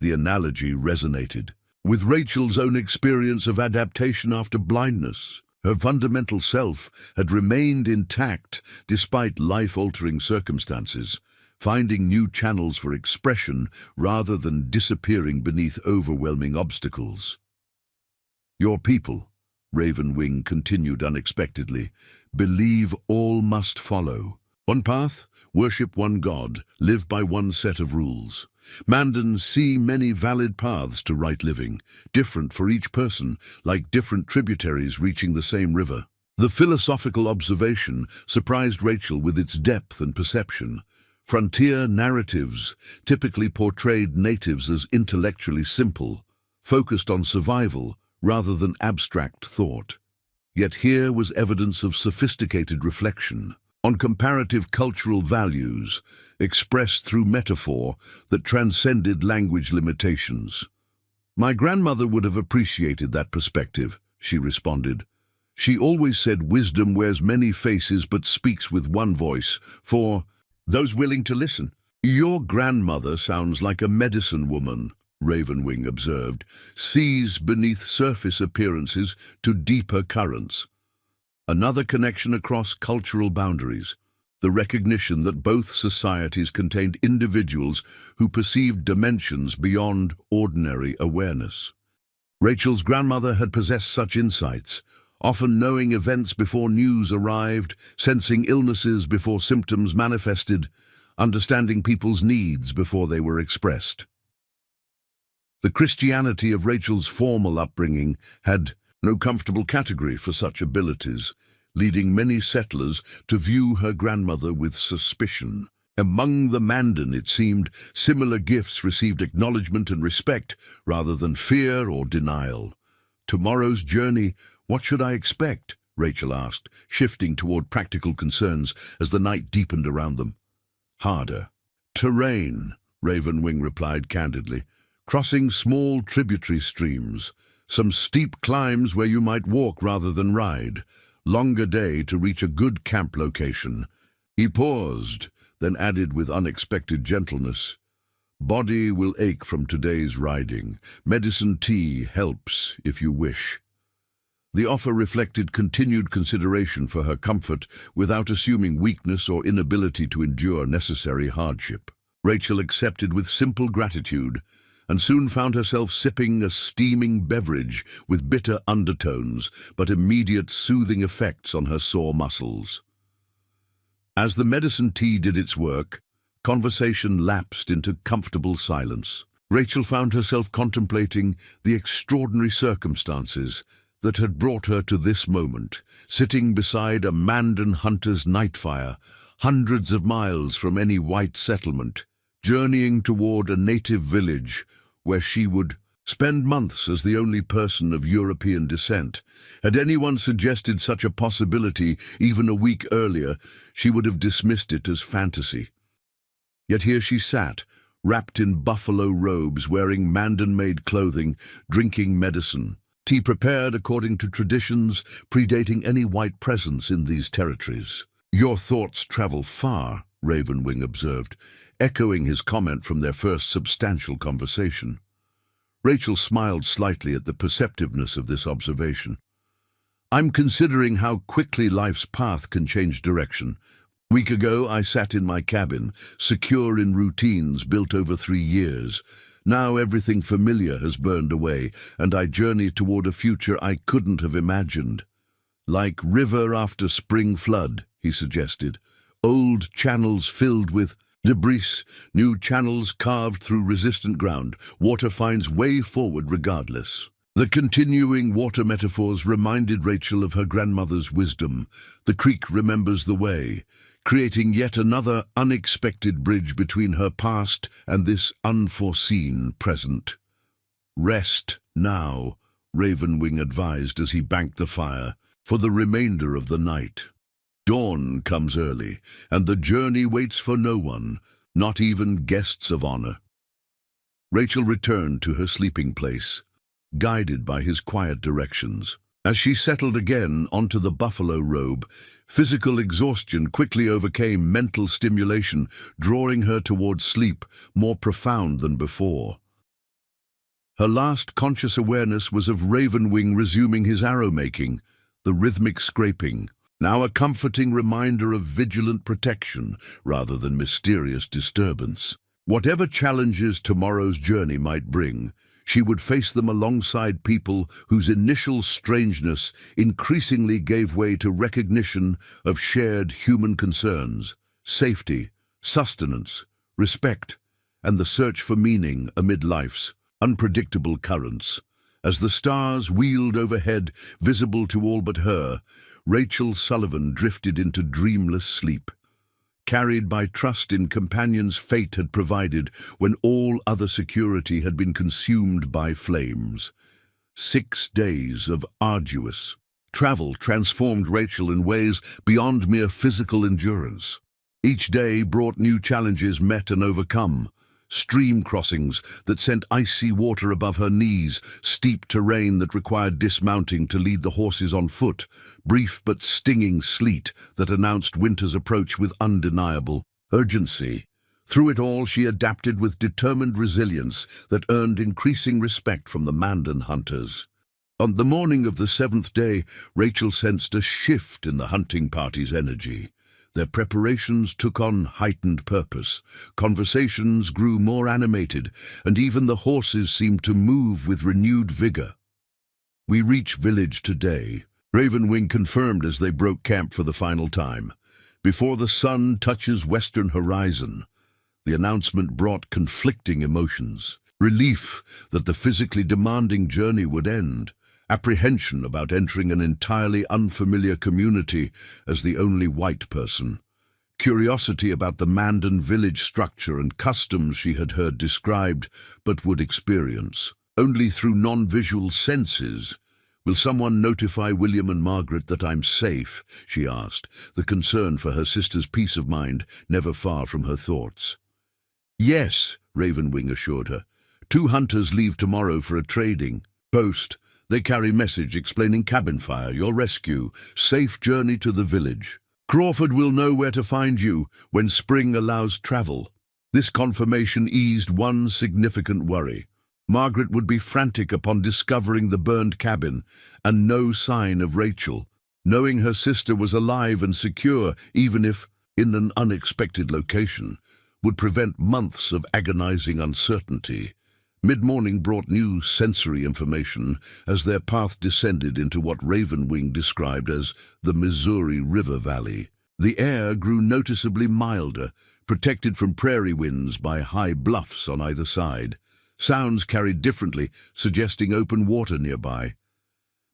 The analogy resonated. With Rachel's own experience of adaptation after blindness, her fundamental self had remained intact despite life-altering circumstances, finding new channels for expression rather than disappearing beneath overwhelming obstacles. "Your people," Ravenwing continued unexpectedly, "believe all must follow. One path, worship one god, live by one set of rules. Mandan see many valid paths to right living, different for each person, like different tributaries reaching the same river." The philosophical observation surprised Rachel with its depth and perception. Frontier narratives typically portrayed natives as intellectually simple, focused on survival rather than abstract thought. Yet here was evidence of sophisticated reflection on comparative cultural values expressed through metaphor that transcended language limitations. "My grandmother would have appreciated that perspective," she responded. "She always said wisdom wears many faces but speaks with one voice, for those willing to listen." "Your grandmother sounds like a medicine woman," Ravenwing observed, "sees beneath surface appearances to deeper currents." Another connection across cultural boundaries, the recognition that both societies contained individuals who perceived dimensions beyond ordinary awareness. Rachel's grandmother had possessed such insights, often knowing events before news arrived, sensing illnesses before symptoms manifested, understanding people's needs before they were expressed. The Christianity of Rachel's formal upbringing had no comfortable category for such abilities, leading many settlers to view her grandmother with suspicion. Among the Mandan, it seemed, similar gifts received acknowledgement and respect rather than fear or denial. "Tomorrow's journey, what should I expect?" Rachel asked, shifting toward practical concerns as the night deepened around them. "Harder. Terrain," Ravenwing replied candidly. "Crossing small tributary streams, some steep climbs where you might walk rather than ride, longer day to reach a good camp location." He paused, then added with unexpected gentleness, "Body will ache from today's riding. Medicine tea helps if you wish." The offer reflected continued consideration for her comfort without assuming weakness or inability to endure necessary hardship. Rachel accepted with simple gratitude, and soon found herself sipping a steaming beverage with bitter undertones but immediate soothing effects on her sore muscles. As the medicine tea did its work, conversation lapsed into comfortable silence. Rachel found herself contemplating the extraordinary circumstances that had brought her to this moment, sitting beside a Mandan hunter's night fire, hundreds of miles from any white settlement, journeying toward a native village where she would spend months as the only person of European descent. Had anyone suggested such a possibility even a week earlier, she would have dismissed it as fantasy. Yet here she sat, wrapped in buffalo robes, wearing Mandan-made clothing, drinking medicine, tea prepared according to traditions predating any white presence in these territories. "Your thoughts travel far," Ravenwing observed, echoing his comment from their first substantial conversation. Rachel smiled slightly at the perceptiveness of this observation. "I'm considering how quickly life's path can change direction. A week ago, I sat in my cabin, secure in routines built over 3 years. Now everything familiar has burned away, and I journey toward a future I couldn't have imagined. Like river after spring flood," he suggested. "Old channels filled with debris, new channels carved through resistant ground. Water finds way forward regardless." The continuing water metaphors reminded Rachel of her grandmother's wisdom. The creek remembers the way, creating yet another unexpected bridge between her past and this unforeseen present. "Rest now," Ravenwing advised as he banked the fire, "for the remainder of the night. Dawn comes early, and the journey waits for no one, not even guests of honor." Rachel returned to her sleeping place, guided by his quiet directions. As she settled again onto the buffalo robe, physical exhaustion quickly overcame mental stimulation, drawing her towards sleep more profound than before. Her last conscious awareness was of Ravenwing resuming his arrow-making, the rhythmic scraping, now a comforting reminder of vigilant protection rather than mysterious disturbance. Whatever challenges tomorrow's journey might bring, she would face them alongside people whose initial strangeness increasingly gave way to recognition of shared human concerns, safety, sustenance, respect, and the search for meaning amid life's unpredictable currents. As the stars wheeled overhead, visible to all but her, Rachel Sullivan drifted into dreamless sleep. carried by trust in companions fate had provided when all other security had been consumed by flames. 6 days of arduous travel transformed Rachel in ways beyond mere physical endurance. Each day brought new challenges met and overcome. Stream crossings that sent icy water above her knees, steep terrain that required dismounting to lead the horses on foot, brief but stinging sleet that announced winter's approach with undeniable urgency. Through it all, she adapted with determined resilience that earned increasing respect from the Mandan hunters. On the morning of the 7th day, Rachel sensed a shift in the hunting party's energy. Their preparations took on heightened purpose. Conversations grew more animated, and even the horses seemed to move with renewed vigor. "We reach village today," Ravenwing confirmed as they broke camp for the final time. "Before the sun touches western horizon." The announcement brought conflicting emotions. Relief that the physically demanding journey would end. Apprehension about entering an entirely unfamiliar community as the only white person. Curiosity about the Mandan village structure and customs she had heard described but would experience only through non-visual senses. "Will someone notify William and Margaret that I'm safe?" she asked, the concern for her sister's peace of mind never far from her thoughts. "Yes," Ravenwing assured her. 2 hunters leave tomorrow for a trading post. They carry message explaining cabin fire, your rescue, safe journey to the village. Crawford will know where to find you when spring allows travel." This confirmation eased one significant worry. Margaret would be frantic upon discovering the burned cabin and no sign of Rachel. Knowing her sister was alive and secure, even if in an unexpected location, would prevent months of agonizing uncertainty. Mid-morning brought new sensory information as their path descended into what Ravenwing described as the Missouri River Valley. The air grew noticeably milder, protected from prairie winds by high bluffs on either side. Sounds carried differently, suggesting open water nearby.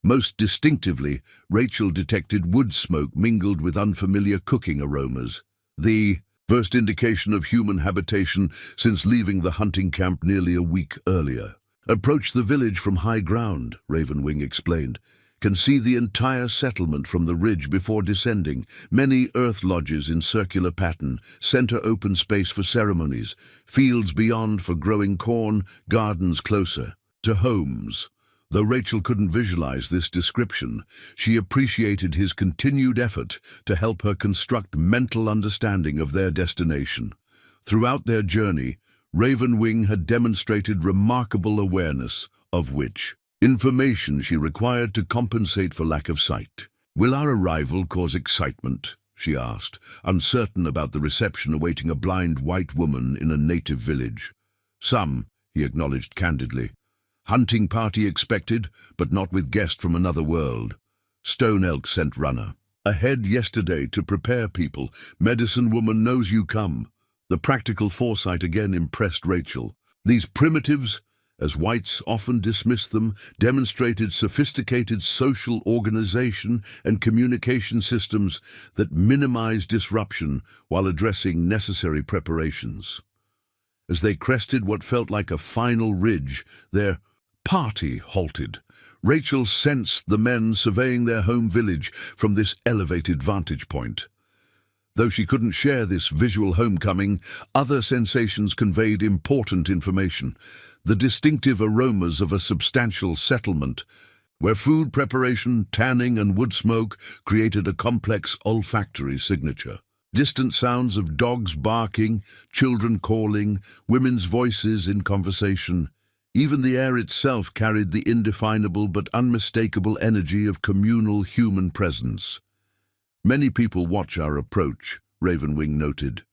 Most distinctively, Rachel detected wood smoke mingled with unfamiliar cooking aromas. The first indication of human habitation since leaving the hunting camp nearly a week earlier. "Approach the village from high ground," Ravenwing explained. "Can see the entire settlement from the ridge before descending. Many earth lodges in circular pattern, center open space for ceremonies, fields beyond for growing corn, gardens closer to homes." Though Rachel couldn't visualize this description, she appreciated his continued effort to help her construct mental understanding of their destination. Throughout their journey, Ravenwing had demonstrated remarkable awareness of which information she required to compensate for lack of sight. "Will our arrival cause excitement?" she asked, uncertain about the reception awaiting a blind white woman in a native village. "Some," he acknowledged candidly. "Hunting party expected, but not with guest from another world." Stone Elk sent runner ahead yesterday to prepare people. "Medicine woman knows you come." The practical foresight again impressed Rachel. These primitives, as whites often dismissed them, demonstrated sophisticated social organization and communication systems that minimized disruption while addressing necessary preparations. As they crested what felt like a final ridge, their party halted. Rachel sensed the men surveying their home village from this elevated vantage point. Though she couldn't share this visual homecoming, other sensations conveyed important information. The distinctive aromas of a substantial settlement, where food preparation, tanning, and wood smoke created a complex olfactory signature. Distant sounds of dogs barking, children calling, women's voices in conversation. Even the air itself carried the indefinable but unmistakable energy of communal human presence. "Many people watch our approach," Ravenwing noted.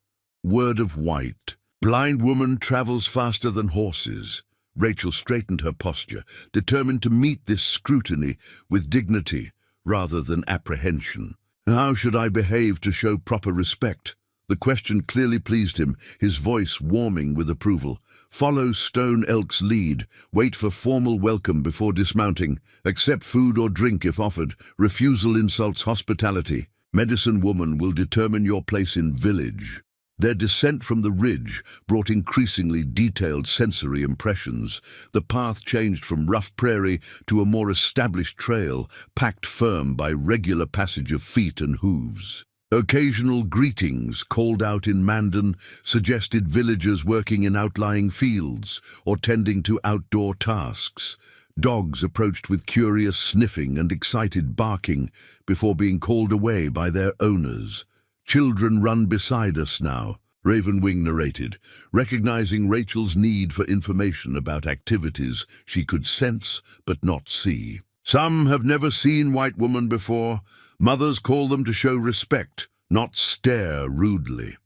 "Word of white. Blind woman travels faster than horses." Rachel straightened her posture, determined to meet this scrutiny with dignity rather than apprehension. "How should I behave to show proper respect?" The question clearly pleased him, his voice warming with approval. "Follow Stone Elk's lead. Wait for formal welcome before dismounting. Accept food or drink if offered. Refusal insults hospitality. Medicine Woman will determine your place in village. Their descent from the ridge brought increasingly detailed sensory impressions. The path changed from rough prairie to a more established trail, packed firm by regular passage of feet and hooves. Occasional greetings called out in Mandan suggested villagers working in outlying fields or tending to outdoor tasks. Dogs approached with curious sniffing and excited barking before being called away by their owners. "Children run beside us now," Ravenwing narrated, recognizing Rachel's need for information about activities she could sense but not see. "Some have never seen white woman before. Mothers call them to show respect, not stare rudely."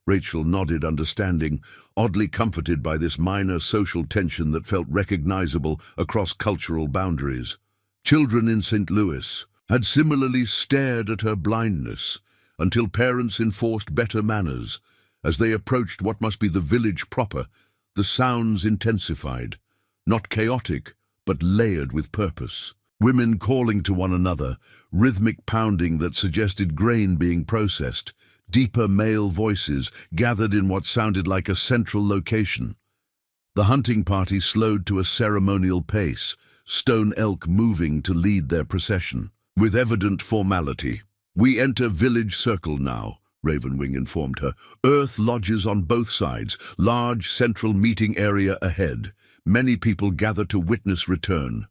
Rachel nodded, understanding, oddly comforted by this minor social tension that felt recognizable across cultural boundaries. Children in St. Louis had similarly stared at her blindness until parents enforced better manners. As they approached what must be the village proper, the sounds intensified, not chaotic, but layered with purpose. Women calling to one another, rhythmic pounding that suggested grain being processed, deeper male voices gathered in what sounded like a central location. The hunting party slowed to a ceremonial pace, stone elk moving to lead their procession. With evident formality, "We enter village circle now," Ravenwing informed her. "Earth lodges on both sides, large central meeting area ahead. Many people gather to witness return."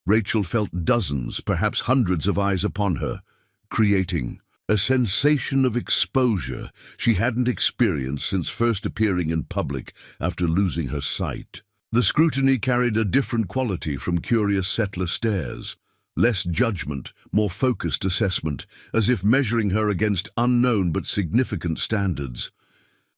Rachel felt dozens, perhaps hundreds of eyes upon her, creating a sensation of exposure she hadn't experienced since first appearing in public after losing her sight. The scrutiny carried a different quality from curious settler stares. Less judgment, more focused assessment, as if measuring her against unknown but significant standards.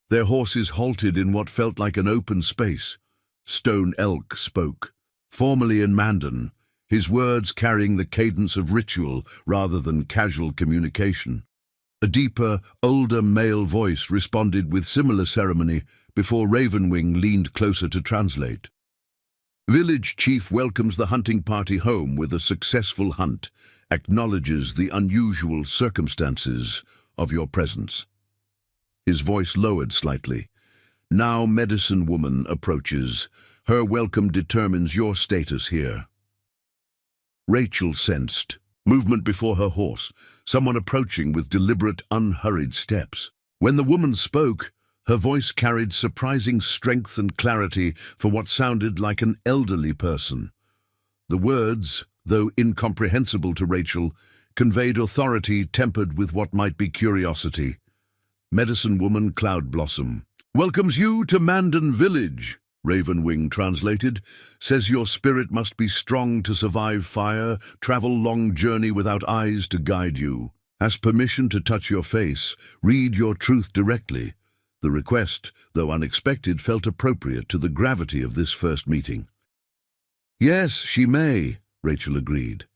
Their horses halted in what felt like an open space. Stone Elk spoke, formally in Mandan, his words carrying the cadence of ritual rather than casual communication. A deeper, older male voice responded with similar ceremony before Ravenwing leaned closer to translate. "Village chief welcomes the hunting party home with a successful hunt, acknowledges the unusual circumstances of your presence." His voice lowered slightly. "Now Medicine Woman approaches. Her welcome determines your status here." Rachel sensed movement before her horse, someone approaching with deliberate, unhurried steps. When the woman spoke, her voice carried surprising strength and clarity for what sounded like an elderly person. The words, though incomprehensible to Rachel, conveyed authority tempered with what might be curiosity. "Medicine Woman Cloud Blossom welcomes you to Mandan Village," Ravenwing translated, "says your spirit must be strong to survive fire, travel long journey without eyes to guide you. Has permission to touch your face, read your truth directly." The request, though unexpected, felt appropriate to the gravity of this first meeting. "Yes, she may," Rachel agreed.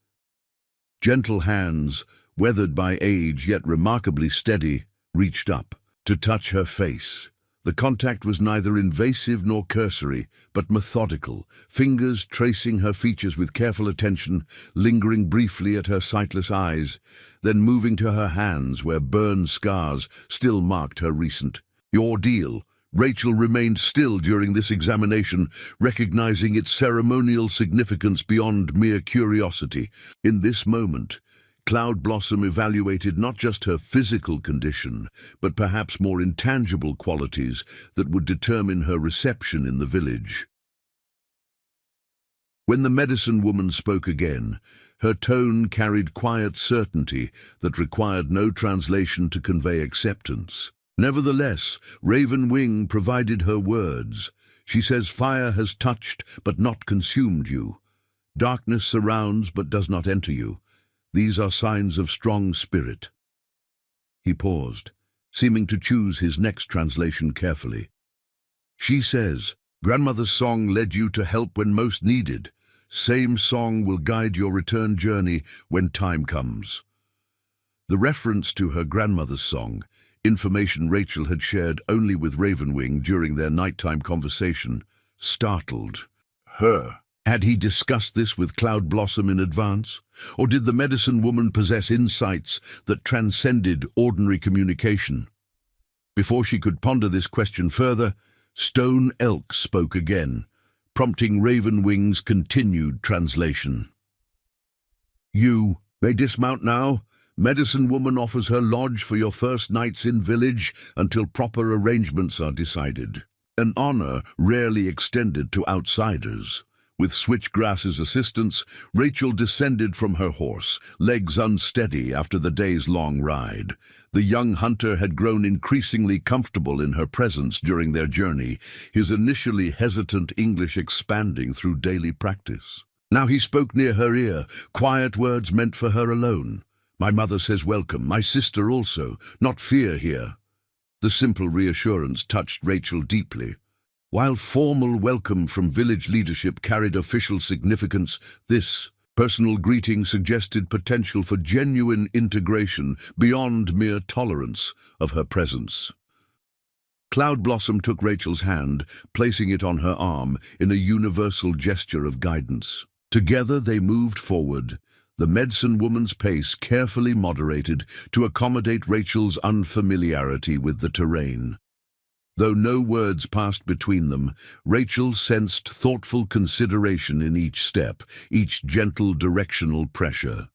Gentle hands, weathered by age yet remarkably steady, reached up to touch her face. The contact was neither invasive nor cursory, but methodical, fingers tracing her features with careful attention, lingering briefly at her sightless eyes, then moving to her hands where burn scars still marked her recent ordeal. Rachel remained still during this examination, recognizing its ceremonial significance beyond mere curiosity. In this moment, Cloud Blossom evaluated not just her physical condition, but perhaps more intangible qualities that would determine her reception in the village. When the medicine woman spoke again, her tone carried quiet certainty that required no translation to convey acceptance. Nevertheless, Ravenwing provided her words. She says fire has touched but not consumed you. Darkness surrounds but does not enter you. These are signs of strong spirit. He paused, seeming to choose his next translation carefully. She says, grandmother's song led you to help when most needed. Same song will guide your return journey when time comes. The reference to her grandmother's song, information Rachel had shared only with Ravenwing during their nighttime conversation, startled her. Had he discussed this with Cloud Blossom in advance? Or did the medicine woman possess insights that transcended ordinary communication? Before she could ponder this question further, Stone Elk spoke again, prompting Ravenwing's continued translation. You may dismount now. Medicine woman offers her lodge for your first nights in village until proper arrangements are decided. An honor rarely extended to outsiders. With Switchgrass's assistance, Rachel descended from her horse, legs unsteady after the day's long ride. The young hunter had grown increasingly comfortable in her presence during their journey, his initially hesitant English expanding through daily practice. Now he spoke near her ear, quiet words meant for her alone. My mother says welcome, my sister also, not fear here. The simple reassurance touched Rachel deeply. While formal welcome from village leadership carried official significance, this personal greeting suggested potential for genuine integration beyond mere tolerance of her presence. Cloud Blossom took Rachel's hand, placing it on her arm in a universal gesture of guidance. Together they moved forward, the medicine woman's pace carefully moderated to accommodate Rachel's unfamiliarity with the terrain. Though no words passed between them, Rachel sensed thoughtful consideration in each step, each gentle directional pressure.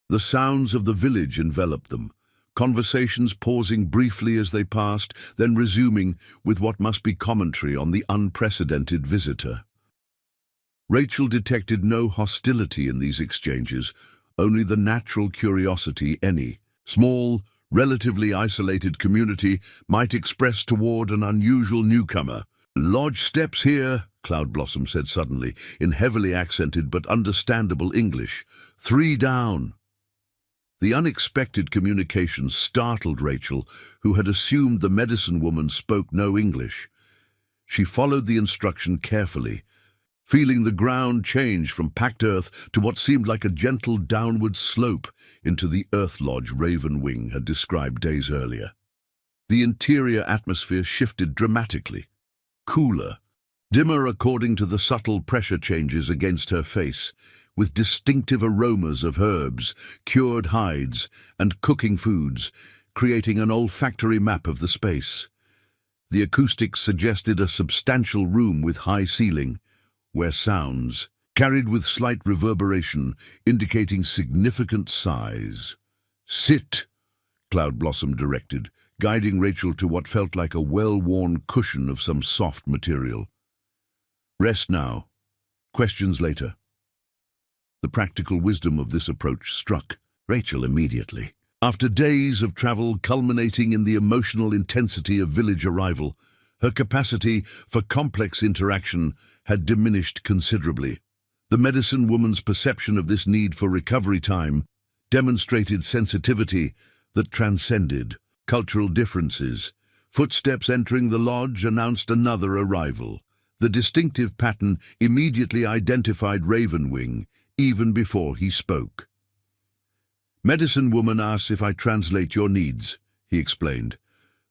The sounds of the village enveloped them, conversations pausing briefly as they passed, then resuming with what must be commentary on the unprecedented visitor. Rachel detected no hostility in these exchanges, only the natural curiosity any small, relatively isolated community might express toward an unusual newcomer. Lodge steps here, Cloud Blossom said suddenly, in heavily accented but understandable English. 3 down. The unexpected communication startled Rachel, who had assumed the medicine woman spoke no English. She followed the instruction carefully, feeling the ground change from packed earth to what seemed like a gentle downward slope into the earth lodge Ravenwing had described days earlier. The interior atmosphere shifted dramatically, cooler, dimmer according to the subtle pressure changes against her face, with distinctive aromas of herbs, cured hides, and cooking foods, creating an olfactory map of the space. The acoustics suggested a substantial room with high ceiling, where sounds, carried with slight reverberation, indicating significant size. Sit, Cloud Blossom directed, guiding Rachel to what felt like a well-worn cushion of some soft material. Rest now. Questions later. The practical wisdom of this approach struck Rachel immediately. After days of travel culminating in the emotional intensity of village arrival, her capacity for complex interaction had diminished considerably. The medicine woman's perception of this need for recovery time demonstrated sensitivity that transcended cultural differences. Footsteps entering the lodge announced another arrival. The distinctive pattern immediately identified Ravenwing, even before he spoke. Medicine woman asks if I translate your needs, he explained.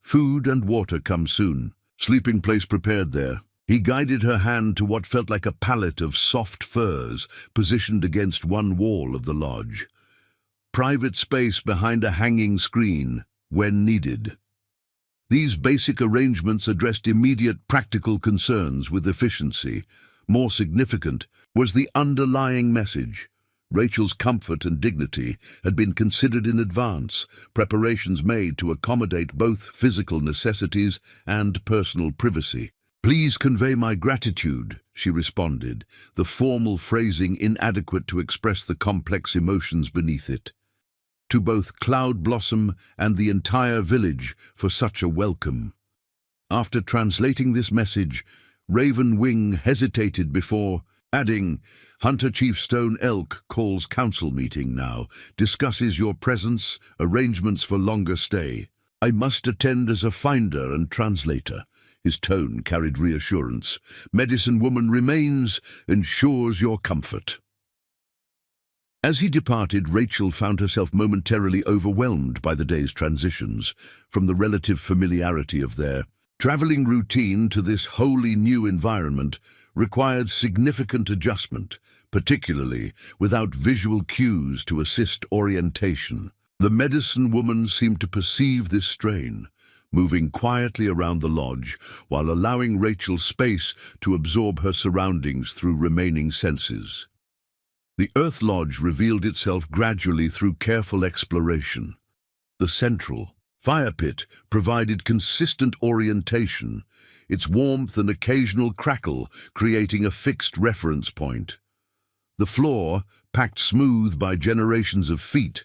Food and water come soon. Sleeping place prepared there. He guided her hand to what felt like a pallet of soft furs positioned against one wall of the lodge. Private space behind a hanging screen, when needed. These basic arrangements addressed immediate practical concerns with efficiency. More significant was the underlying message. Rachel's comfort and dignity had been considered in advance, preparations made to accommodate both physical necessities and personal privacy. Please convey my gratitude, she responded, the formal phrasing inadequate to express the complex emotions beneath it. To both Cloud Blossom and the entire village for such a welcome. After translating this message, Ravenwing hesitated before adding, Hunter Chief Stone Elk calls council meeting now, discusses your presence, arrangements for longer stay. I must attend as a finder and translator. His tone carried reassurance. Medicine woman remains, ensures your comfort. As he departed, Rachel found herself momentarily overwhelmed by the day's transitions, from the relative familiarity of their traveling routine to this wholly new environment. required significant adjustment, particularly without visual cues to assist orientation. The medicine woman seemed to perceive this strain, moving quietly around the lodge while allowing Rachel space to absorb her surroundings through remaining senses. The Earth Lodge revealed itself gradually through careful exploration. The central fire pit provided consistent orientation, its warmth and occasional crackle creating a fixed reference point. The floor, packed smooth by generations of feet,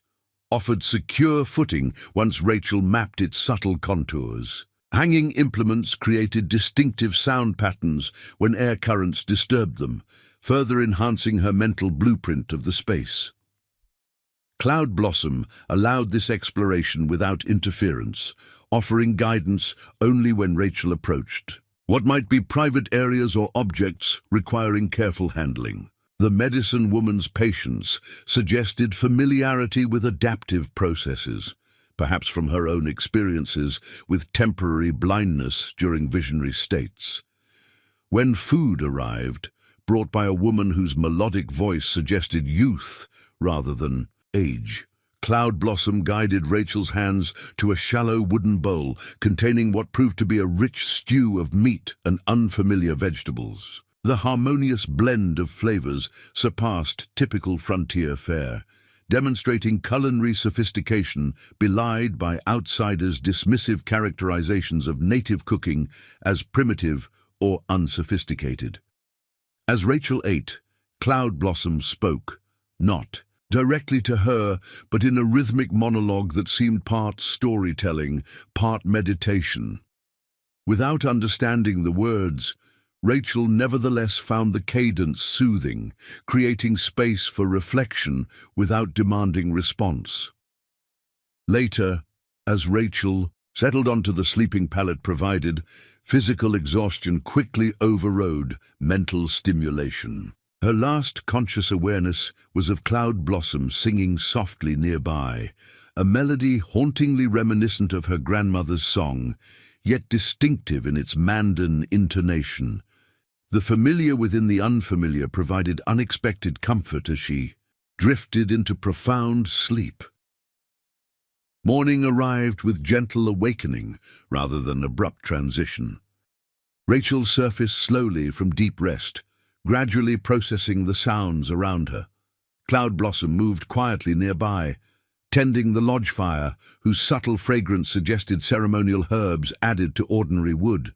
offered secure footing once Rachel mapped its subtle contours. Hanging implements created distinctive sound patterns when air currents disturbed them, further enhancing her mental blueprint of the space. Cloud Blossom allowed this exploration without interference, offering guidance only when Rachel approached what might be private areas or objects requiring careful handling. The medicine woman's patience suggested familiarity with adaptive processes, perhaps from her own experiences with temporary blindness during visionary states. When food arrived, brought by a woman whose melodic voice suggested youth rather than age, Cloud Blossom guided Rachel's hands to a shallow wooden bowl containing what proved to be a rich stew of meat and unfamiliar vegetables. The harmonious blend of flavors surpassed typical frontier fare, demonstrating culinary sophistication belied by outsiders' dismissive characterizations of native cooking as primitive or unsophisticated. As Rachel ate, Cloud Blossom spoke, not directly to her, but in a rhythmic monologue that seemed part storytelling, part meditation. Without understanding the words, Rachel nevertheless found the cadence soothing, creating space for reflection without demanding response. Later, as Rachel settled onto the sleeping pallet provided, physical exhaustion quickly overrode mental stimulation. Her last conscious awareness was of Cloud Blossom singing softly nearby, a melody hauntingly reminiscent of her grandmother's song, yet distinctive in its Mandan intonation. The familiar within the unfamiliar provided unexpected comfort as she drifted into profound sleep. Morning arrived with gentle awakening rather than abrupt transition. Rachel surfaced slowly from deep rest, gradually processing the sounds around her. Cloud Blossom moved quietly nearby, tending the lodge fire, whose subtle fragrance suggested ceremonial herbs added to ordinary wood.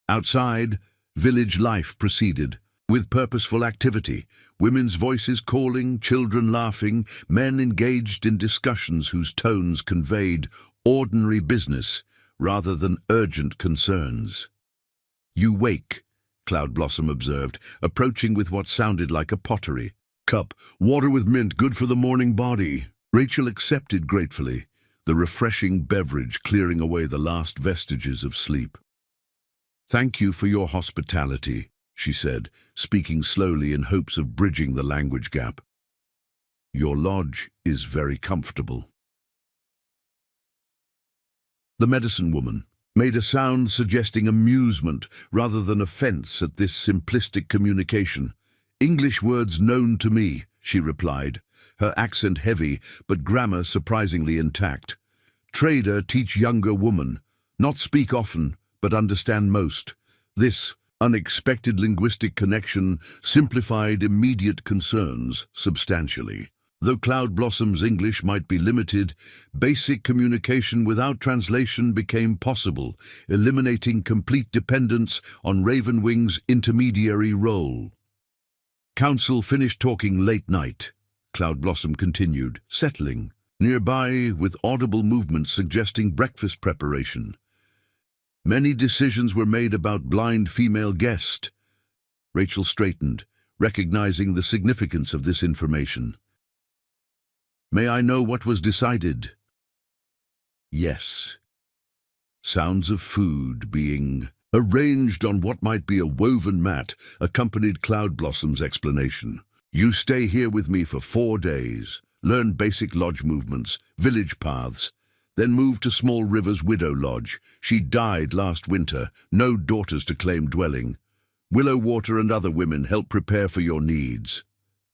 Outside, village life proceeded, with purposeful activity, women's voices calling, children laughing, men engaged in discussions whose tones conveyed ordinary business rather than urgent concerns. "You wake," Cloud Blossom observed, approaching with what sounded like a pottery. "Cup, water with mint, good for the morning body." Rachel accepted gratefully, the refreshing beverage clearing away the last vestiges of sleep. "Thank you for your hospitality," she said, speaking slowly in hopes of bridging the language gap. "Your lodge is very comfortable." The medicine woman made a sound suggesting amusement rather than offense at this simplistic communication. "English words known to me," she replied, her accent heavy but grammar surprisingly intact. "Trader teach younger woman, not speak often, but understand most." This unexpected linguistic connection simplified immediate concerns substantially. Though Cloud Blossom's English might be limited, basic communication without translation became possible, eliminating complete dependence on Ravenwing's intermediary role. Council finished talking late night. Cloud Blossom continued, settling nearby with audible movements suggesting breakfast preparation. Many decisions were made about blind female guest. Rachel straightened, recognizing the significance of this information. "May I know what was decided?" "Yes." Sounds of food being arranged on what might be a woven mat accompanied Cloud Blossom's explanation. "You stay here with me for 4 days, learn basic lodge movements, village paths, then move to Small River's widow lodge. She died last winter, no daughters to claim dwelling. Willow Water and other women help prepare for your needs.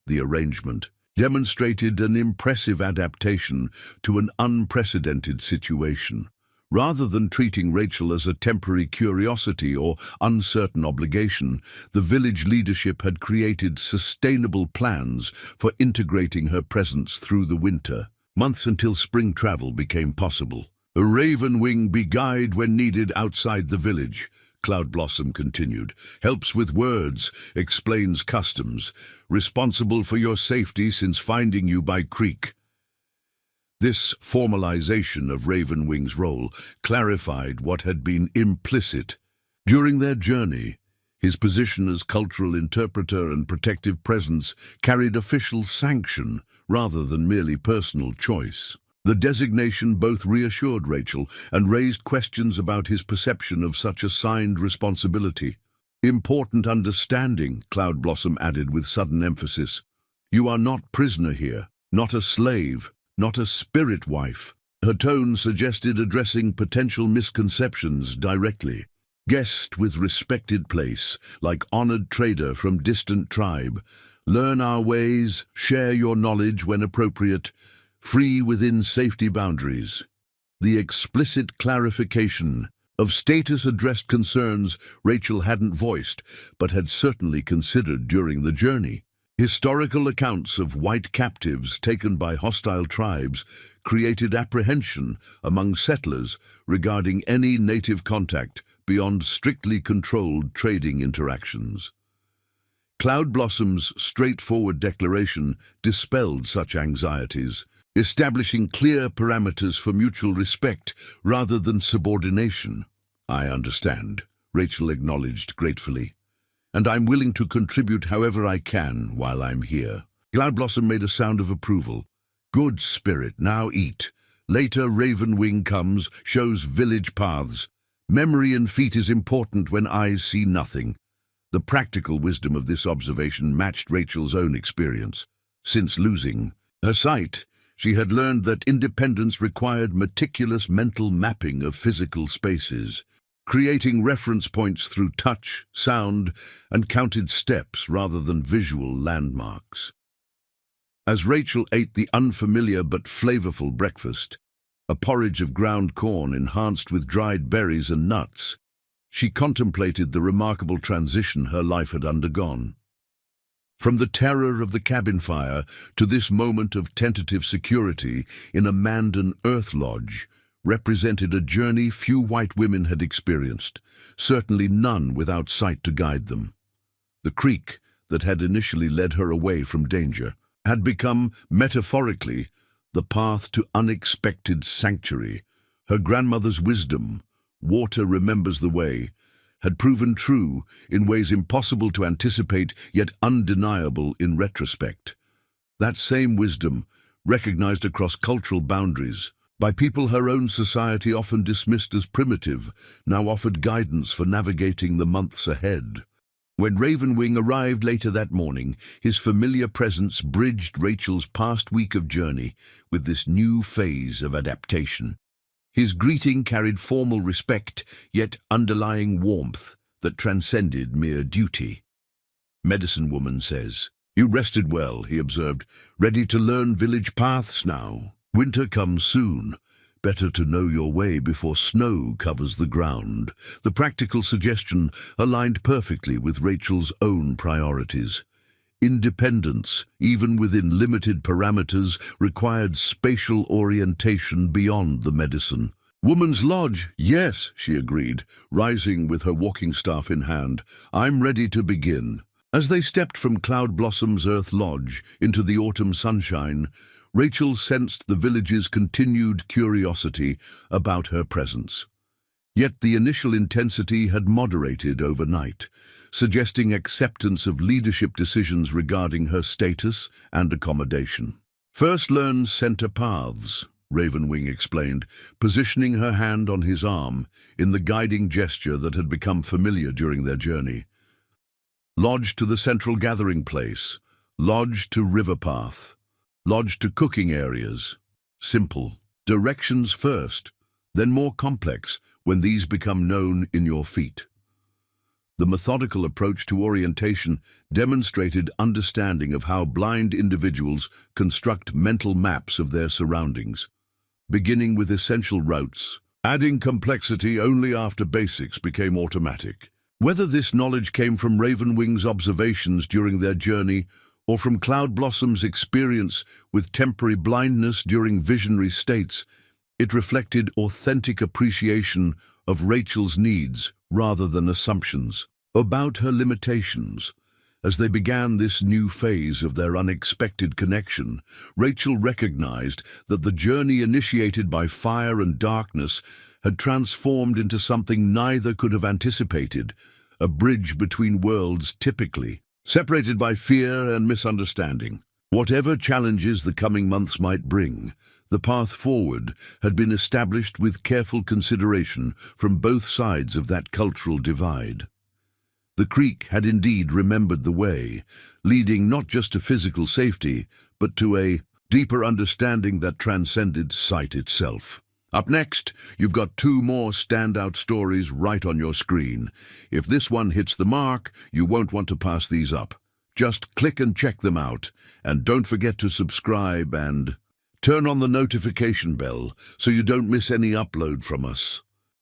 The arrangement demonstrated an impressive adaptation to an unprecedented situation. Rather than treating Rachel as a temporary curiosity or uncertain obligation, the village leadership had created sustainable plans for integrating her presence through the winter, months until spring travel became possible. A raven wing be guide when needed outside the village, Cloud Blossom continued. Helps with words, explains customs, responsible for your safety since finding you by creek. This formalization of Ravenwing's role clarified what had been implicit. During their journey, his position as cultural interpreter and protective presence carried official sanction rather than merely personal choice. The designation both reassured Rachel and raised questions about his perception of such assigned responsibility. Important understanding, Cloud Blossom added with sudden emphasis. You are not prisoner here, not a slave, not a spirit wife. Her tone suggested addressing potential misconceptions directly. Guest with respected place, like honored trader from distant tribe. Learn our ways, share your knowledge when appropriate, free within safety boundaries. The explicit clarification of status addressed concerns Rachel hadn't voiced, but had certainly considered during the journey. Historical accounts of white captives taken by hostile tribes created apprehension among settlers regarding any native contact beyond strictly controlled trading interactions. Cloud Blossom's straightforward declaration dispelled such anxieties, establishing clear parameters for mutual respect rather than subordination. I understand, Rachel acknowledged gratefully, and I'm willing to contribute however I can while I'm here. Cloud Blossom made a sound of approval. Good spirit, now eat. Later Ravenwing comes, shows village paths. Memory and feet is important when eyes see nothing. The practical wisdom of this observation matched Rachel's own experience. Since losing her sight, she had learned that independence required meticulous mental mapping of physical spaces, creating reference points through touch, sound, and counted steps rather than visual landmarks. As Rachel ate the unfamiliar but flavorful breakfast, a porridge of ground corn enhanced with dried berries and nuts, she contemplated the remarkable transition her life had undergone. From the terror of the cabin fire to this moment of tentative security in a Mandan earth lodge represented a journey few white women had experienced, certainly none without sight to guide them. The creek that had initially led her away from danger had become, metaphorically, the path to unexpected sanctuary. Her grandmother's wisdom, "Water remembers the way," had proven true in ways impossible to anticipate yet undeniable in retrospect. That same wisdom, recognized across cultural boundaries, by people her own society often dismissed as primitive, now offered guidance for navigating the months ahead. When Ravenwing arrived later that morning, his familiar presence bridged Rachel's past week of journey with this new phase of adaptation. His greeting carried formal respect, yet underlying warmth that transcended mere duty. "Medicine woman says, you rested well," he observed. "Ready to learn village paths now? Winter comes soon. Better to know your way before snow covers the ground." The practical suggestion aligned perfectly with Rachel's own priorities. Independence, even within limited parameters, required spatial orientation beyond the medicine. "Woman's lodge, yes," she agreed, rising with her walking staff in hand. "I'm ready to begin." As they stepped from Cloud Blossom's earth lodge into the autumn sunshine, Rachel sensed the village's continued curiosity about her presence. Yet the initial intensity had moderated overnight, suggesting acceptance of leadership decisions regarding her status and accommodation. "First learn center paths," Ravenwing explained, positioning her hand on his arm in the guiding gesture that had become familiar during their journey. "Lodge to the central gathering place, lodge to river path, lodge to cooking areas. Simple. Directions first, then more complex when these become known in your feet." The methodical approach to orientation demonstrated understanding of how blind individuals construct mental maps of their surroundings, beginning with essential routes. Adding complexity only after basics became automatic. Whether this knowledge came from Ravenwing's observations during their journey or from Cloudblossom's experience with temporary blindness during visionary states, it reflected authentic appreciation of Rachel's needs rather than assumptions about her limitations. As they began this new phase of their unexpected connection, Rachel recognized that the journey initiated by fire and darkness had transformed into something neither could have anticipated, a bridge between worlds typically separated by fear and misunderstanding. Whatever challenges the coming months might bring, the path forward had been established with careful consideration from both sides of that cultural divide. The creek had indeed remembered the way, leading not just to physical safety, but to a deeper understanding that transcended sight itself. Up next, you've got two more standout stories right on your screen. If this one hits the mark, you won't want to pass these up. Just click and check them out, and don't forget to subscribe and turn on the notification bell so you don't miss any upload from us.